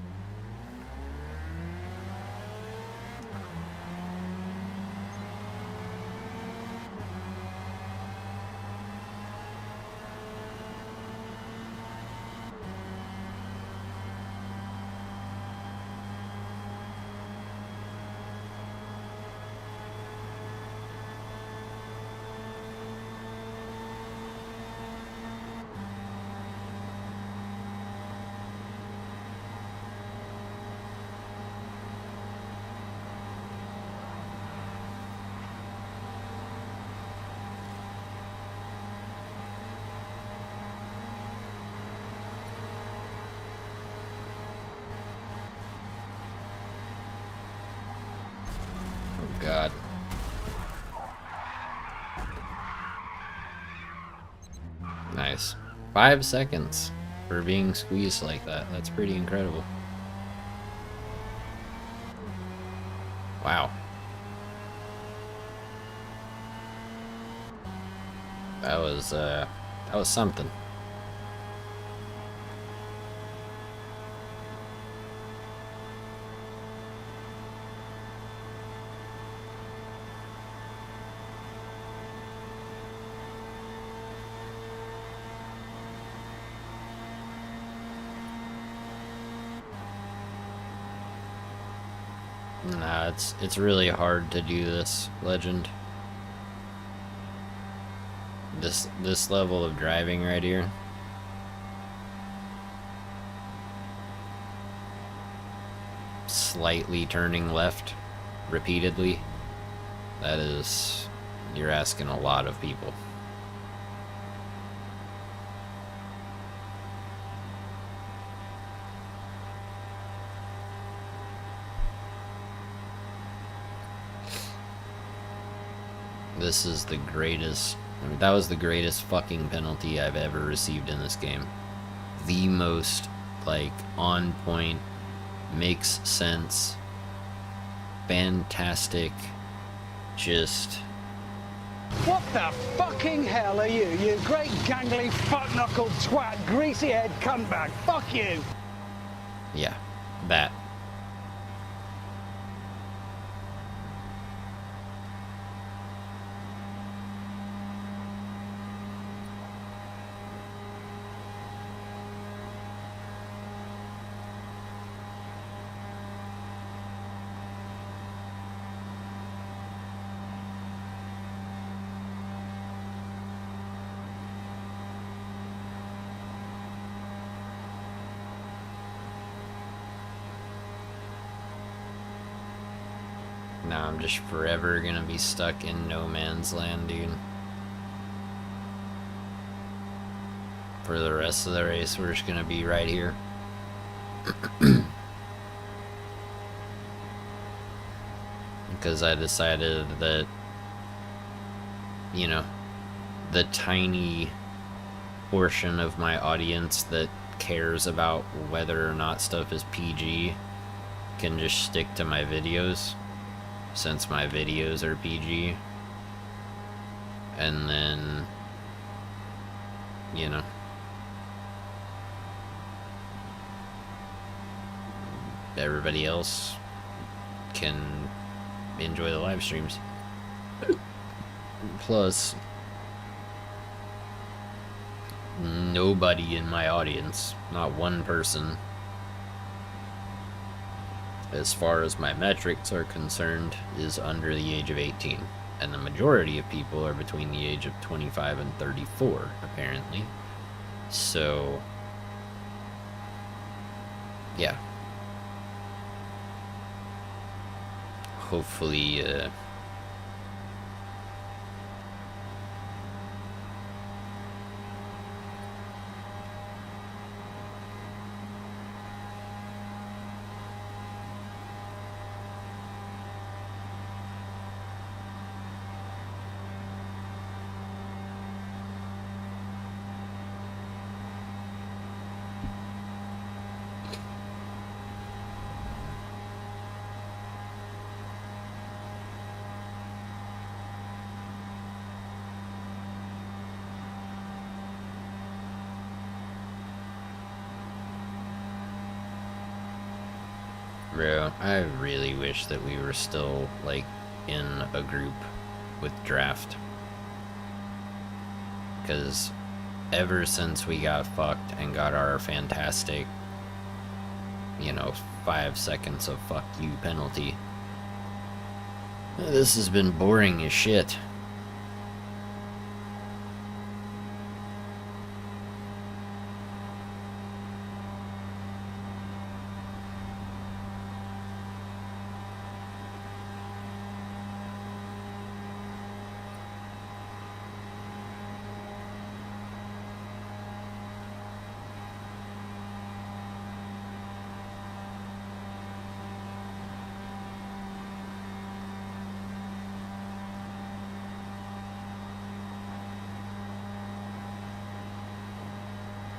God. Nice. 5 seconds for being squeezed like that. That's pretty incredible. Wow. That was something. Nah, it's really hard to do this, Legend. This level of driving right here. Slightly turning left repeatedly. That is, you're asking a lot of people. This is the greatest, I mean, that was the greatest fucking penalty I've ever received in this game. The most, like, on point, makes sense, fantastic, just... What the fucking hell are you, you great gangly fuck-knuckled twat, greasy-head cuntbag? Fuck you! Yeah, that. Now I'm just forever gonna be stuck in no man's land, dude. For the rest of the race, we're just gonna be right here. Because I decided that, you know, the tiny portion of my audience that cares about whether or not stuff is PG can just stick to my videos, since my videos are PG. And then, you know, everybody else can enjoy the live streams. Plus, nobody in my audience, not one person, as far as my metrics are concerned, is under the age of 18. And the majority of people are between the age of 25 and 34, apparently. So, yeah. Hopefully, bro, I really wish that we were still, like, in a group with Draft. Because ever since we got fucked and got our fantastic, you know, 5 seconds of fuck you penalty, this has been boring as shit.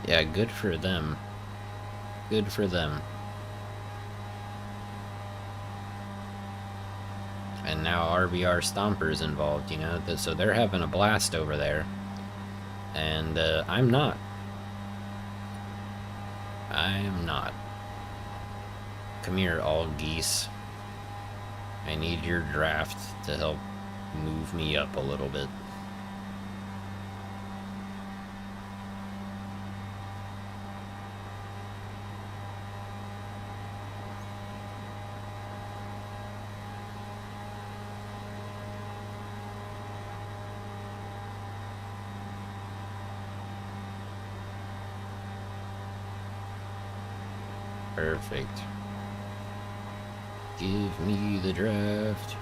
Yeah, good for them. Good for them. And now RBR Stomper's involved, you know, so they're having a blast over there. And I'm not. I am not. Come here, all geese. I need your draft to help move me up a little bit. Perfect. Give me the draft.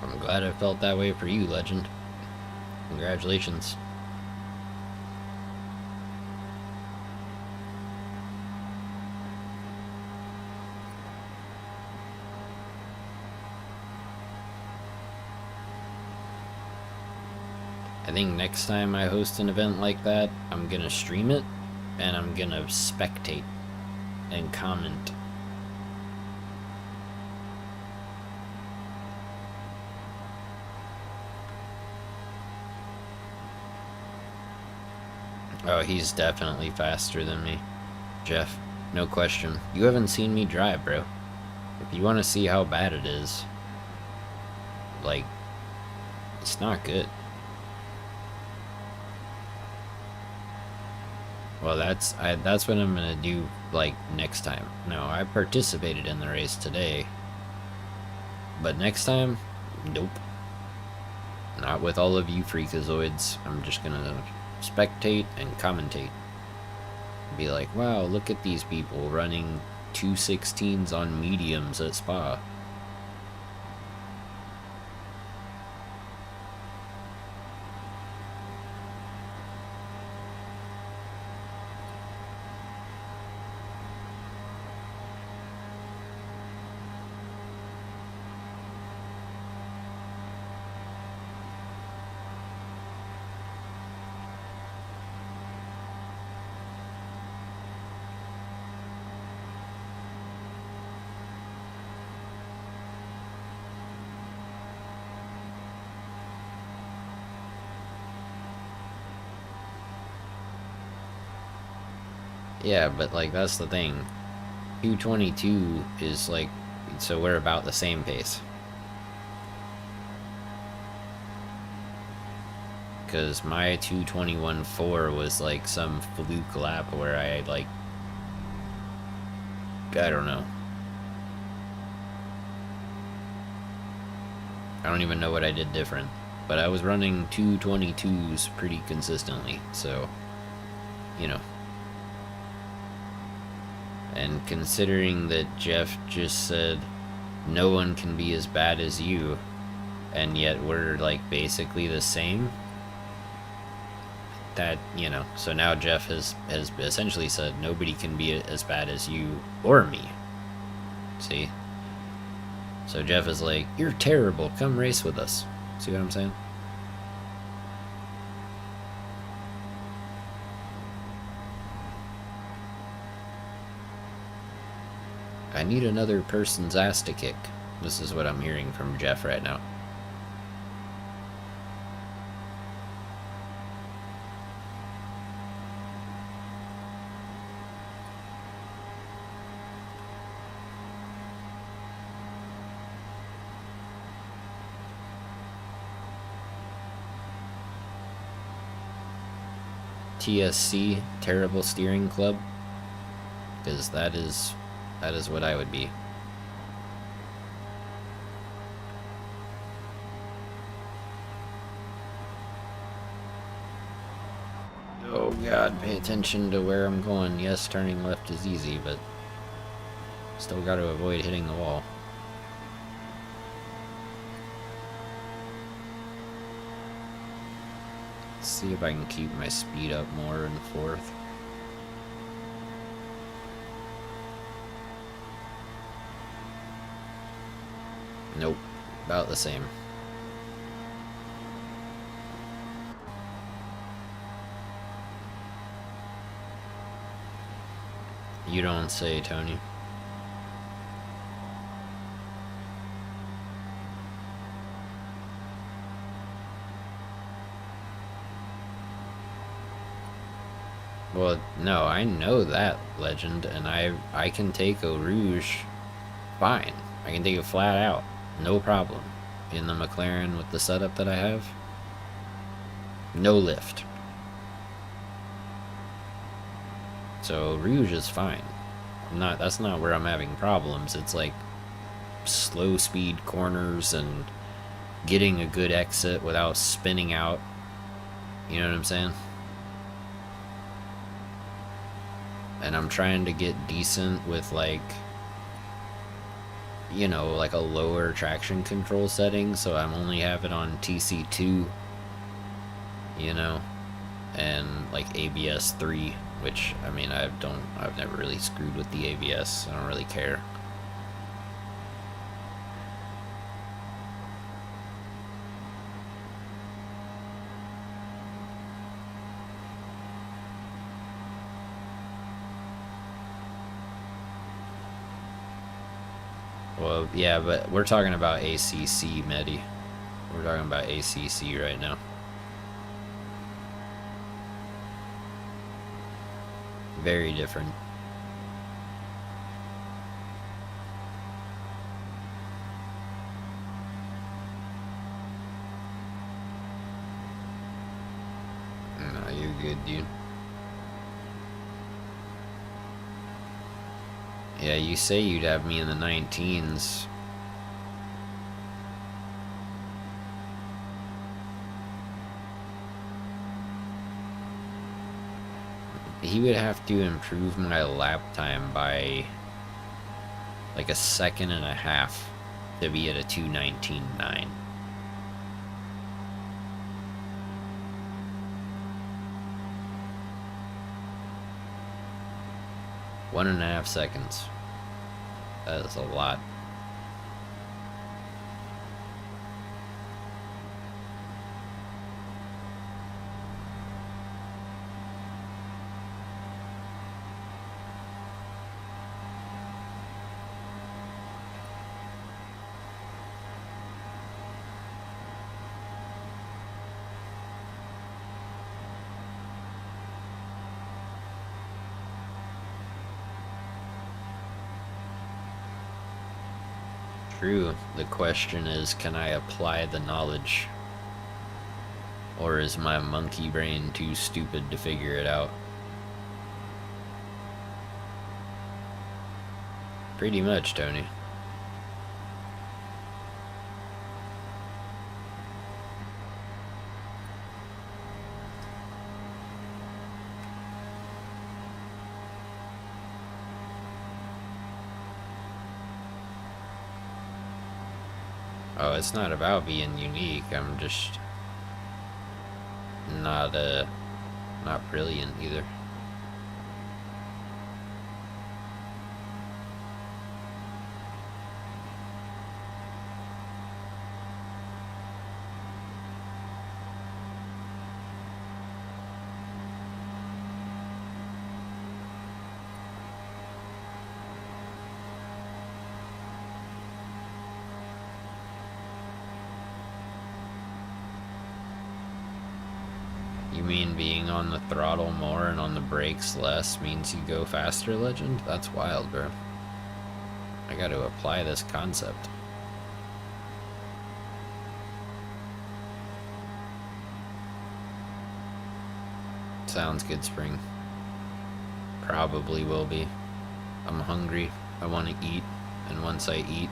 I'm glad I felt that way for you, Legend. Congratulations. I think next time I host an event like that, I'm gonna stream it, and I'm gonna spectate and comment. Oh, he's definitely faster than me, Jeff. No question. You haven't seen me drive, bro. If you want to see how bad it is, like, it's not good. Well, that's what I'm gonna do, like, next time. No, I participated in the race today, but next time, nope. Not with all of you freakazoids. I'm just gonna spectate and commentate. Be like, wow, look at these people running 216s on mediums at Spa. Yeah, but like that's the thing. 222 is like, so we're about the same pace. Because my 221.4 was like some fluke lap where I like, I don't know. I don't even know what I did different. But I was running 222s pretty consistently, so, you know. And considering that Jeff just said no one can be as bad as you, and yet we're like basically the same, that, you know, so now Jeff has essentially said nobody can be as bad as you or me. See? So Jeff is like, you're terrible, come race with us. See what I'm saying? I need another person's ass to kick. This is what I'm hearing from Jeff right now. TSC, Terrible Steering Club, because that is what I would be. Oh god, pay attention to where I'm going. Yes, turning left is easy, but still got to avoid hitting the wall. Let's see if I can keep my speed up more in fourth. Nope, about the same. You don't say, Tony. Well, no, I know that, Legend, and I can take a Rouge fine. I can take it flat out, no problem. In the McLaren with the setup that I have, no lift. So Rouge is fine. That's not where I'm having problems. It's like slow speed corners and getting a good exit without spinning out. You know what I'm saying? And I'm trying to get decent with, like, you know, like a lower traction control setting, so I'm only have it on TC2, you know, and like ABS 3, which, I mean, I've never really screwed with the ABS. I don't really care. Well, yeah, but we're talking about ACC, Medi. We're talking about ACC right now. Very different. No, you're good, dude. Yeah, you say you'd have me in the 19s. He would have to improve my lap time by like a second and a half to be at a 2:19.9. One and a half seconds. That is a lot. True. The question is, can I apply the knowledge? Or is my monkey brain too stupid to figure it out? Pretty much, Tony. Oh, it's not about being unique. I'm just not brilliant either. You mean being on the throttle more and on the brakes less means you go faster, Legend? That's wild, bro. I gotta apply this concept. Sounds good, Spring. Probably will be. I'm hungry. I want to eat. And once I eat,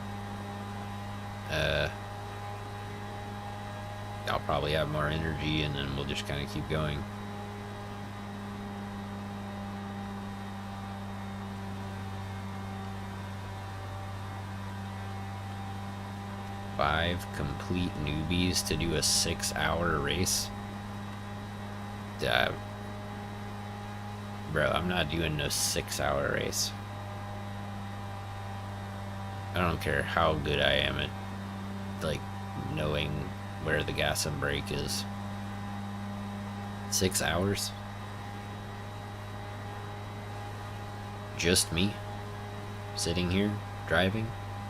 I'll probably have more energy, and then we'll just kind of keep going. Five complete newbies to do a 6-hour race? Bro, I'm not doing no 6-hour race. I don't care how good I am at, like, knowing where the gas and brake is. 6 hours? Just me? Sitting here, driving,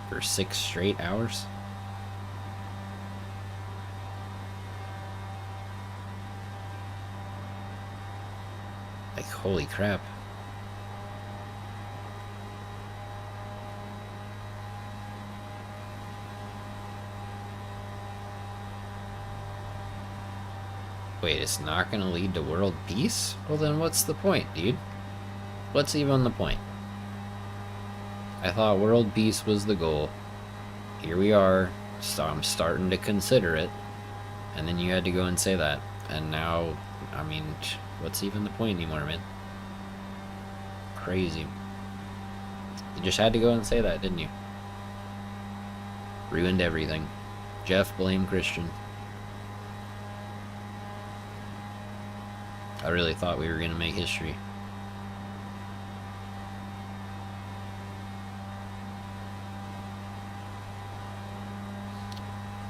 for 6 straight hours? Like, holy crap. Wait, it's not gonna lead to world peace? Well then what's the point, dude? What's even the point? I thought world peace was the goal. Here we are, so I'm starting to consider it. And then you had to go and say that. And now, I mean, what's even the point anymore, man? Crazy. You just had to go and say that, didn't you? Ruined everything. Jeff, blame Christian. I really thought we were going to make history.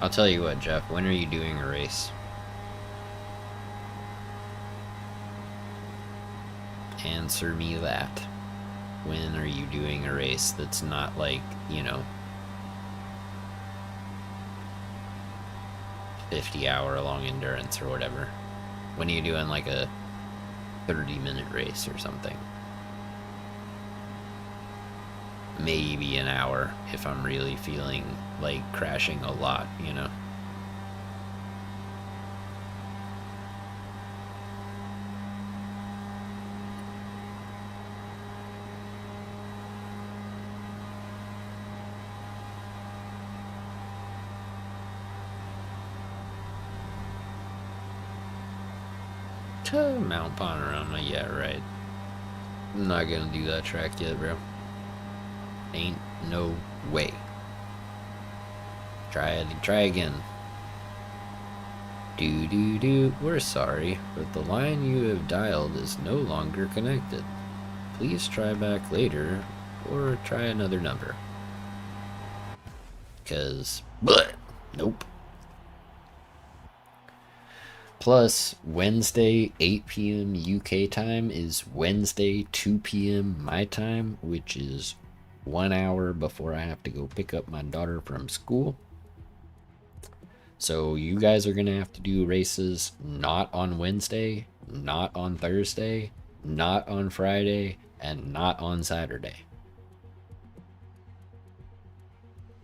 I'll tell you what, Jeff, when are you doing a race? Answer me that. When are you doing a race that's not like, you know, 50-hour long endurance or whatever? When are you doing like a 30-minute race or something? Maybe an hour if I'm really feeling like crashing a lot, you know? Mount Panorama, yeah, right. I'm not gonna do that track yet, bro. Ain't no way. Try again. Do. We're sorry, but the line you have dialed is no longer connected. Please try back later, or try another number. 'Cause, nope. Plus, Wednesday, 8 p.m. UK time is Wednesday, 2 p.m. my time, which is 1 hour before I have to go pick up my daughter from school. So you guys are going to have to do races not on Wednesday, not on Thursday, not on Friday, and not on Saturday.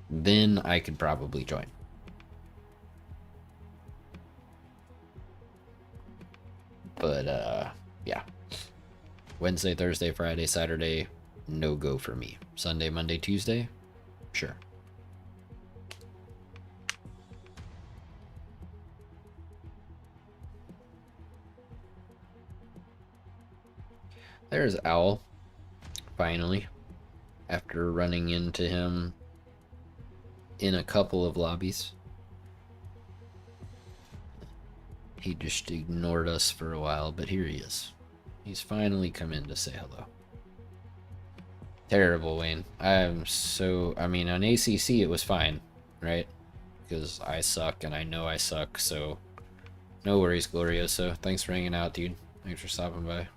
Then I could probably join. But, yeah. Wednesday, Thursday, Friday, Saturday, no go for me. Sunday, Monday, Tuesday, sure. There's Owl, finally, after running into him in a couple of lobbies. He just ignored us for a while, but here he is. He's finally come in to say hello. Terrible, Wayne. I mean, on ACC it was fine, right? Because I suck and I know I suck, so no worries, Glorioso. Thanks for hanging out, dude. Thanks for stopping by.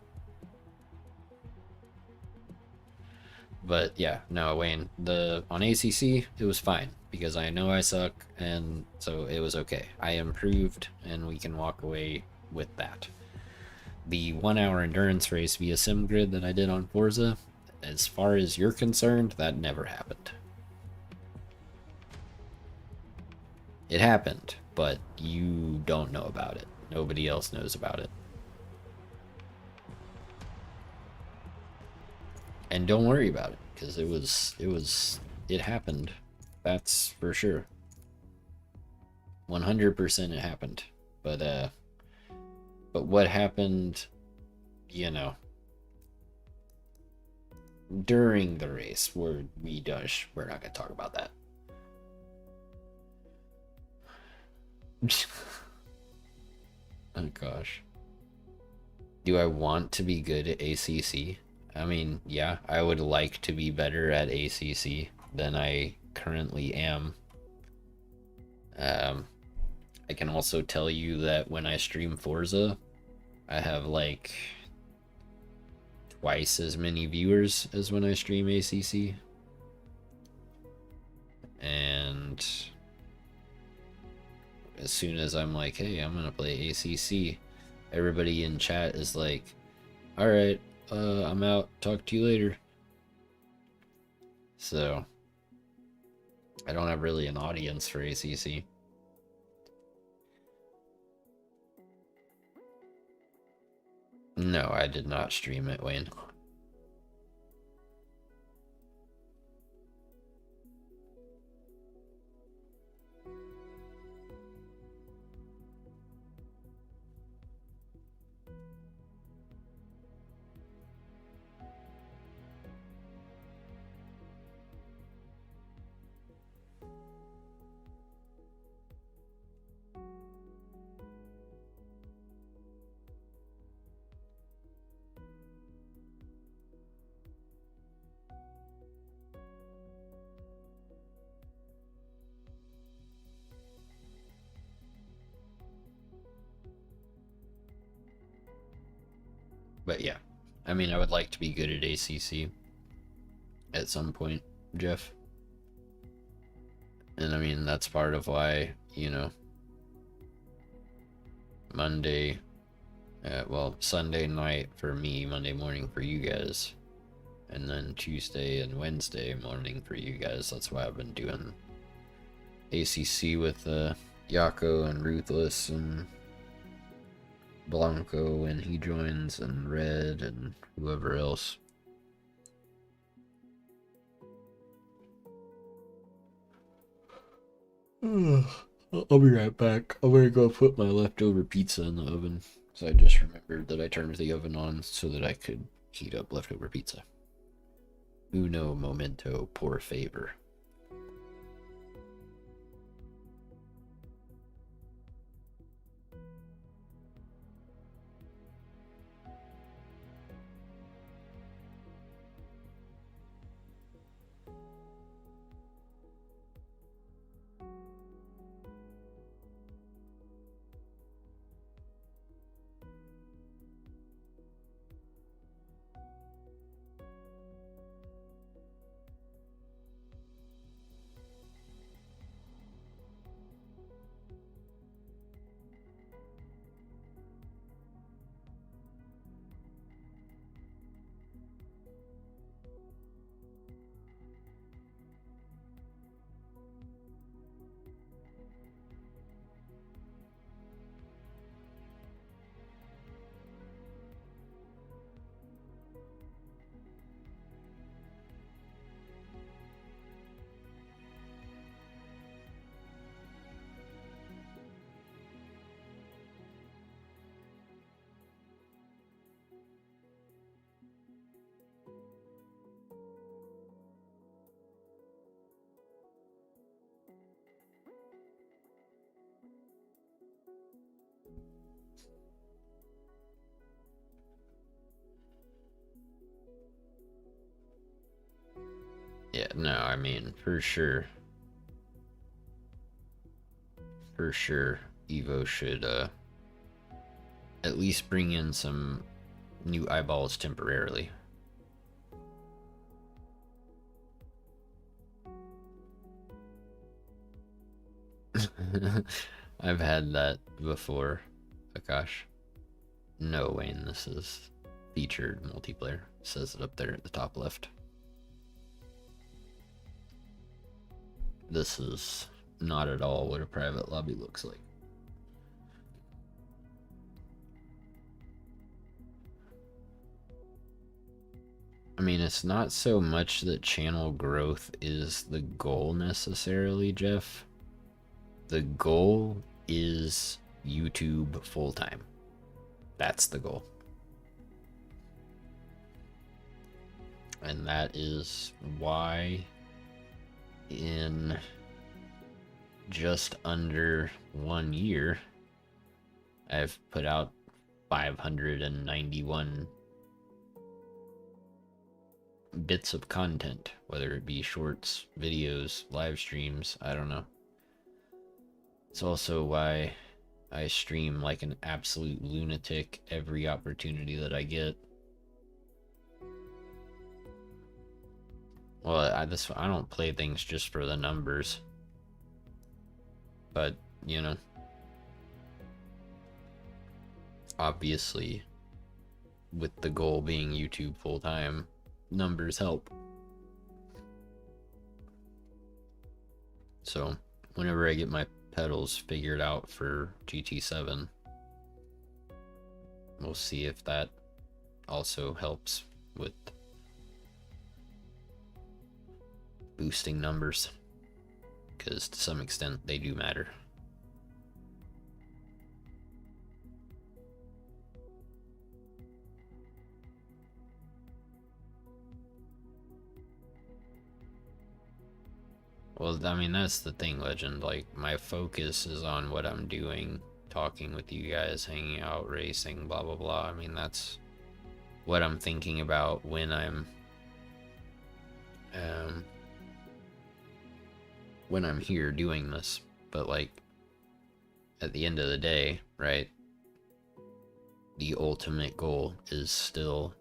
But yeah, no, Wayne, on ACC it was fine because I know I suck, and so it was okay. I improved, and we can walk away with that. The 1 hour endurance race via SimGrid that I did on Forza, as far as you're concerned, that never happened. It happened, but you don't know about it. Nobody else knows about it. And don't worry about it, because it happened. That's for sure. 100% it happened. But what happened, you know, during the race, we're not gonna talk about that. Oh gosh. Do I want to be good at ACC? I mean, yeah, I would like to be better at ACC than I currently am. I can also tell you that when I stream Forza, I have like twice as many viewers as when I stream ACC. And as soon as I'm like, hey, I'm gonna play ACC, everybody in chat is like, alright, I'm out, talk to you later. So I don't have really an audience for ACC. No, I did not stream it, Wayne. But yeah, I mean, I would like to be good at ACC at some point, Jeff. And I mean, that's part of why, you know, Monday, well, Sunday night for me, Monday morning for you guys, and then Tuesday and Wednesday morning for you guys. That's why I've been doing ACC with Yako and Ruthless and Blanco when he joins, and Red and whoever else. I'll be right back. I'm gonna go put my leftover pizza in the oven. So I just remembered that I turned the oven on so that I could heat up leftover pizza. Uno momento por favor. Yeah, no, I mean, for sure. For sure, Evo should at least bring in some new eyeballs temporarily. I've had that before, Akash. No, Wayne, this is featured multiplayer. It says it up there at the top left. This is not at all what a private lobby looks like. I mean, it's not so much that channel growth is the goal necessarily, Jeff. The goal is YouTube full-time. That's the goal. And that is why in just under 1 year, I've put out 591 bits of content, whether it be shorts, videos, live streams, I don't know. It's also why I stream like an absolute lunatic every opportunity that I get. Well, I don't play things just for the numbers. But, you know, obviously, with the goal being YouTube full-time, numbers help. So, whenever I get my pedals figured out for GT7, we'll see if that also helps with boosting numbers, because to some extent they do matter. Well, I mean, that's the thing, Legend. Like, my focus is on what I'm doing, talking with you guys, hanging out, racing, blah, blah, blah. I mean, that's what I'm thinking about when I'm here doing this. But, like, at the end of the day, right, the ultimate goal is still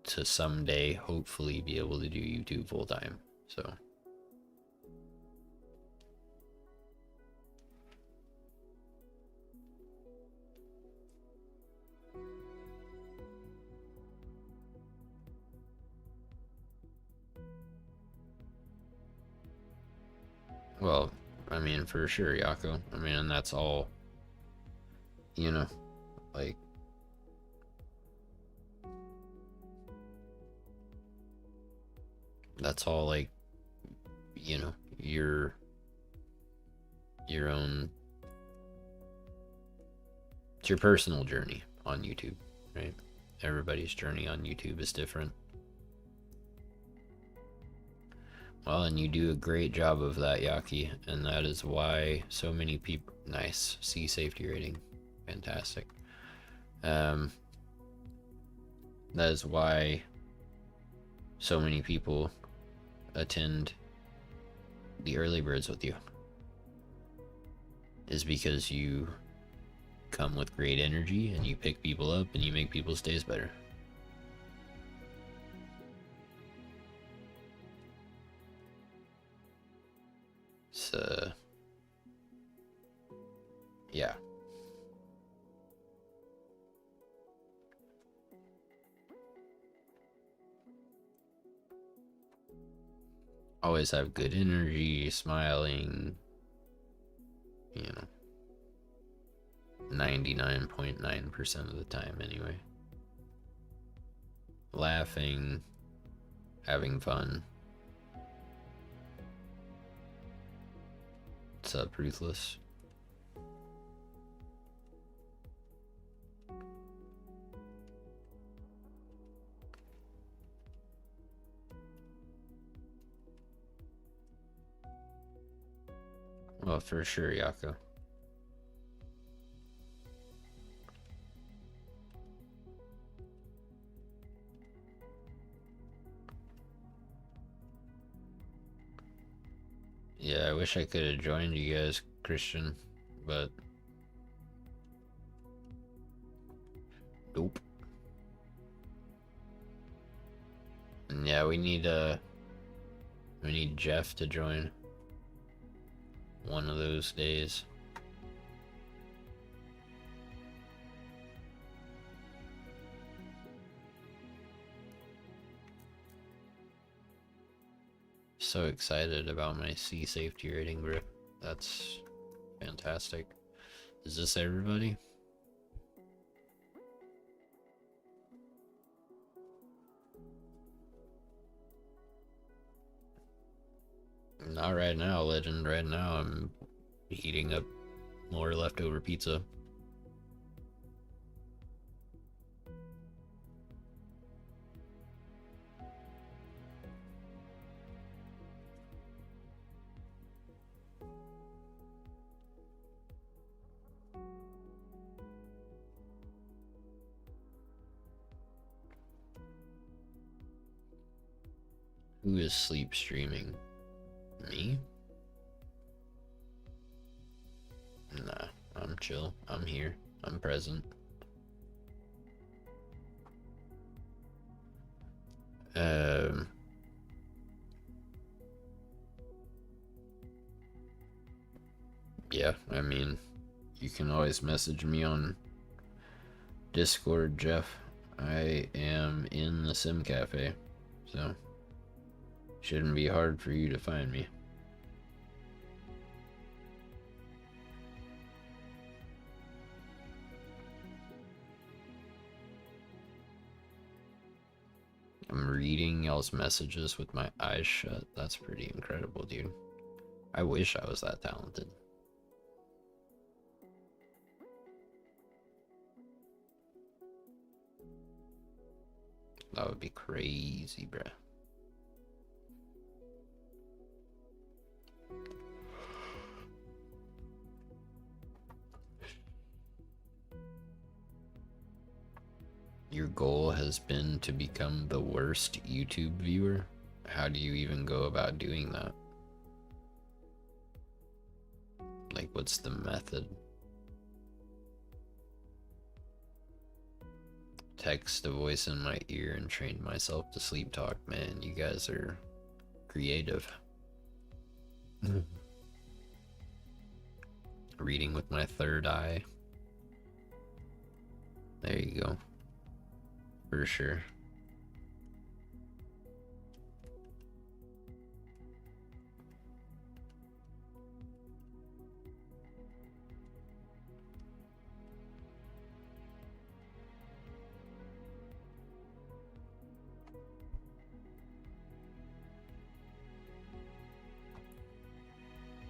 to someday hopefully be able to do YouTube full time. So well, I mean, for sure, Yako. I mean, and that's all, you know, like, that's all, like, you know, your own, it's your personal journey on YouTube, right? Everybody's journey on YouTube is different. Well, and you do a great job of that, Yaki, and that is why so many people... Nice. C safety rating. Fantastic. That is why so many people attend the early birds with you. Is because you come with great energy, and you pick people up, and you make people's days better. So, yeah. Always have good energy, smiling, you know, 99.9% of the time anyway. Laughing, having fun. What's up, Ruthless? Well, for sure, Yako. Yeah, I wish I could have joined you guys, Christian, but nope. And yeah, we need Jeff to join one of those days. So excited about my C safety rating grip. That's fantastic. Is this everybody? Not right now, legend. Right now, I'm heating up more leftover pizza. Who is sleep streaming? Me? Nah, I'm chill. I'm here. I'm present. Yeah, I mean, you can always message me on Discord, Jeff. I am in the Sim Cafe, so shouldn't be hard for you to find me. I'm reading y'all's messages with my eyes shut. That's pretty incredible, dude. I wish I was that talented. That would be crazy, bruh. Your goal has been to become the worst YouTube viewer? How do you even go about doing that? Like, what's the method? Text a voice in my ear and trained myself to sleep talk. Man, you guys are creative. Reading with my third eye. There you go. For sure.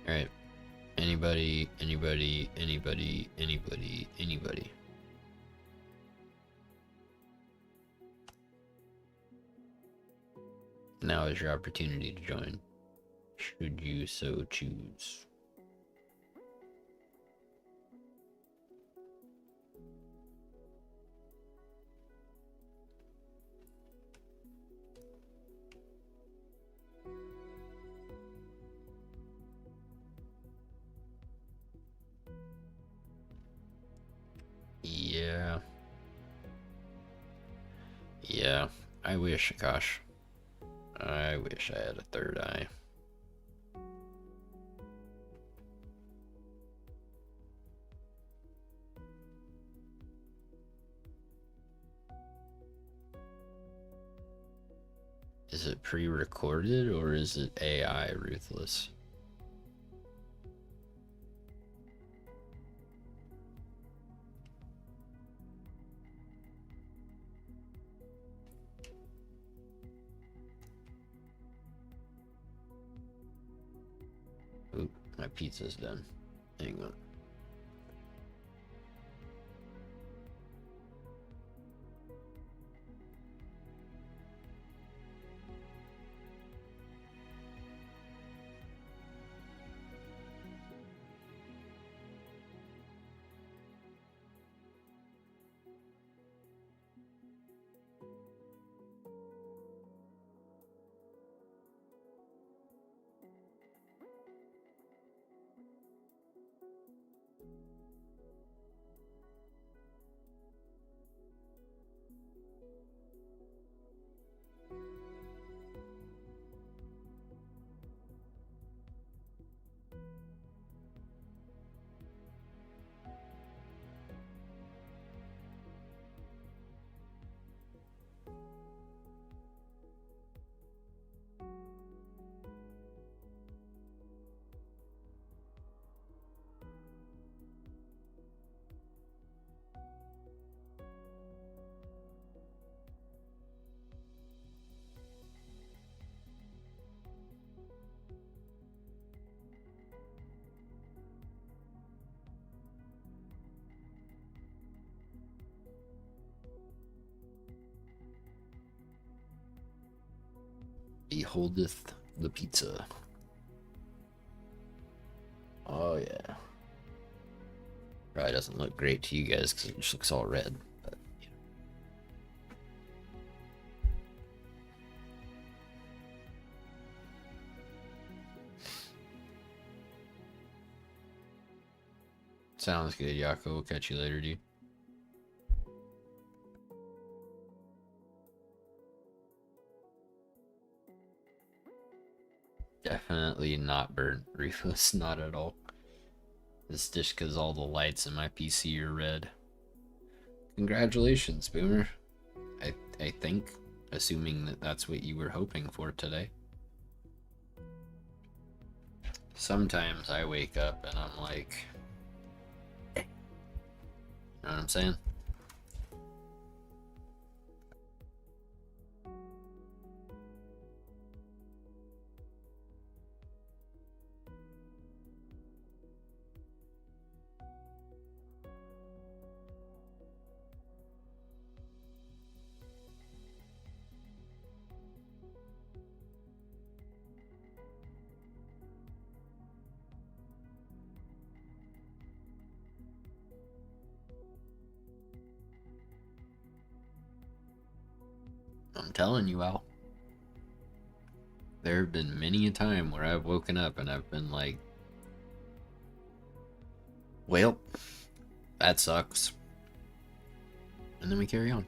Alright. Anybody. Now is your opportunity to join, should you so choose. Yeah, I wish, gosh. I wish I had a third eye. Is it pre-recorded or is it AI ruthless? Oop, my pizza's done. Hang on. beholdeth the pizza. Oh yeah. Probably doesn't look great to you guys because it just looks all red. But, yeah. Sounds good, Yako. We'll catch you later, dude. Definitely not burnt, Rufus. Not at all. It's just because all the lights in my PC are red. Congratulations, Boomer. I think, assuming that that's what you were hoping for today. Sometimes I wake up and I'm like, you know what I'm saying? I'm telling you, Al. There have been many a time where I've woken up and I've been like, well, that sucks. And then we carry on.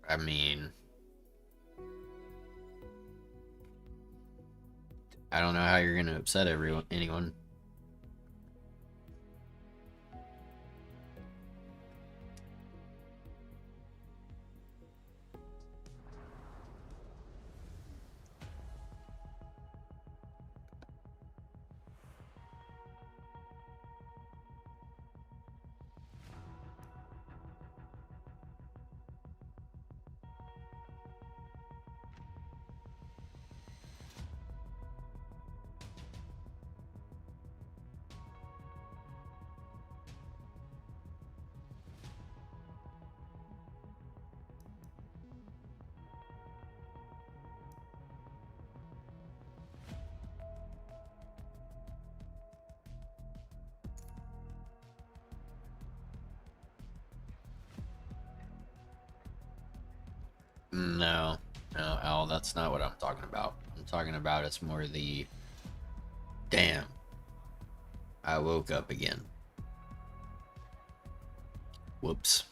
I mean, I don't know how you're gonna upset anyone. No, Al, that's not what I'm talking about. I'm talking about it's more the, damn, I woke up again. Whoops.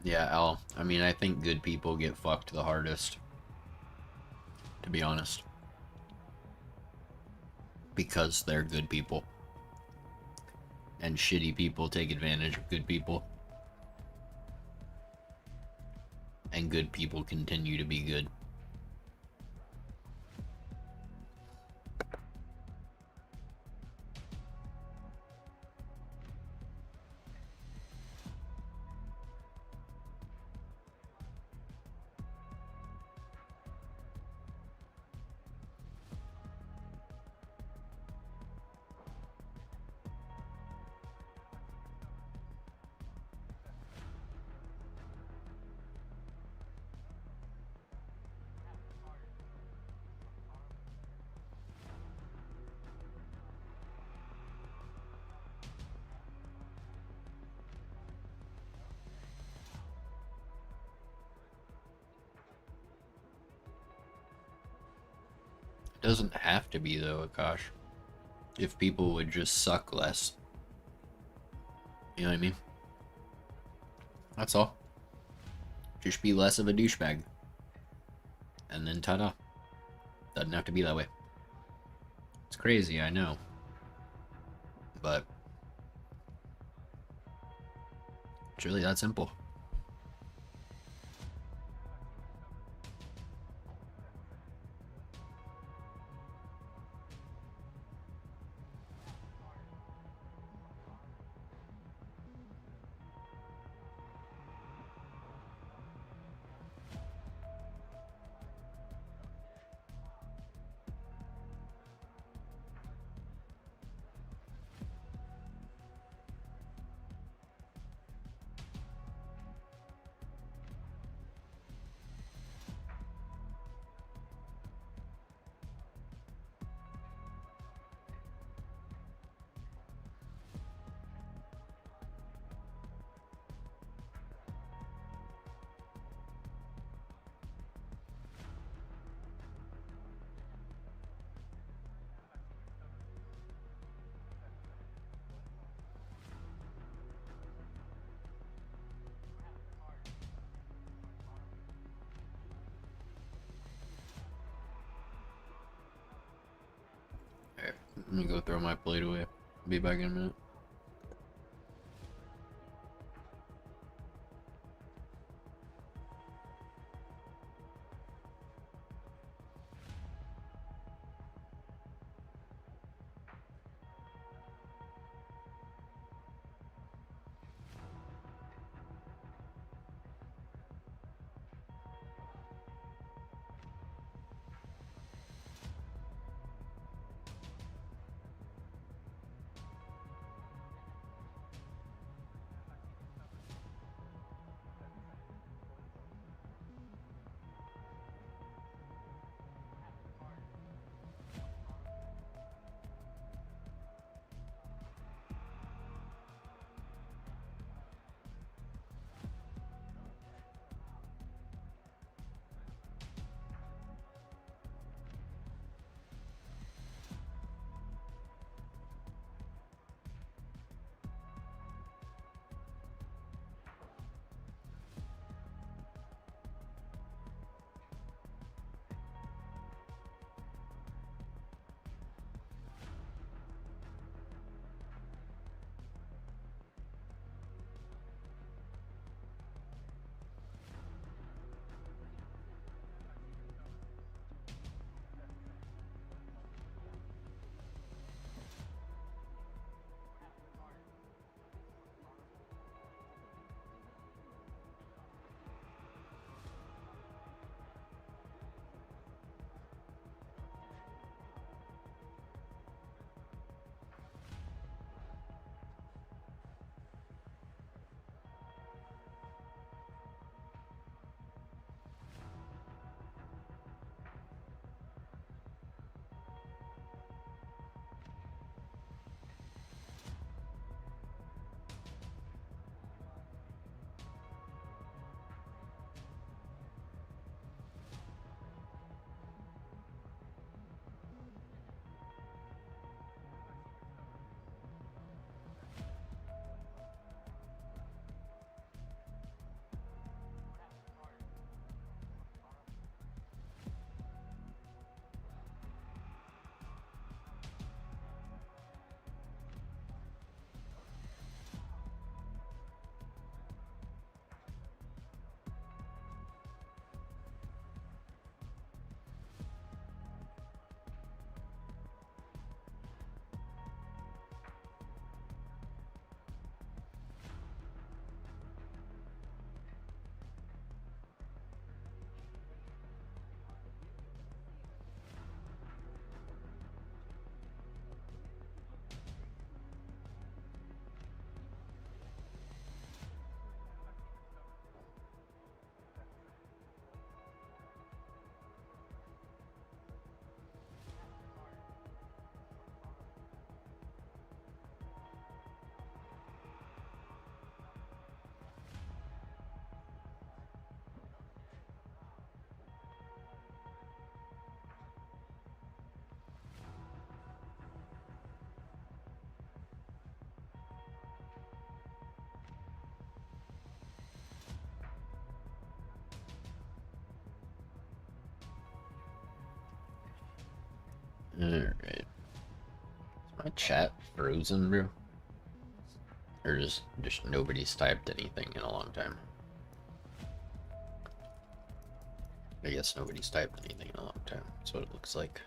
Yeah, Al, I mean, I think good people get fucked the hardest, to be honest. Because they're good people. And shitty people take advantage of good people. And good people continue to be good. Doesn't have to be though, Akash. If people would just suck less. You know what I mean? That's all. Just be less of a douchebag. And then ta-da. Doesn't have to be that way. It's crazy, I know. But it's really that simple. Alright, I'm gonna go throw my plate away. Be back in a minute. Alright. Is my chat frozen, bro? Or just nobody's typed anything in a long time? I guess nobody's typed anything in a long time. That's what it looks like.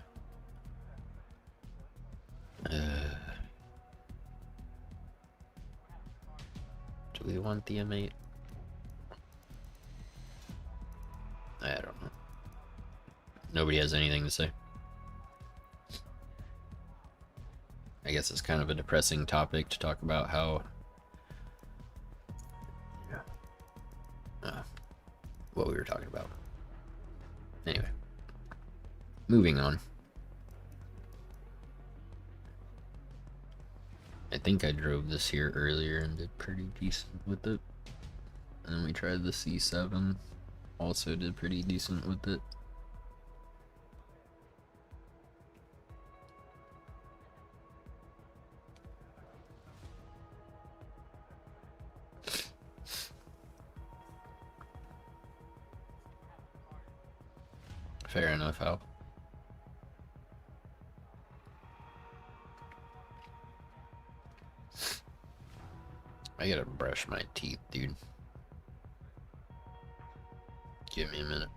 Do we want the M8? I don't know. Nobody has anything to say. I guess it's kind of a depressing topic to talk about how what we were talking about. Anyway, moving on. I think I drove this here earlier and did pretty decent with it. And then we tried the C7, also did pretty decent with it. Fair enough, Hal. I gotta brush my teeth, dude. Give me a minute.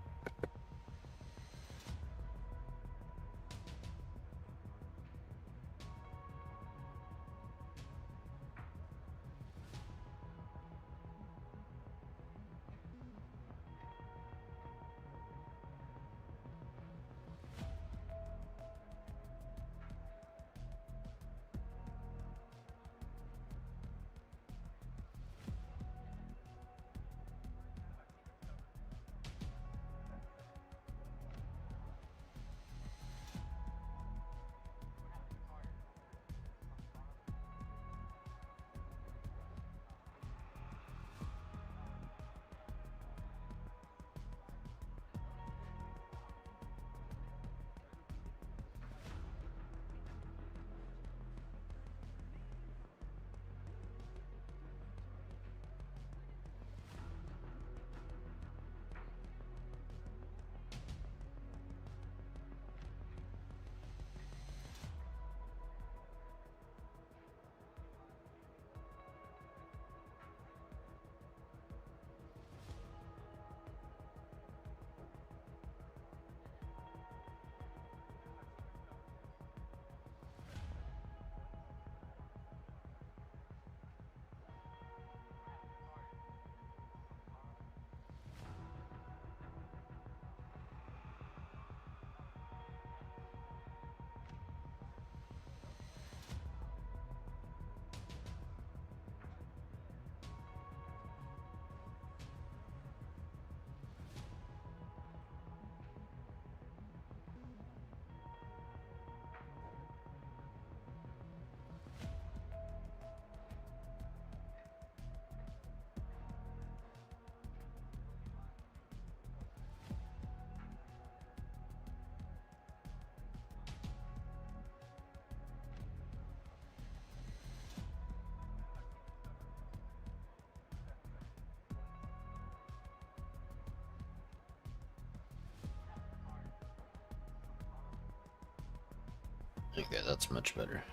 Okay, that's much better.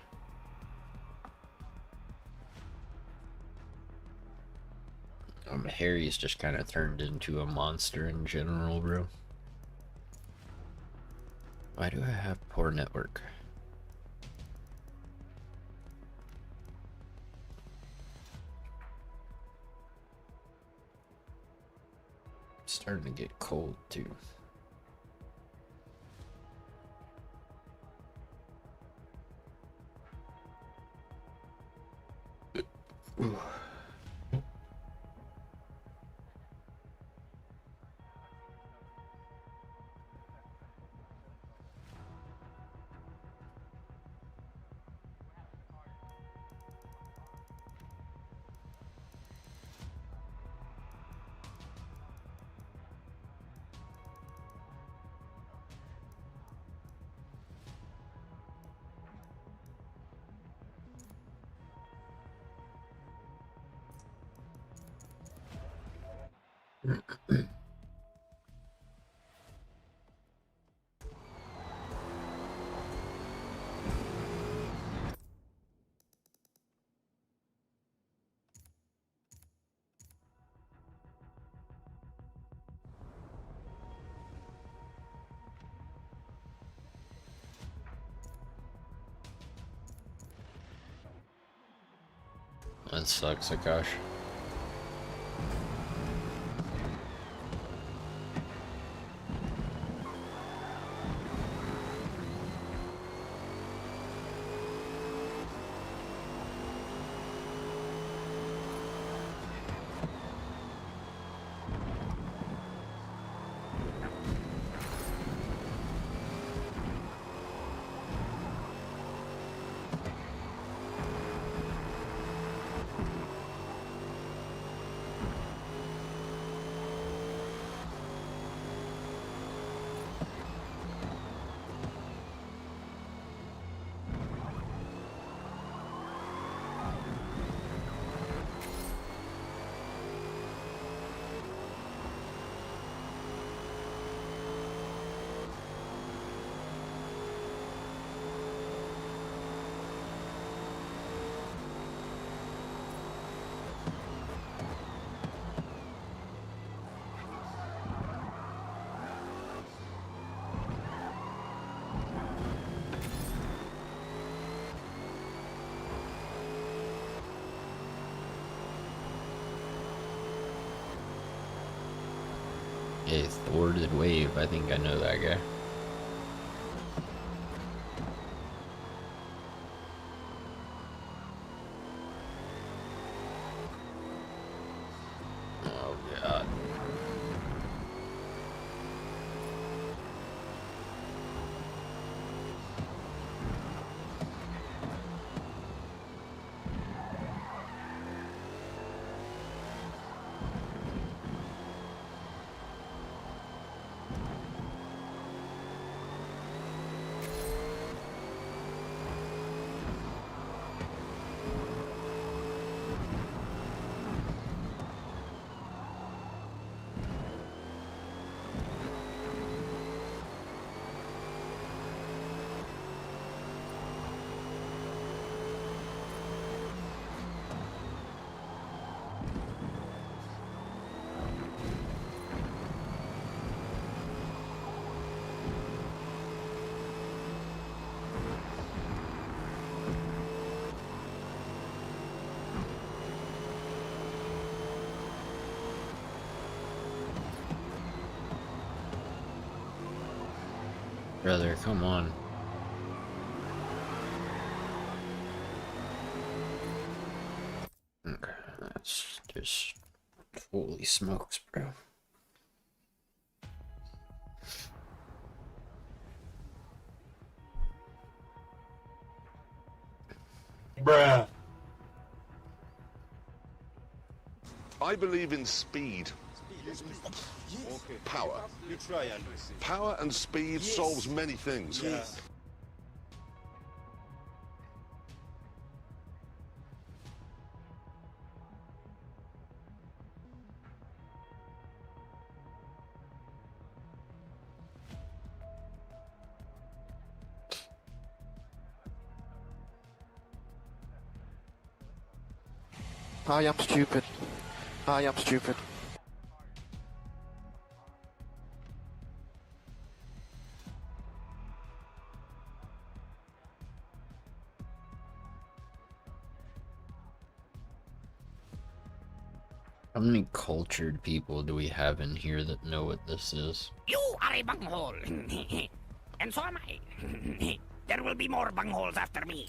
Harry's just kind of turned into a monster in general, bro. Why do I have poor network? It's starting to get cold too. Ooh. That sucks, Akash. A thwarted wave, I think I know that guy. Oh god. Brother, come on. Okay, that's just... Holy smokes, bro. Bruh. I believe in speed. Okay. Power. You try and see. Power and speed solves many things. Yes. I am stupid. I am stupid. How many cultured people do we have in here that know what this is? You are a bunghole. And so am I. There will be more bungholes after me.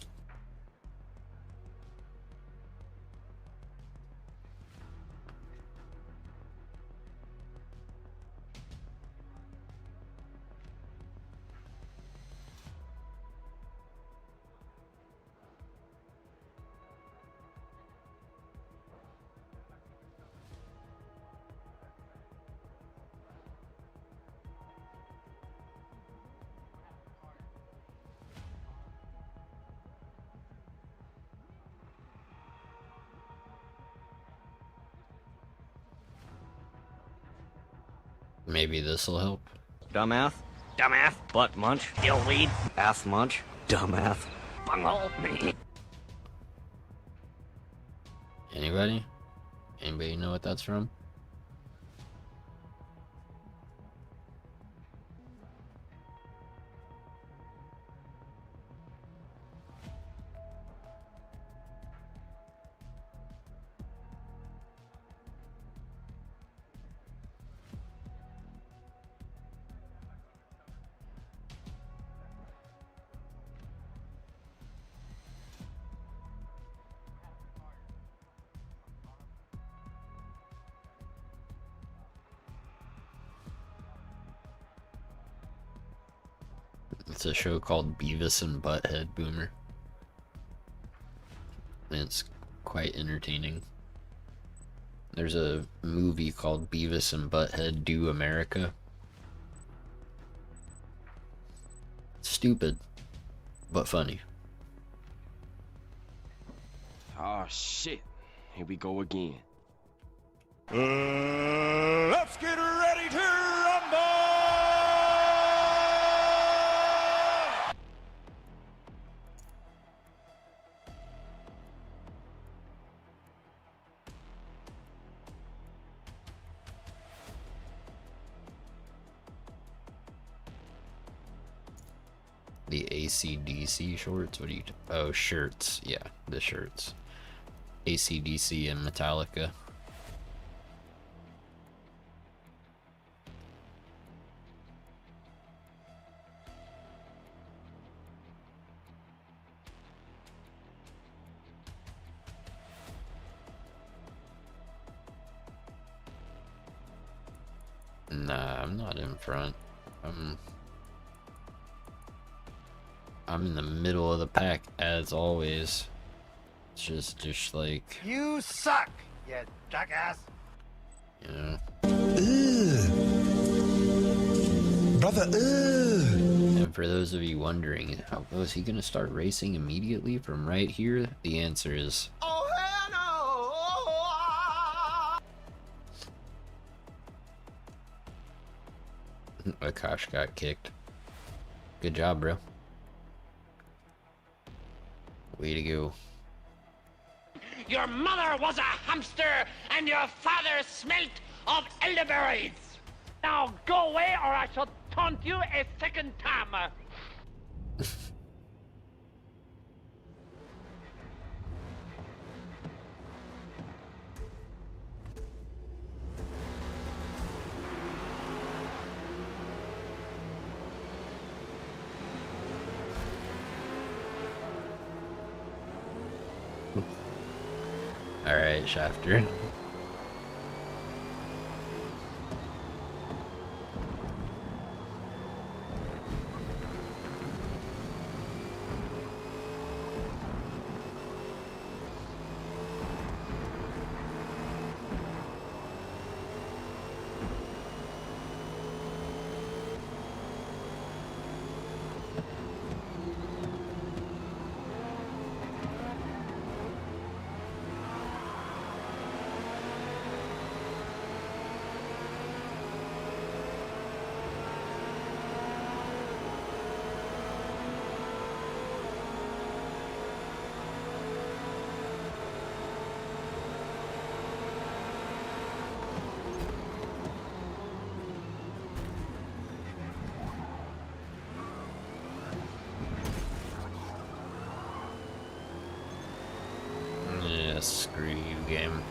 Maybe this'll help. Dumbass. Dumbass. Butt munch. Dillweed. Ass munch. Dumbass. Bunghole. Anybody? Anybody know what that's from? It's a show called Beavis and Butthead, Boomer. And it's quite entertaining. There's a movie called Beavis and Butthead Do America. Stupid, but funny. Oh shit. Here we go again. Let's get ready to rumble! The AC/DC shorts? What do you... Oh, shirts. Yeah, the shirts. AC/DC and Metallica. Nah, I'm not in front. I'm in the middle of the pack as always. It's just like, You suck, you jackass. you know. Brother, And for those of you wondering, is he gonna start racing immediately from right here? The answer is Oh, hell no! Akash got kicked. Good job, bro. Way to go. Your mother was a hamster and your father smelt of elderberries. Now go away or I shall taunt you a second time. Alright, Shafter. Yeah, screw you, game.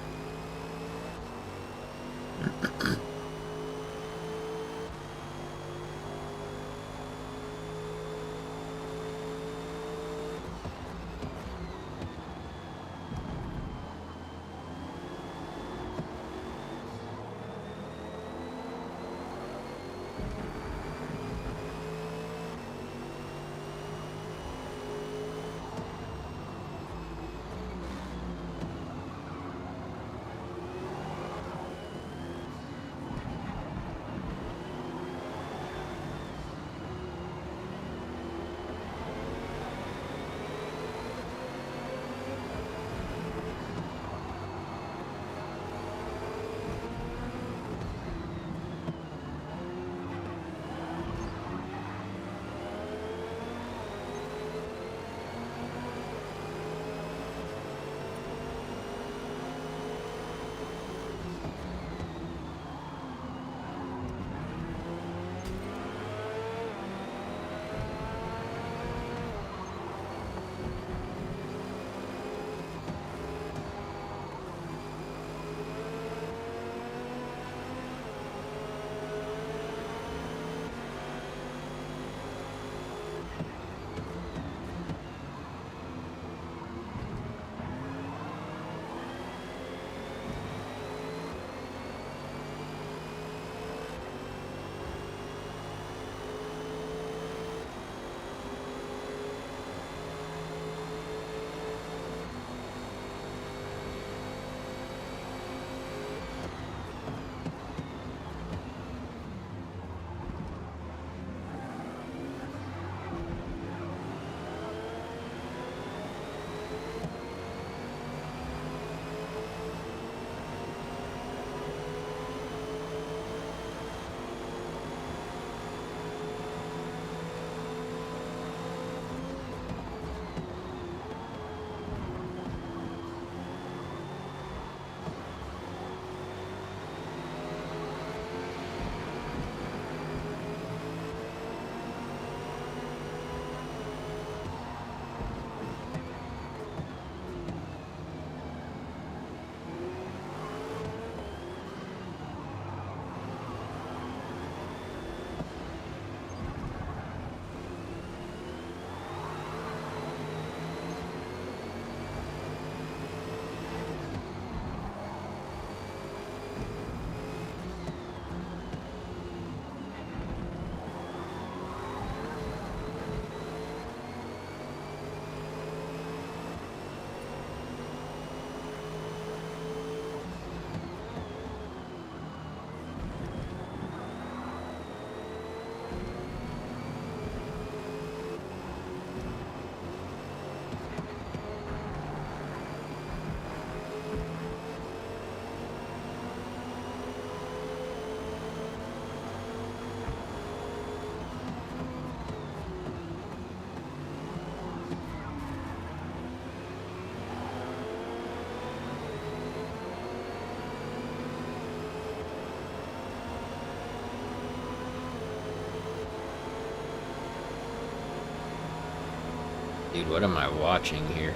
Dude, what am I watching here?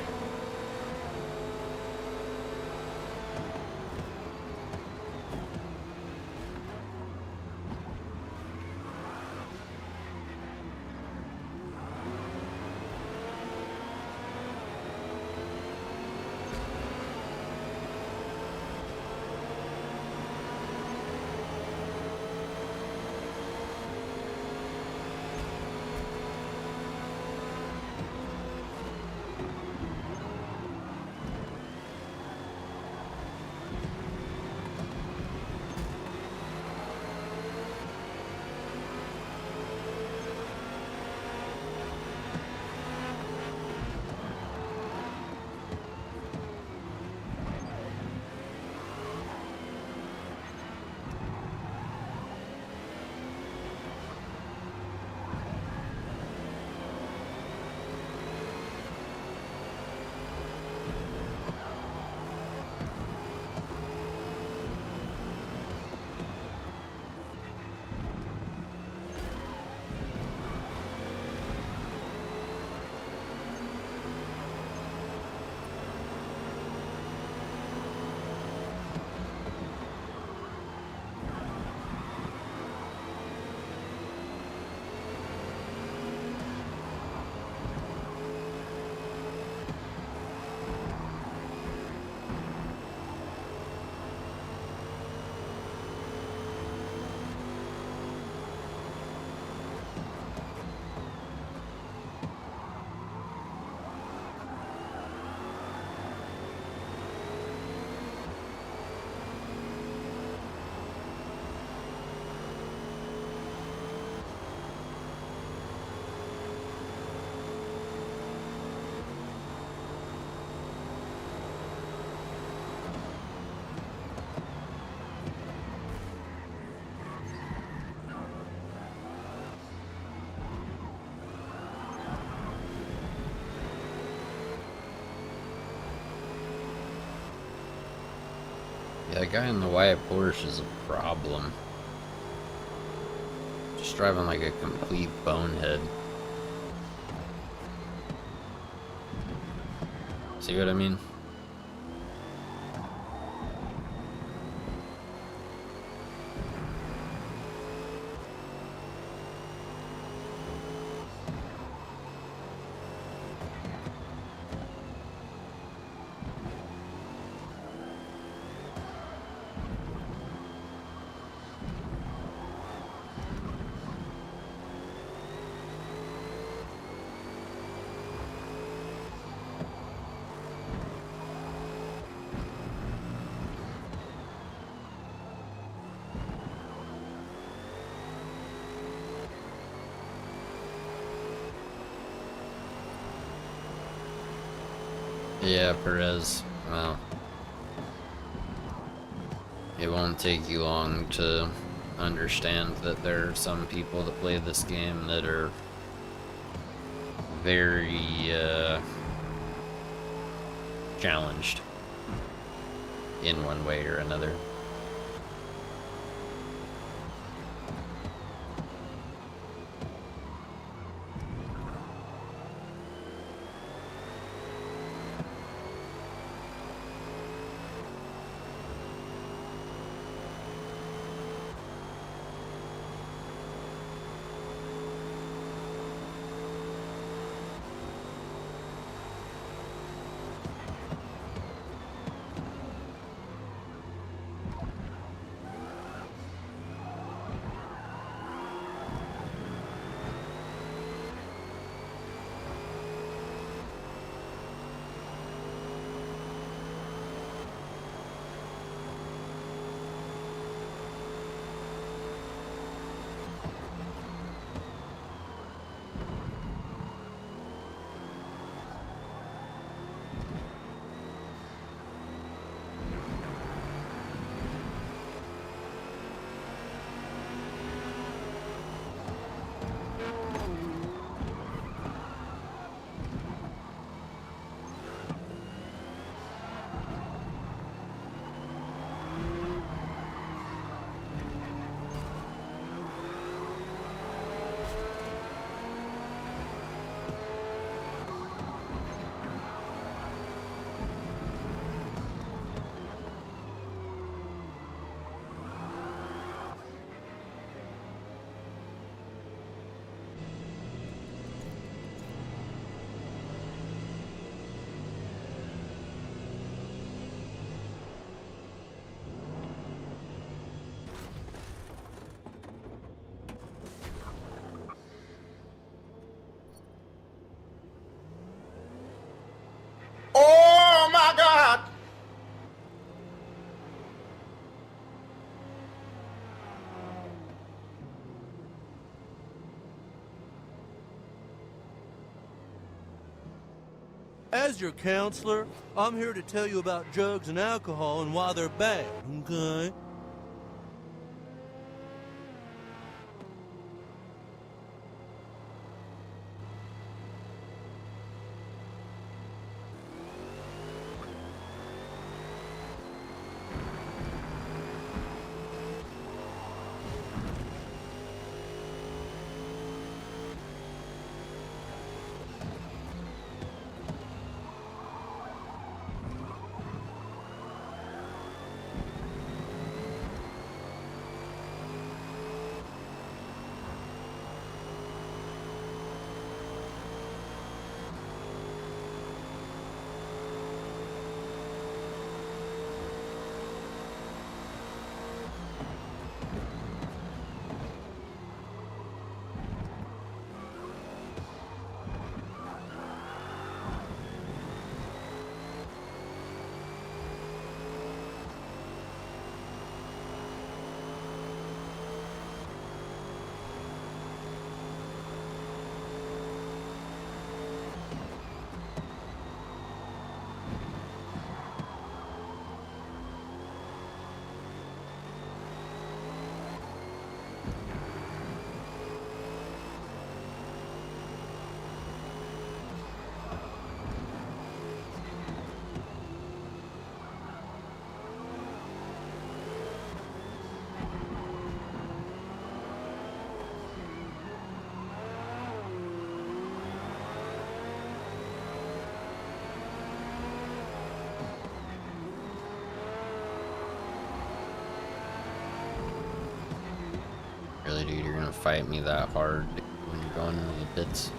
Yeah, that guy in the white Porsche is a problem. Just driving like a complete bonehead. See what I mean? Yeah, Perez. Well, it won't take you long to understand that there are some people that play this game that are very challenged in one way or another. As your counselor, I'm here to tell you about drugs and alcohol and why they're bad, okay? Really, dude, you're gonna fight me that hard when you're going into the pits?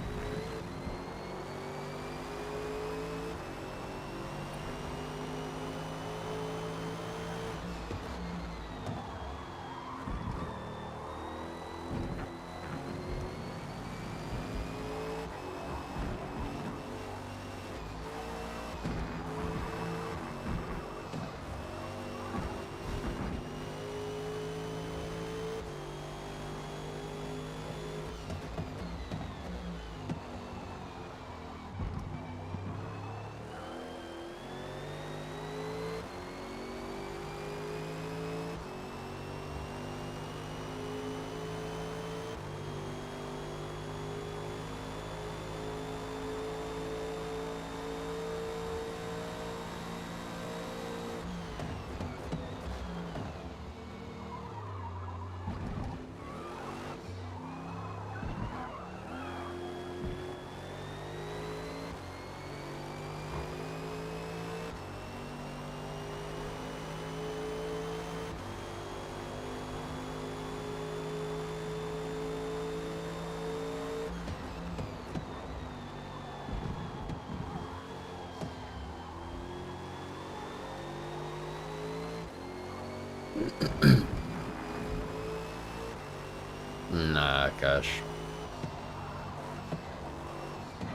Nah, gosh.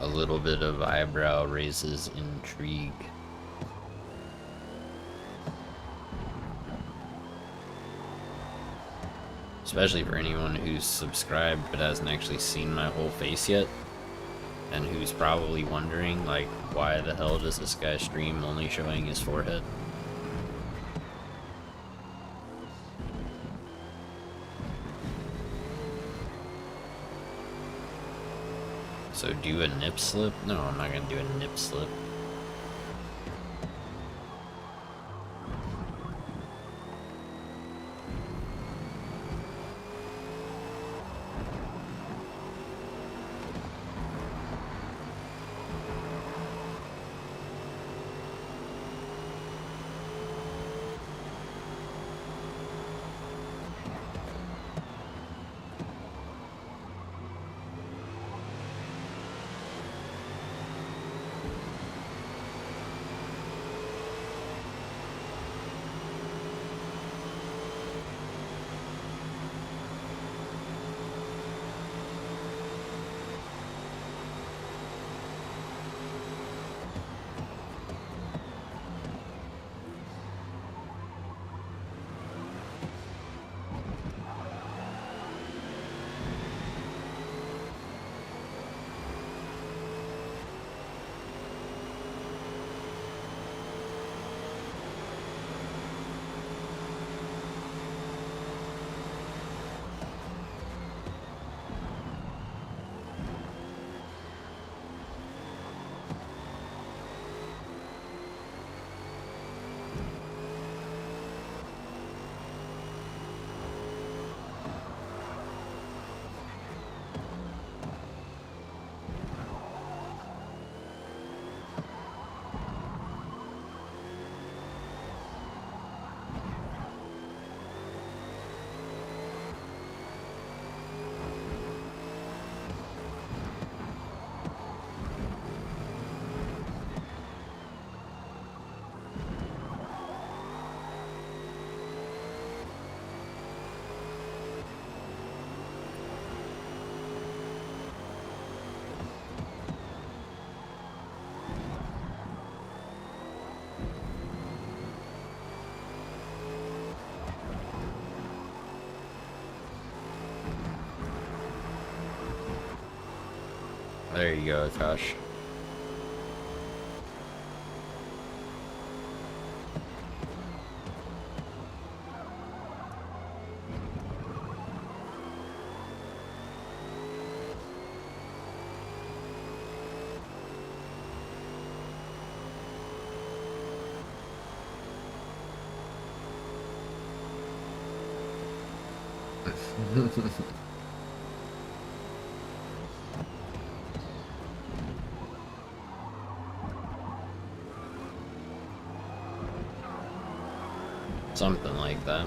A little bit of eyebrow raises intrigue. Especially for anyone who's subscribed but hasn't actually seen my whole face yet. And who's probably wondering, like, why the hell does this guy stream only showing his forehead? So do a nip slip? No, I'm not gonna do a nip slip. There you go, Akash. Something like that.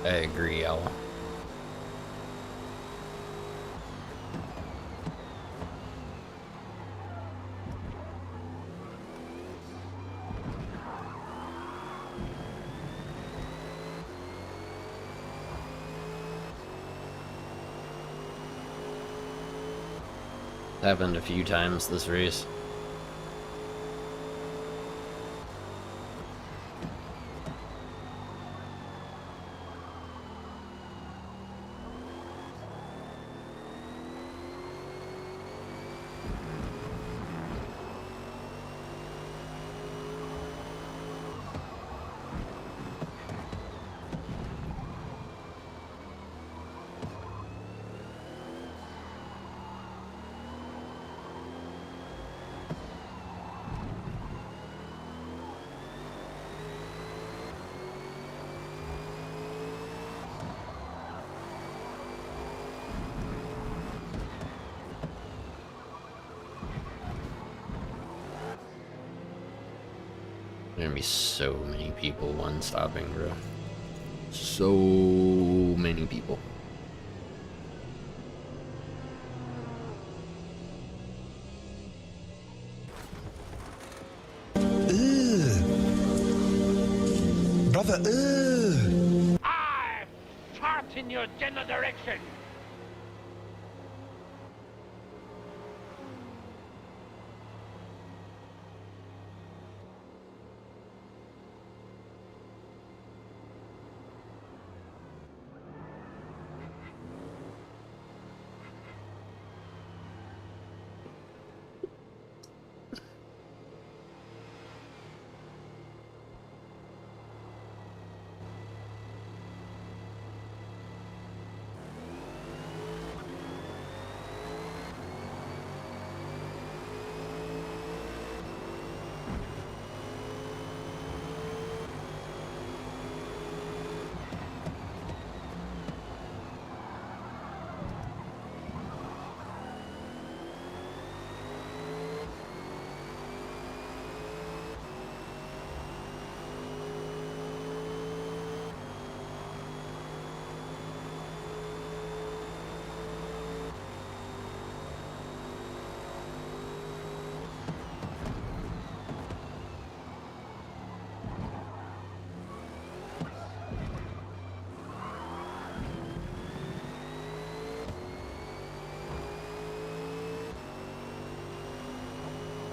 I agree, Al. Happened a few times this race. There's gonna be so many people one-stopping, bro. So many people. Brother, I fart in your general direction.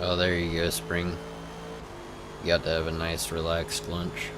Oh, there you go, Spring. You got to have a nice relaxed lunch.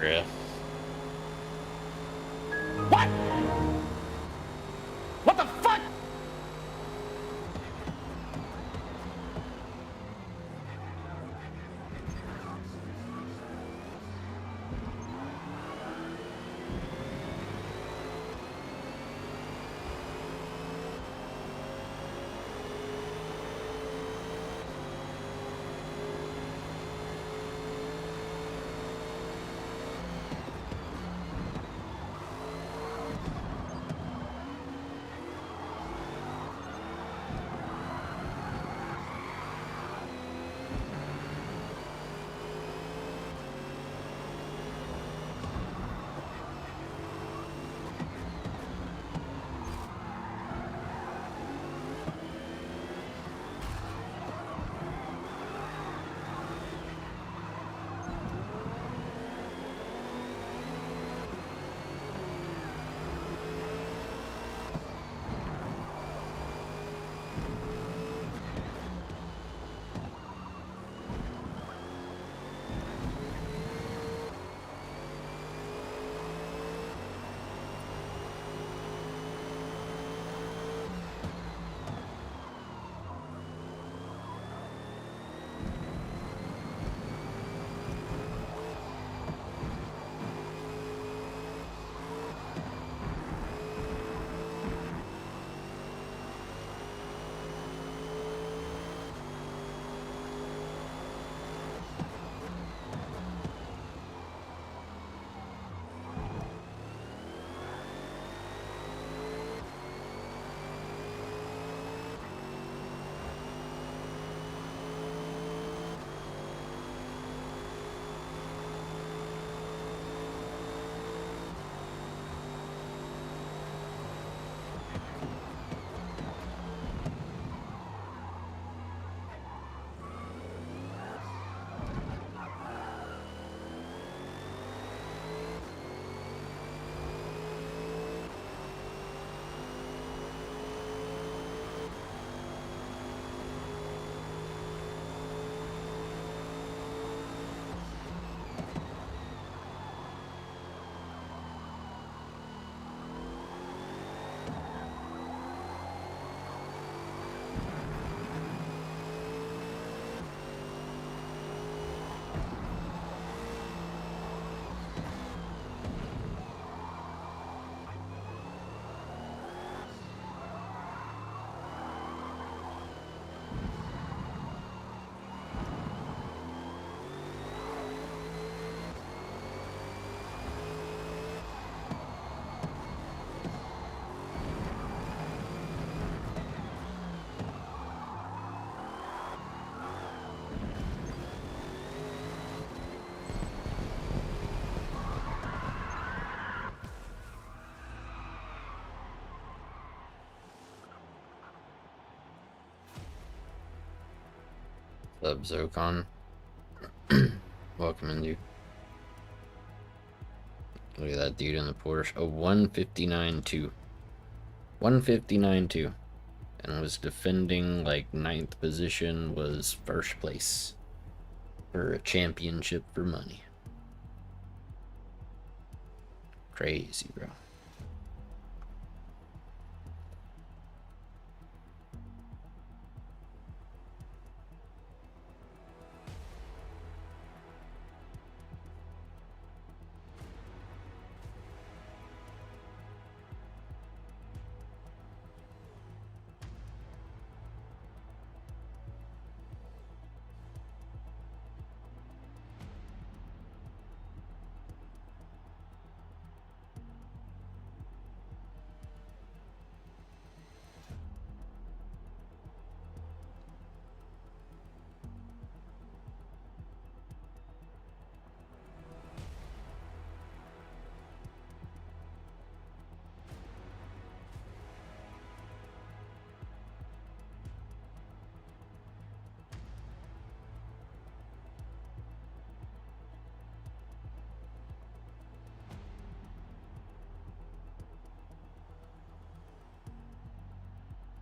Yeah. What? What the fuck? Sub Zocon. Welcome in, dude. Look at that dude in the Porsche. Oh, 159.2. 159.2. And was defending like 9th position, was first place for a championship for money. Crazy, bro.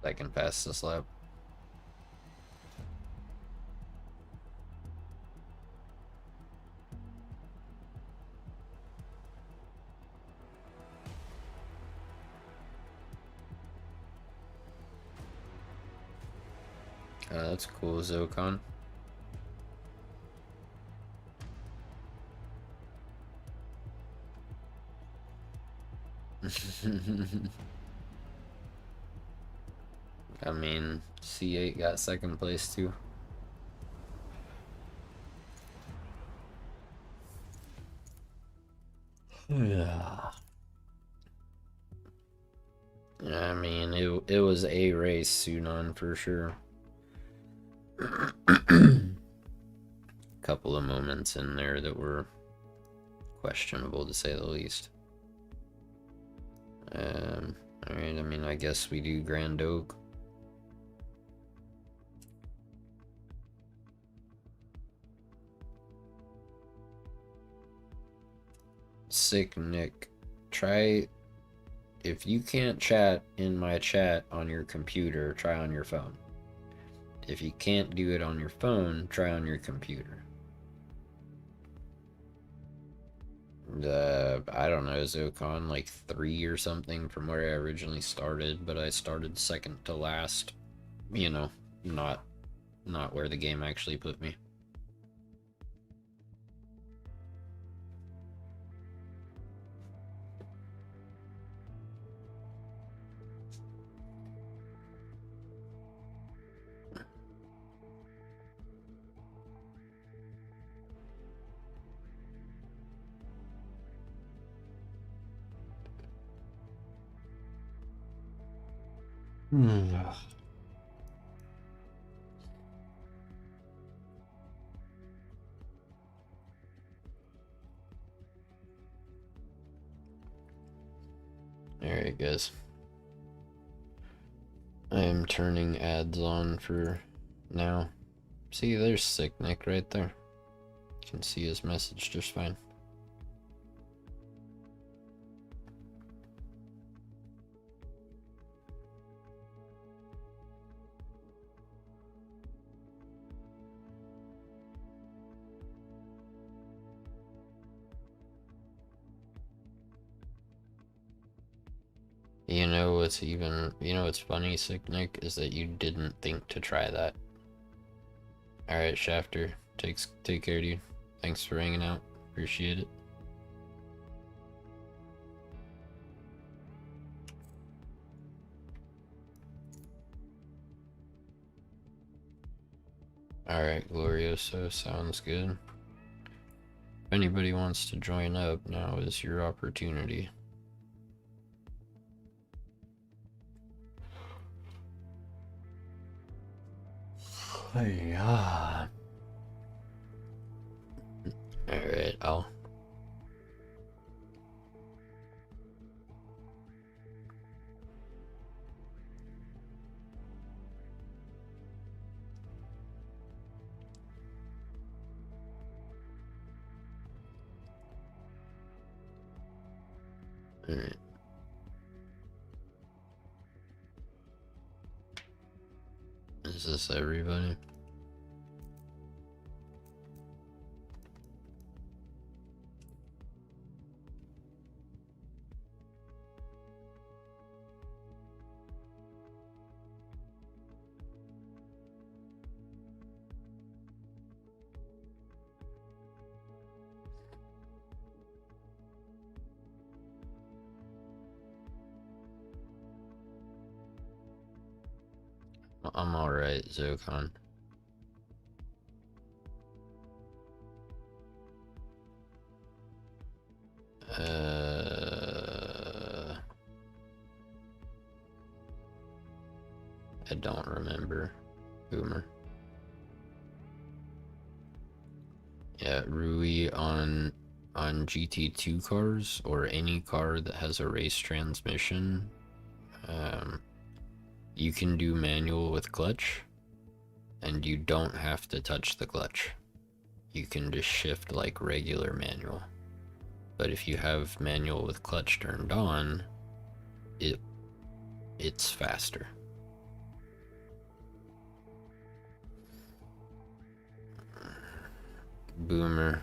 I can pass this lap. That's cool, Zocon. I mean, C8 got second place too. Yeah. I mean, it was a race soon on for sure. Couple of moments in there that were questionable to say the least. Alright, I mean, I guess we do Grand Oak. Sick Nick, try, if you can't chat in my chat on your computer, try on your phone. If you can't do it on your phone, try on your computer. I don't know, Zocon, like 3 or something from where I originally started, but I started second to last. You know, not where the game actually put me. Alright, guys. I am turning ads on for now. See, there's Sick Nick right there. You can see his message just fine. You know what's funny, Sick Nick, is that you didn't think to try that. Alright, Shafter, take care, dude. Thanks for hanging out. Appreciate it. Alright, Glorioso, sounds good. If anybody wants to join up, now is your opportunity. Yeah. Alright, I'll... Alright. Is this everybody? I'm alright, Zocon. I don't remember. Boomer. Yeah, Rui on GT2 cars, or any car that has a race transmission, you can do manual with clutch, and you don't have to touch the clutch. You can just shift like regular manual. But if you have manual with clutch turned on, it's faster. Boomer.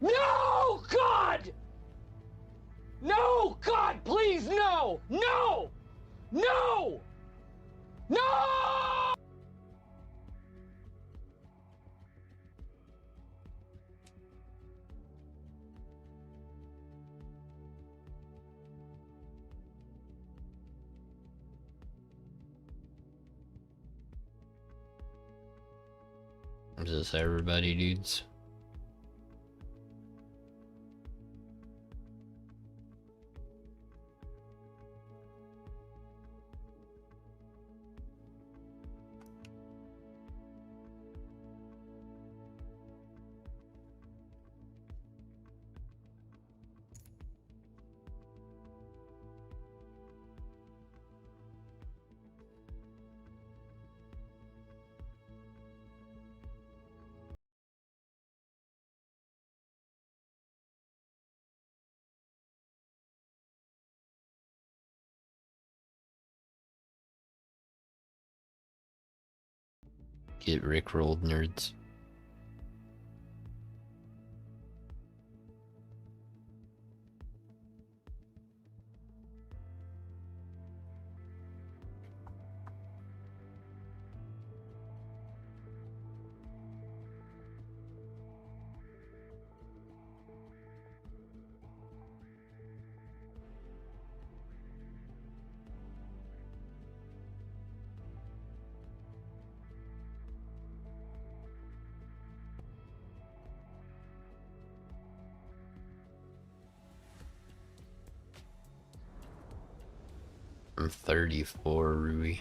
No, God! No, God, please, no! No! No! No! Is this everybody, dudes? Get rickrolled, nerds. I'm 34, Ruby.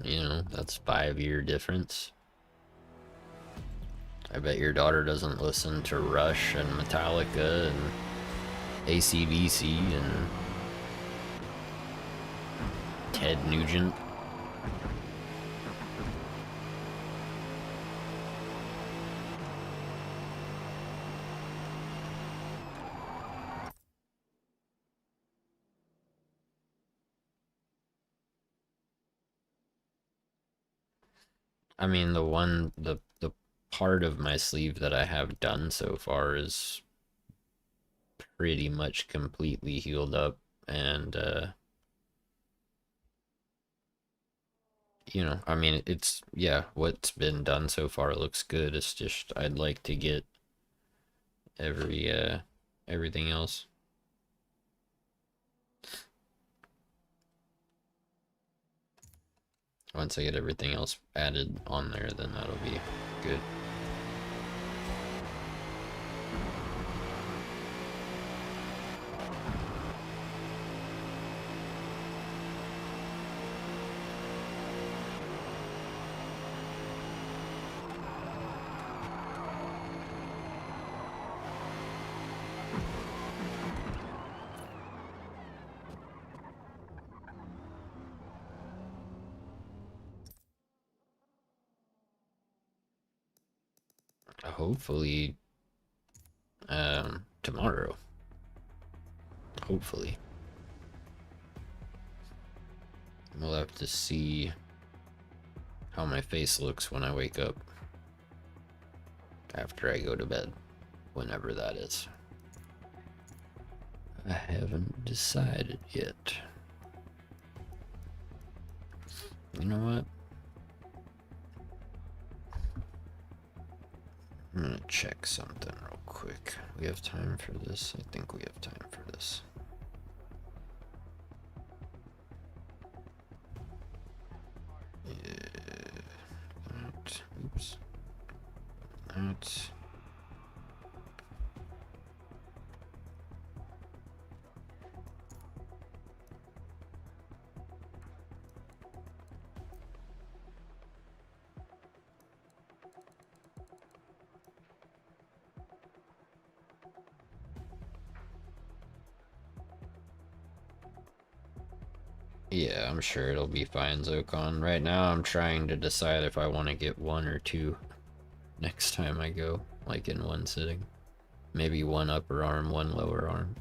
You know, that's 5-year difference. I bet your daughter doesn't listen to Rush and Metallica and AC/DC and Ted Nugent. I mean, the part of my sleeve that I have done so far is pretty much completely healed up, and you know, I mean, it's, yeah, what's been done so far looks good. It's just I'd like to get everything else. Once I get everything else added on there, then that'll be good. Hopefully, tomorrow. Hopefully. We'll have to see how my face looks when I wake up. After I go to bed. Whenever that is. I haven't decided yet. You know what? I'm gonna check something real quick. We have time for this? I think we have time for this. Yeah. Oops. That. Yeah, I'm sure it'll be fine, Zocon. Right now, I'm trying to decide if I want to get 1 or 2 next time I go, like in one sitting. Maybe 1 upper arm, 1 lower arm.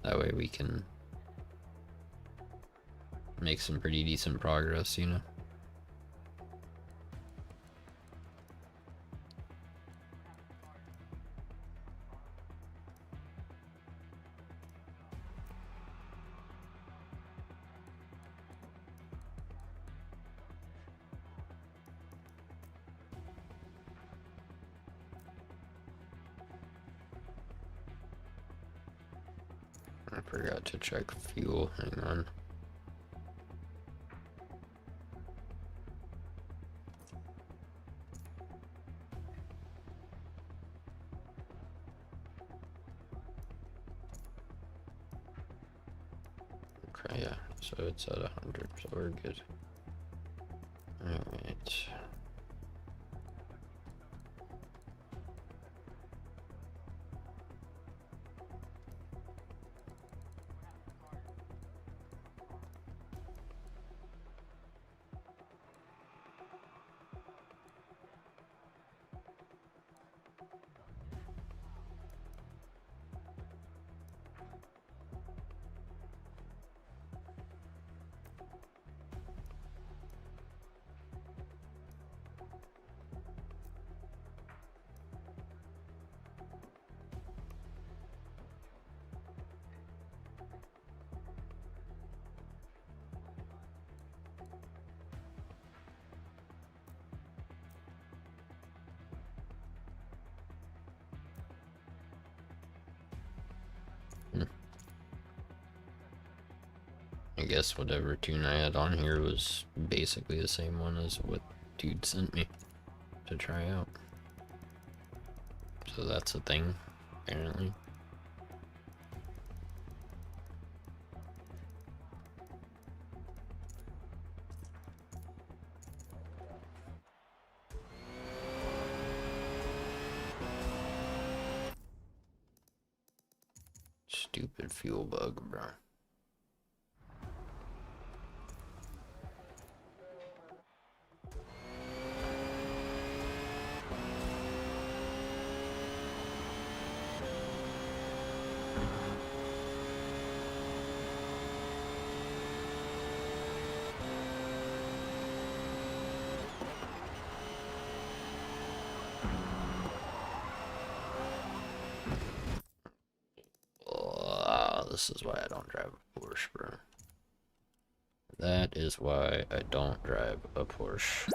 That way we can make some pretty decent progress, you know? I forgot to check fuel, hang on. Okay, yeah, so it's at 100, so we're good. Alright. I guess whatever tune I had on here was basically the same one as what dude sent me to try out. So that's a thing, apparently. Stupid fuel bug, bro. This is why I don't drive a Porsche, bro. That is why I don't drive a Porsche.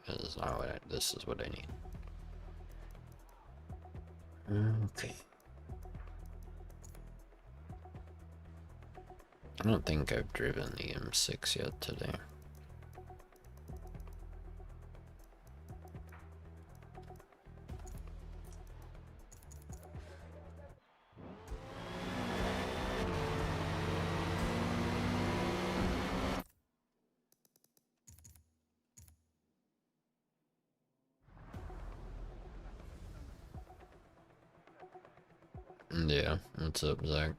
This is not what this is what I need. Okay. I don't think I've driven the M6 yet today. Yeah, what's up, Zach?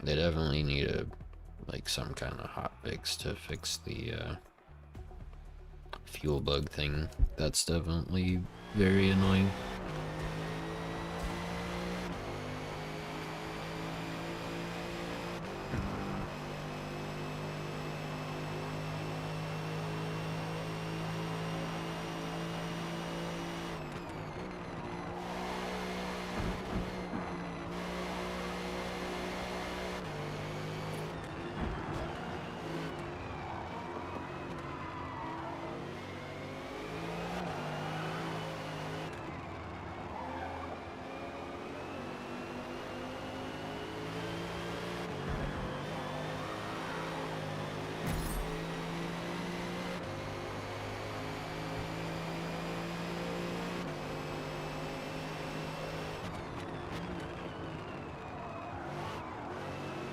They definitely need a, like, some kind of hot fix to fix the fuel bug thing. That's definitely very annoying.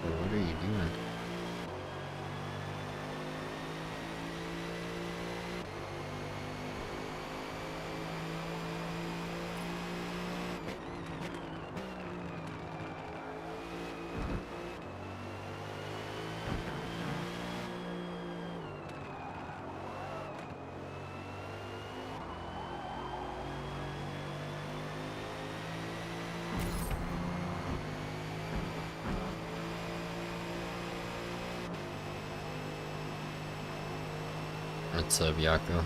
What are you doing? What's up, Yako?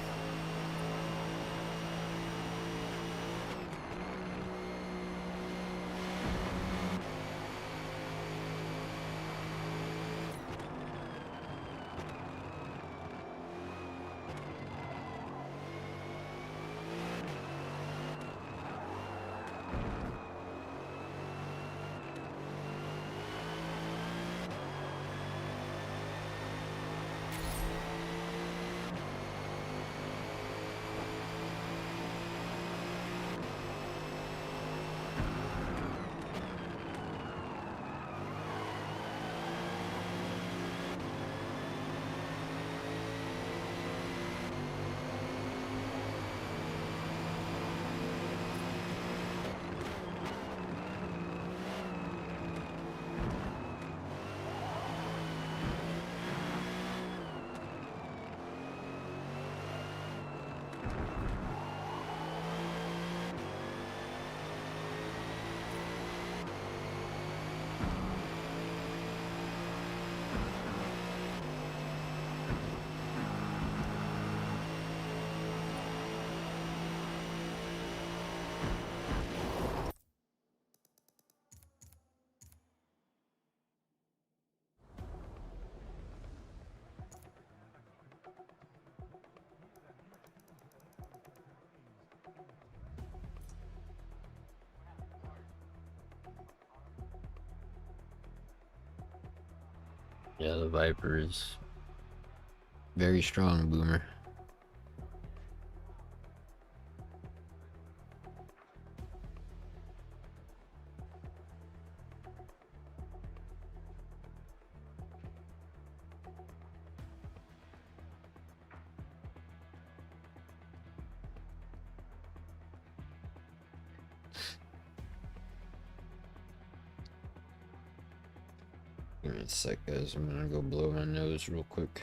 Yeah, the Viper is very strong, Boomer. Give me a sec, guys. I'm gonna go blow my nose real quick.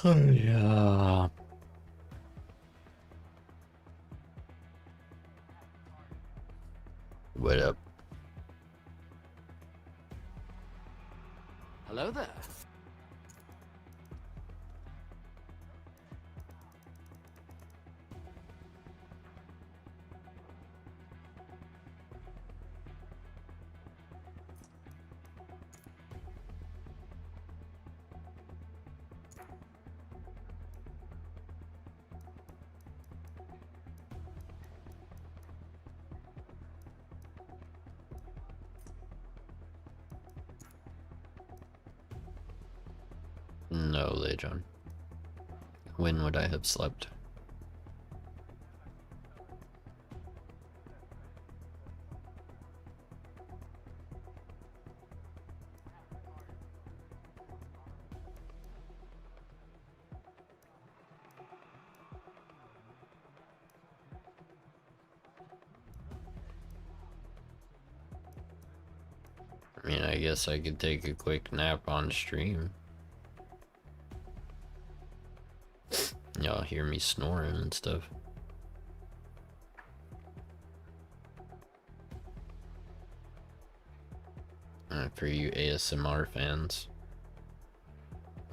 Yeah. What up? Lejon. When would I have slept? I mean, I guess I could take a quick nap on stream. Y'all hear me snoring and stuff. For you ASMR fans,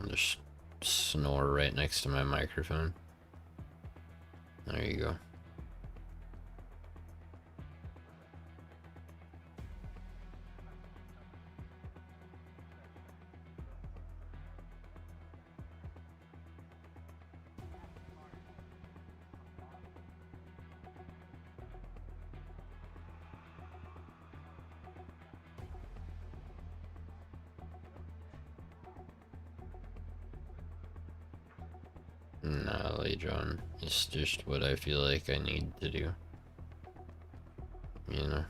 I'll just snore right next to my microphone. There you go. Nah, Lejon, it's just what I feel like I need to do. You know?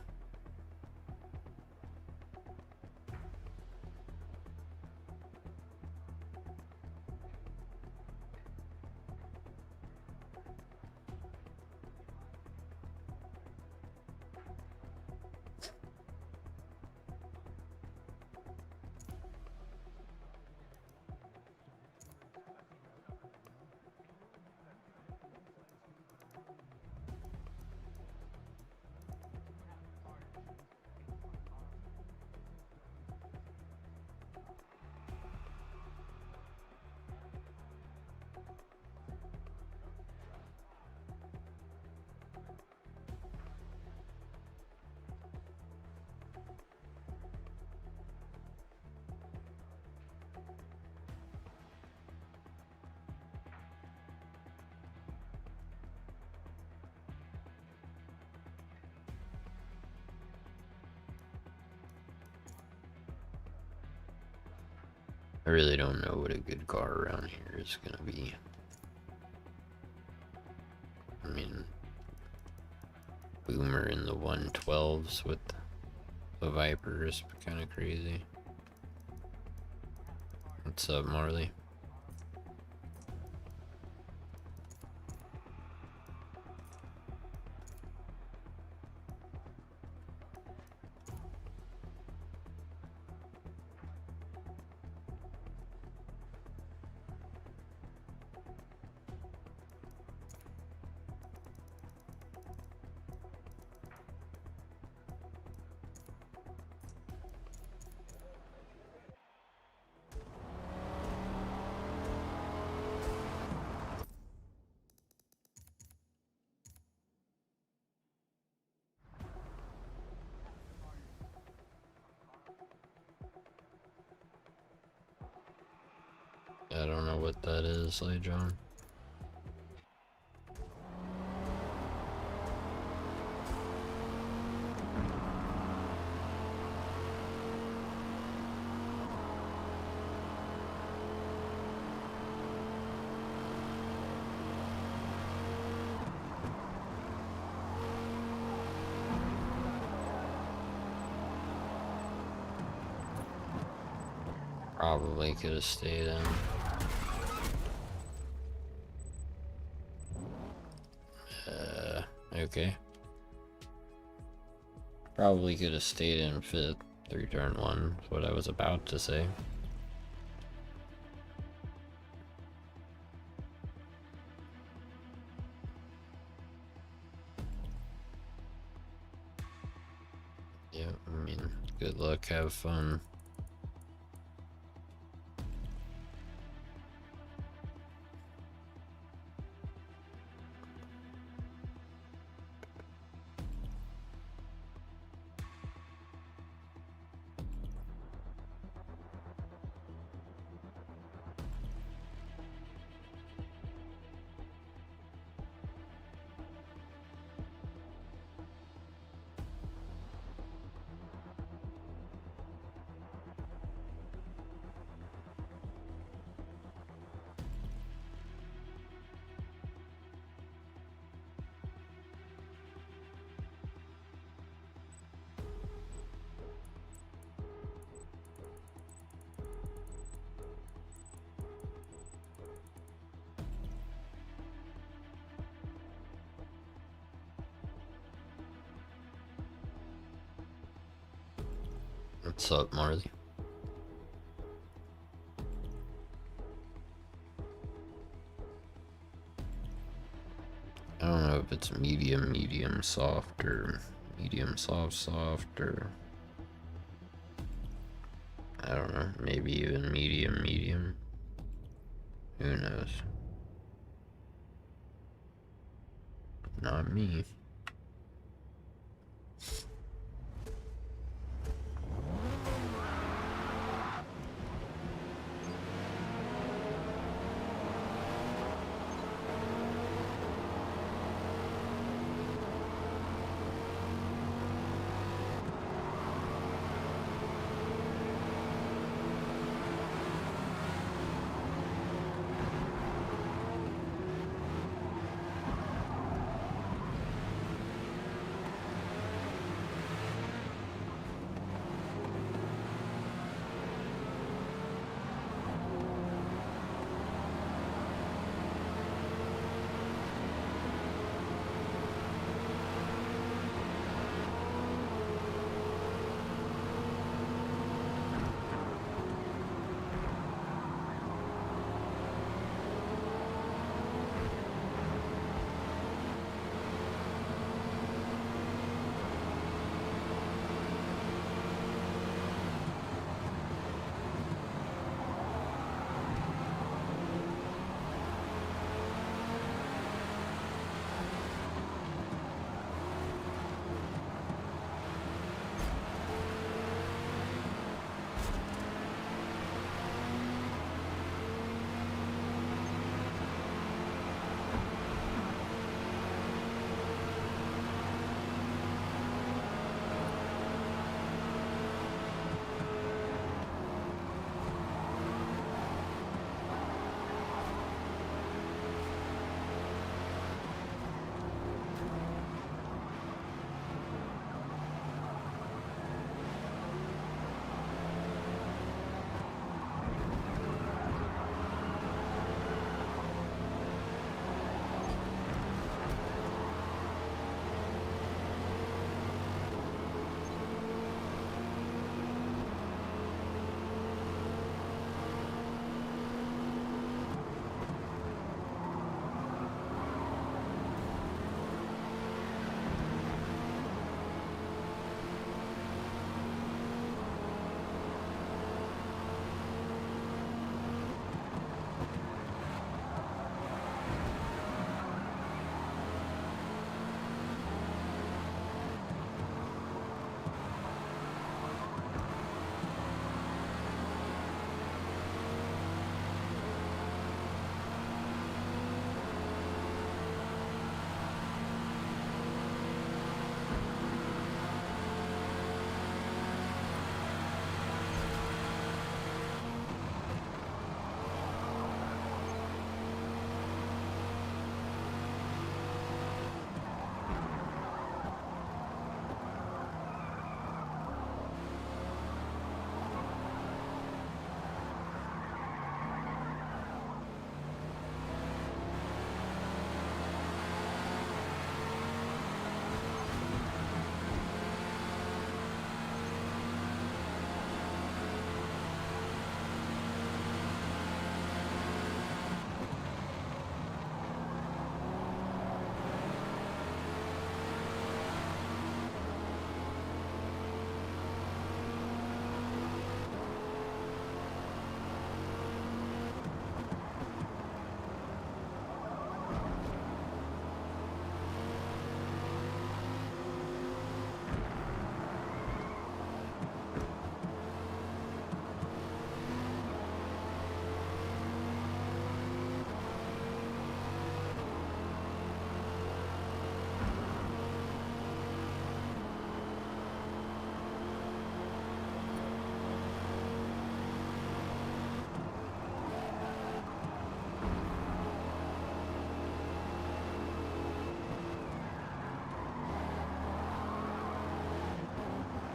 I really don't know what a good car around here is gonna be. I mean, Boomer in the 112s with the Viper is kind of crazy. What's up, Marley? I don't know what that is, Lejon. Probably could have stayed in. Okay. Probably could have stayed in fifth through turn one, is what I was about to say. Yeah, I mean, good luck, have fun. What's up, Marley? I don't know if it's medium, medium soft, or medium soft, soft, or I don't know, maybe even medium, medium. Who knows? Not me.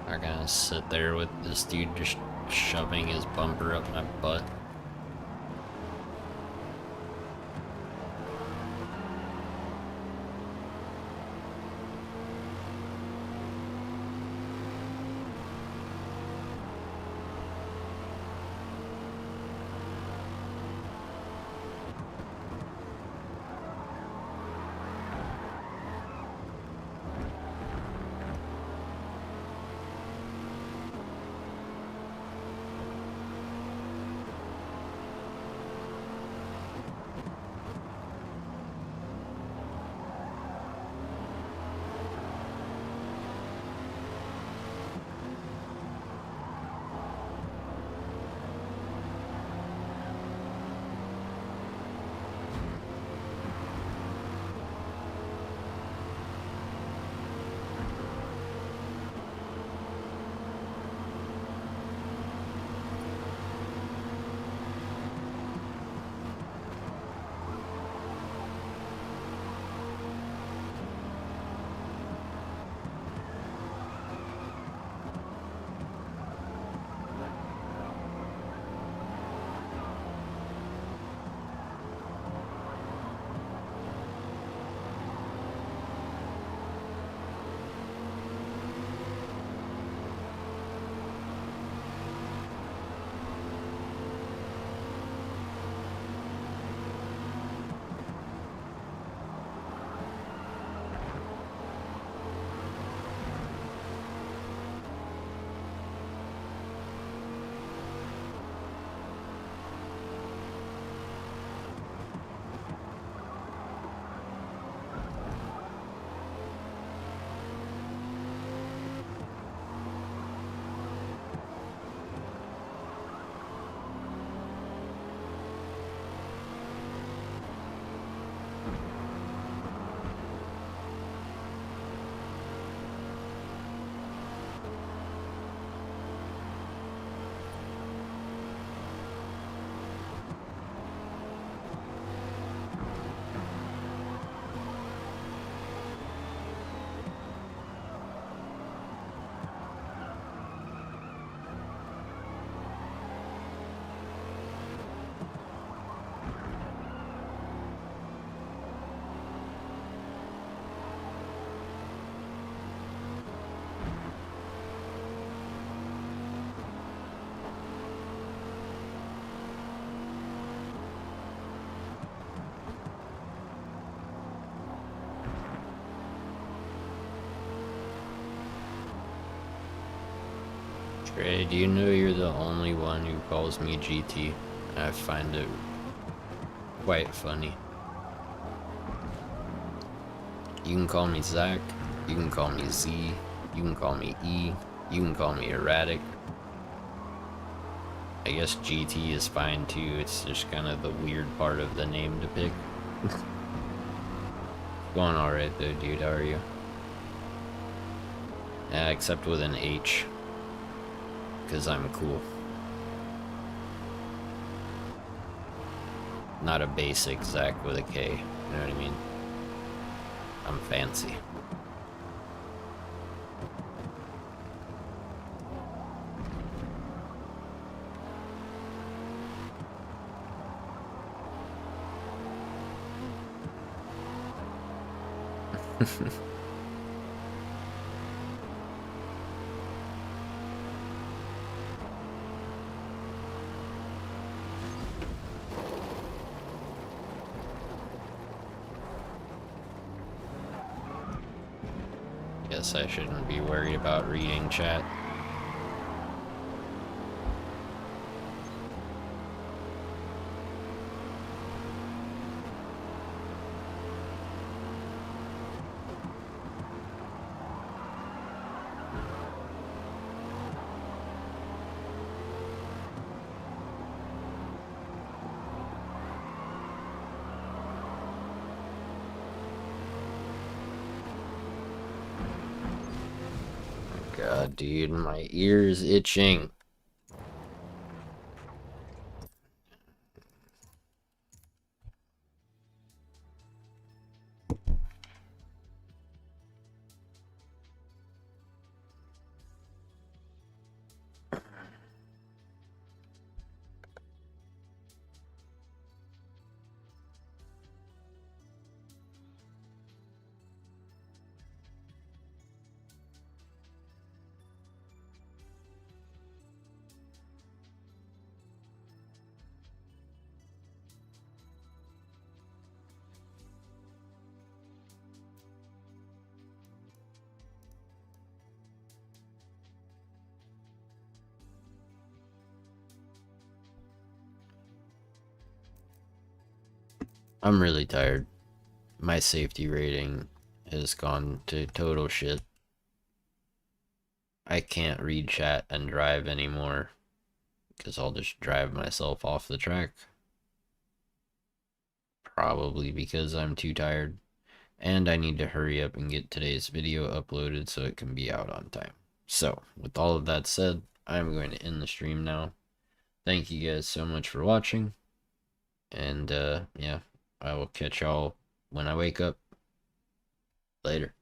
I gotta sit there with this dude just shoving his bumper up my butt. Trey, do you know you're the only one who calls me GT? I find it quite funny. You can call me Zach, you can call me Z, you can call me E, you can call me Erratic. I guess GT is fine too, it's just kind of the weird part of the name to pick. Going alright though, dude, how are you? Except with an H. Because I'm cool. Not a basic Zach with a K, you know what I mean? I'm fancy. Guess I shouldn't be worried about reading chat. God, dude, my ear's itching. I'm really tired. My safety rating has gone to total shit. I can't read chat and drive anymore because I'll just drive myself off the track. Probably because I'm too tired. And I need to hurry up and get today's video uploaded so it can be out on time. So, with all of that said, I'm going to end the stream now. Thank you guys so much for watching. And, yeah, I will catch y'all when I wake up. Later.